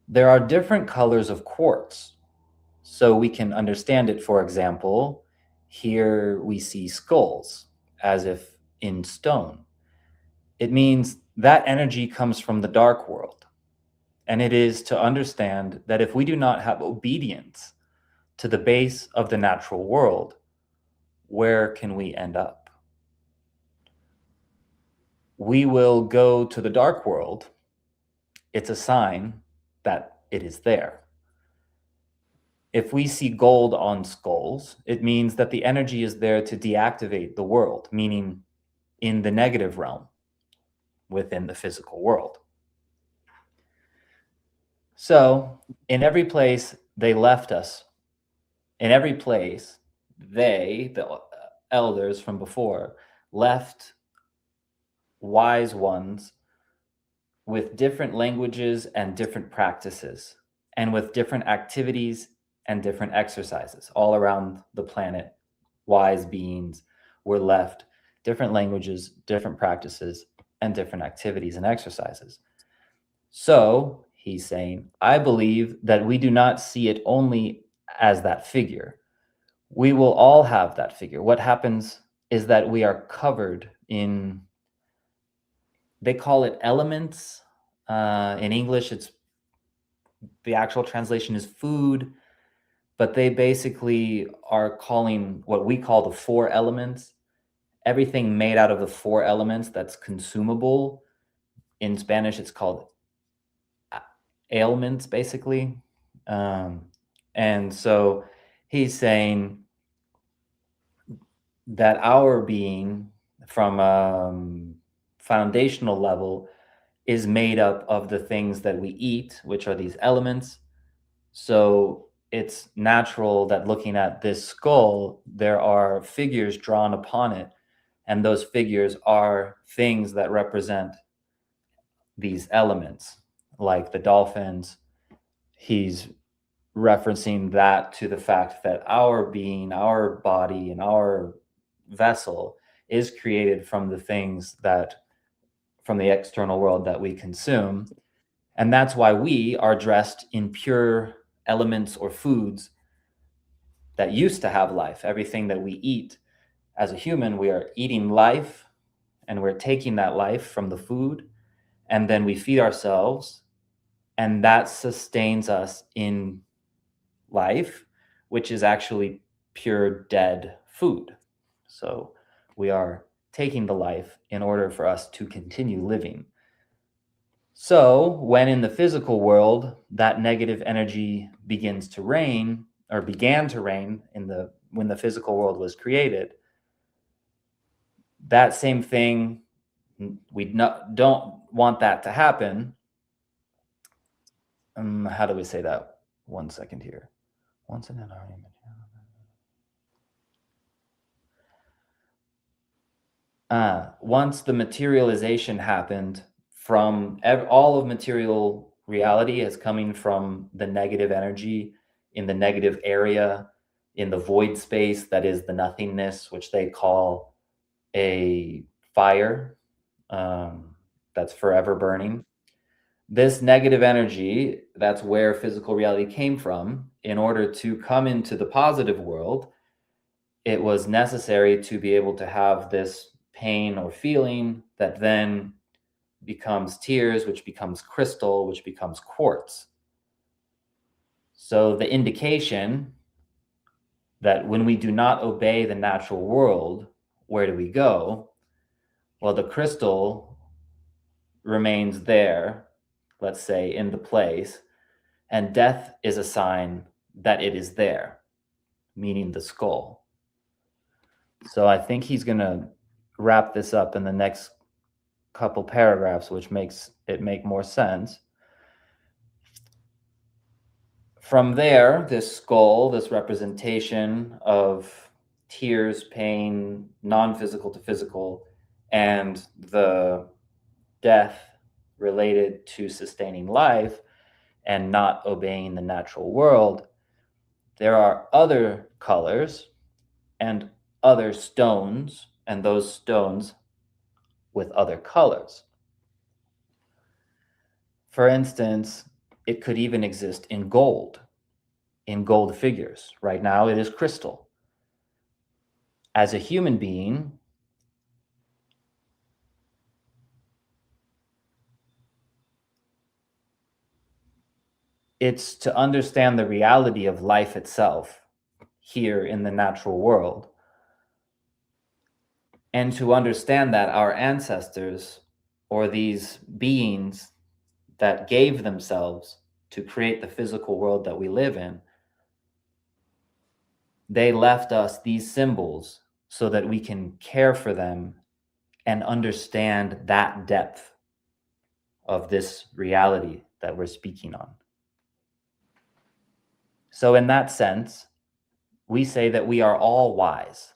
There are different colors of quartz, so we can understand it. For example, here we see skulls as if in stone. It means that energy comes from the dark world. And it is to understand that if we do not have obedience to the base of the natural world, where can we end up? We will go to the dark world. It's a sign that it is there. If we see gold on skulls, it means that the energy is there to deactivate the world, meaning in the negative realm within the physical world. So in every place they left us, in every place they, the elders from before, left wise ones with different languages and different practices, and with different activities and different exercises all around the planet. Wise beings were left different languages, different practices, and different activities and exercises. So he's saying, I believe that we do not see it only as that figure. We will all have that figure. What happens is that we are covered in, they call it elements. In English, it's the actual translation is food, but they basically are calling what we call the four elements. Everything made out of the four elements that's consumable. In Spanish, it's called ailments, basically. And so he's saying that our being from a foundational level is made up of the things that we eat, which are these elements. So it's natural that looking at this skull, there are figures drawn upon it, and those figures are things that represent these elements, like the dolphins. He's referencing that to the fact that our being, our body, and our vessel is created from the things that, from the external world that we consume. And that's why we are dressed in pure elements or foods that used to have life. Everything that we eat as a human, we are eating life, and we're taking that life from the food, and then we feed ourselves, and that sustains us in life, which is actually pure dead food. So we are taking the life in order for us to continue living. So when in the physical world, that negative energy begins to reign, or began to reign when the physical world was created, that same thing, we don't want that to happen. How do we say that? 1 second here. Once in an argument. Once the materialization happened from all of material reality is coming from the negative energy in the negative area, in the void space that is the nothingness, which they call a fire that's forever burning. This negative energy, that's where physical reality came from. In order to come into the positive world, it was necessary to be able to have this pain or feeling that then becomes tears, which becomes crystal, which becomes quartz. So the indication that when we do not obey the natural world, where do we go? Well, the crystal remains there, let's say, in the place, and death is a sign that it is there, meaning the skull. So I think he's going to wrap this up in the next couple paragraphs, which makes it make more sense. From there, this skull, this representation of tears, pain, non-physical to physical, and the death related to sustaining life and not obeying the natural world, there are other colors and other stones, and those stones with other colors. For instance, it could even exist in gold figures. Right now, it is crystal. As a human being, it's to understand the reality of life itself here in the natural world, and to understand that our ancestors, or these beings that gave themselves to create the physical world that we live in, they left us these symbols so that we can care for them and understand that depth of this reality that we're speaking on. So in that sense, we say that we are all wise,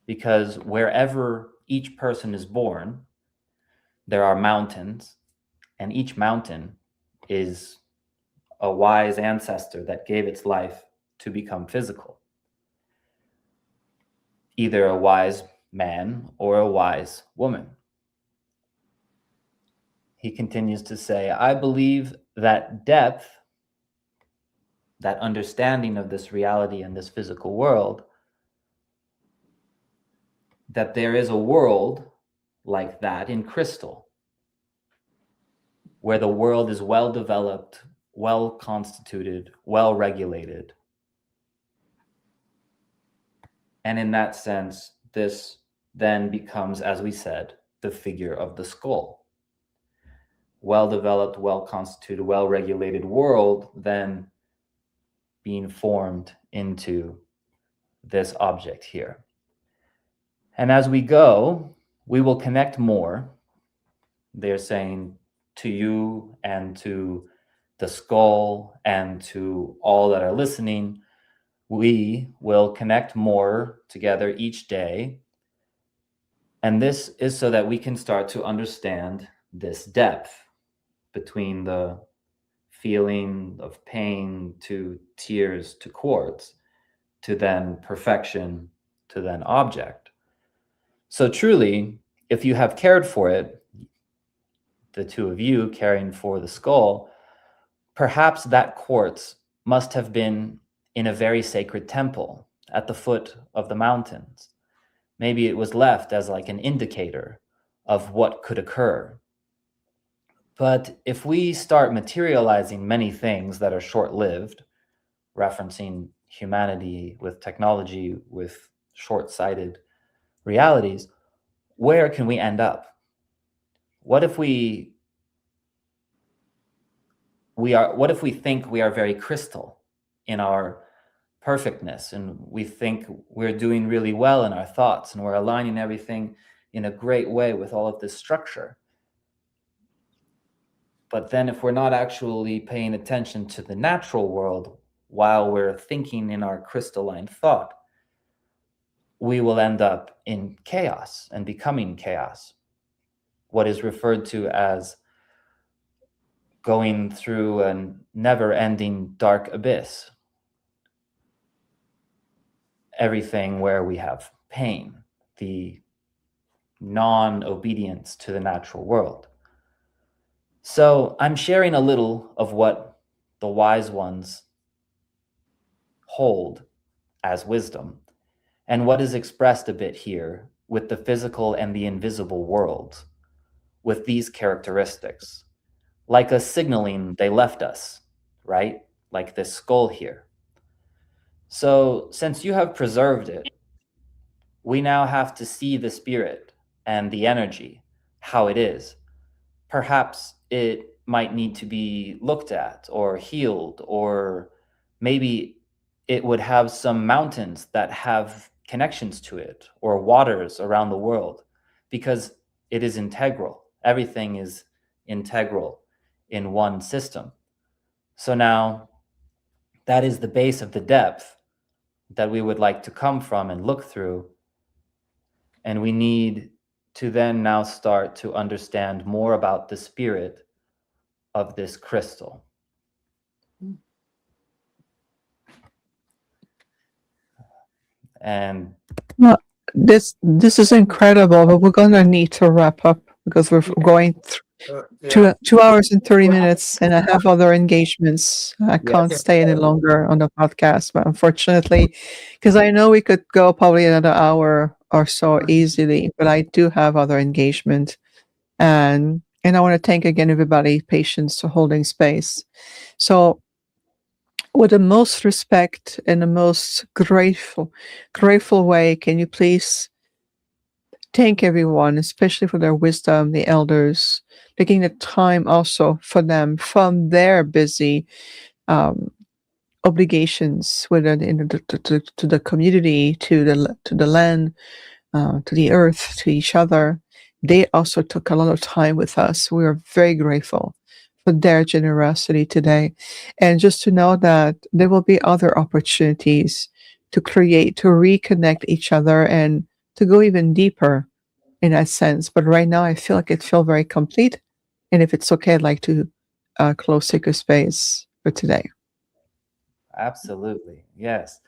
because wherever each person is born, there are mountains, and each mountain is a wise ancestor that gave its life to become physical. Either a wise man or a wise woman. He continues to say, I believe that depth, that understanding of this reality and this physical world, that there is a world like that in crystal, where the world is well developed, well constituted, well regulated. And in that sense, this then becomes, as we said, the figure of the skull. Well developed, well constituted, well regulated world then being formed into this object here. And as we go, we will connect more, they're saying, to you and to the skull and to all that are listening. We will connect more together each day. And this is so that we can start to understand this depth between the feeling of pain to tears to quartz to then perfection to then object. So truly, if you have cared for it, the two of you caring for the skull, perhaps that quartz must have been in a very sacred temple at the foot of the mountains. Maybe it was left as like an indicator of what could occur. But if we start materializing many things that are short-lived, referencing humanity with technology, with short-sighted realities, where can we end up? What if we think we are very crystal in our perfectness, and we think we're doing really well in our thoughts, and we're aligning everything in a great way with all of this structure? But then if we're not actually paying attention to the natural world while we're thinking in our crystalline thought, we will end up in chaos and becoming chaos. What is referred to as going through a never-ending dark abyss. Everything where we have pain, the non-obedience to the natural world. So I'm sharing a little of what the wise ones hold as wisdom, and what is expressed a bit here with the physical and the invisible worlds, with these characteristics, like a signaling they left us, right? Like this skull here. So since you have preserved it, we now have to see the spirit and the energy, how it is. Perhaps it might need to be looked at or healed, or maybe it would have some mountains that have connections to it, or waters around the world, because it is integral. Everything is integral in one system. So now that is the base of the depth that we would like to come from and look through. And we need to then now start to understand more about the spirit of this crystal. And Well, this is incredible, but we're going to need to wrap up because we're going Yeah. 2 hours and 30 minutes, and I have other engagements. I can't stay any longer on the podcast, but unfortunately, because I know we could go probably another hour or so easily, but I do have other engagement, and I want to thank again everybody patience to holding space. So with the most respect and the most grateful way, can you please thank everyone, especially for their wisdom, the elders, taking the time also for them from their busy obligations, whether to the community, to the land, to the earth, to each other. They also took a lot of time with us. We are very grateful for their generosity today. And just to know that there will be other opportunities to create, to reconnect each other and to go even deeper in that sense. But right now, I feel like it feels very complete. And if it's okay, I'd like to close Sacred Space for today. absolutely, yes.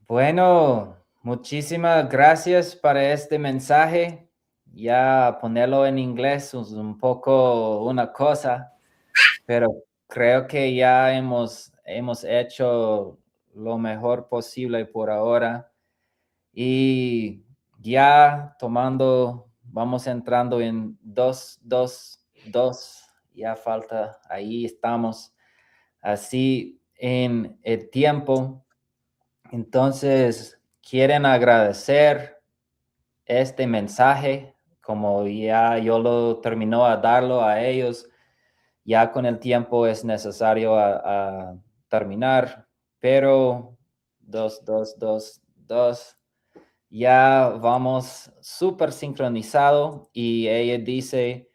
Bueno, muchísimas gracias para este mensaje. Ya ponerlo en inglés es un poco una cosa, pero creo que ya hemos hecho lo mejor posible por ahora. Y ya vamos entrando en 2, ya falta, ahí estamos, así en el tiempo. Entonces, ¿quieren agradecer este mensaje? Como ya yo lo terminó a darlo a ellos, ya con el tiempo es necesario a terminar, pero 2, ya vamos súper sincronizado, y ella dice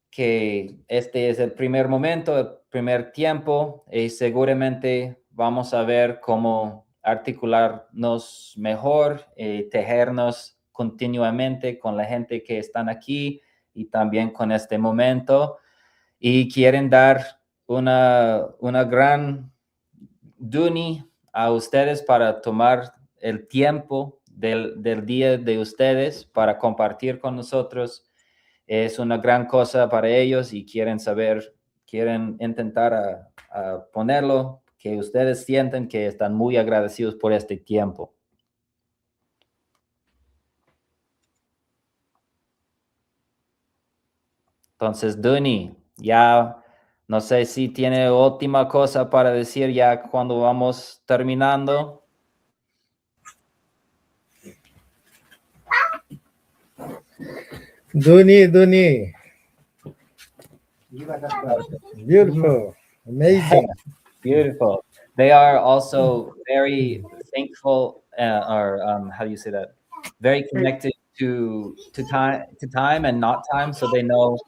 que este es el primer momento, el primer tiempo, y seguramente vamos a ver cómo articularnos mejor, tejernos continuamente con la gente que están aquí y también con este momento. Y quieren dar una gran duni a ustedes para tomar el tiempo del día de ustedes para compartir con nosotros. Es una gran cosa para ellos y quieren intentar a ponerlo, que ustedes sienten que están muy agradecidos por este tiempo. Entonces, Duni, ya no sé si tiene última cosa para decir ya cuando vamos terminando. Duni. Beautiful. Amazing. Beautiful. They are also very thankful, how do you say that? Very connected to time and not time. So they know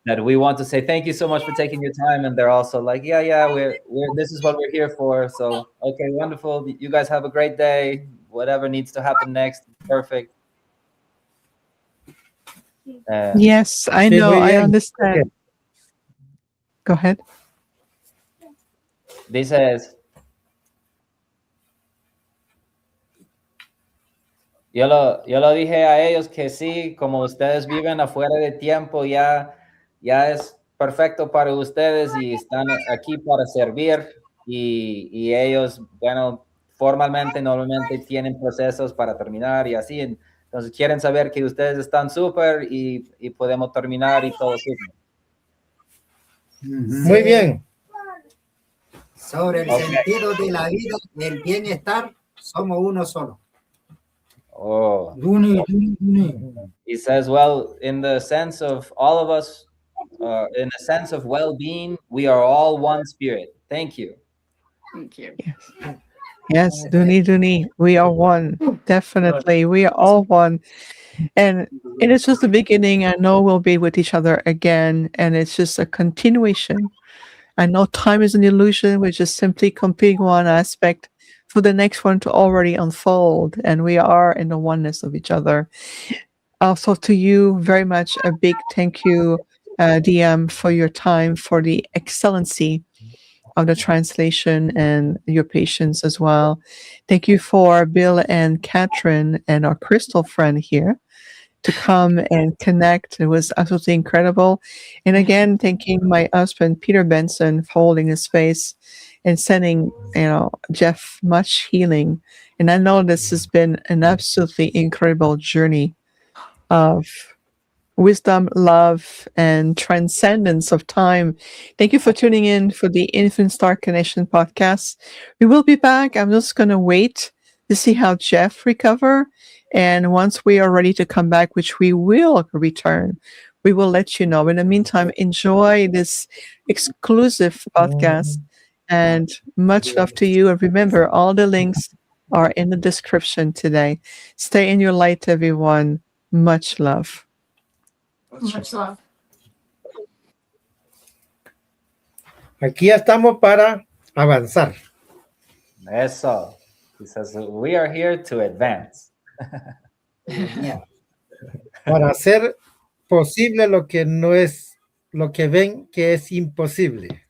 that we want to say thank you so much for taking your time, and they're also like, yeah, we're this is what we're here for. So okay, wonderful. You guys have a great day. Whatever needs to happen next, perfect. Yes, I know. I understand. Go ahead. Dices, yo lo dije a ellos que sí, como ustedes viven afuera de tiempo, ya es perfecto para ustedes y están aquí para servir, y ellos, bueno, normalmente tienen procesos para terminar y así. Entonces quieren saber que ustedes están súper y podemos terminar y todo súper. Muy bien. Sobre el sentido de la vida, el bienestar, somos uno solo. Oh. Duni. He says, well, in the sense of all of us, in the sense of well-being, we are all one spirit. Thank you. Thank you. Yes, Duni, we are one. Definitely, we are all one. And it is just the beginning. I know we'll be with each other again, and it's just a continuation. I know time is an illusion. We're just simply completing one aspect for the next one to already unfold, and we are in the oneness of each other. Also, to you, very much a big thank you, DM, for your time, for the excellency of the translation and your patience as well. Thank you for Bill and Catherine and our crystal friend here to come and connect. It was absolutely incredible. And again, thanking my husband, Peter Benson, for holding his space and sending, Jeff much healing. And I know this has been an absolutely incredible journey of wisdom, love, and transcendence of time. Thank you for tuning in for the Infinite Star Connection podcast. We will be back. I'm just going to wait to see how Jeff recover. And once we are ready to come back, which we will return, we will let you know. In the meantime, enjoy this exclusive podcast and much love to you. And remember, all the links are in the description today. Stay in your light, everyone. Much love. Much love. Aquí estamos para avanzar. Eso. He says, we are here to advance. Yeah. Para hacer posible lo que no es, lo que ven que es imposible.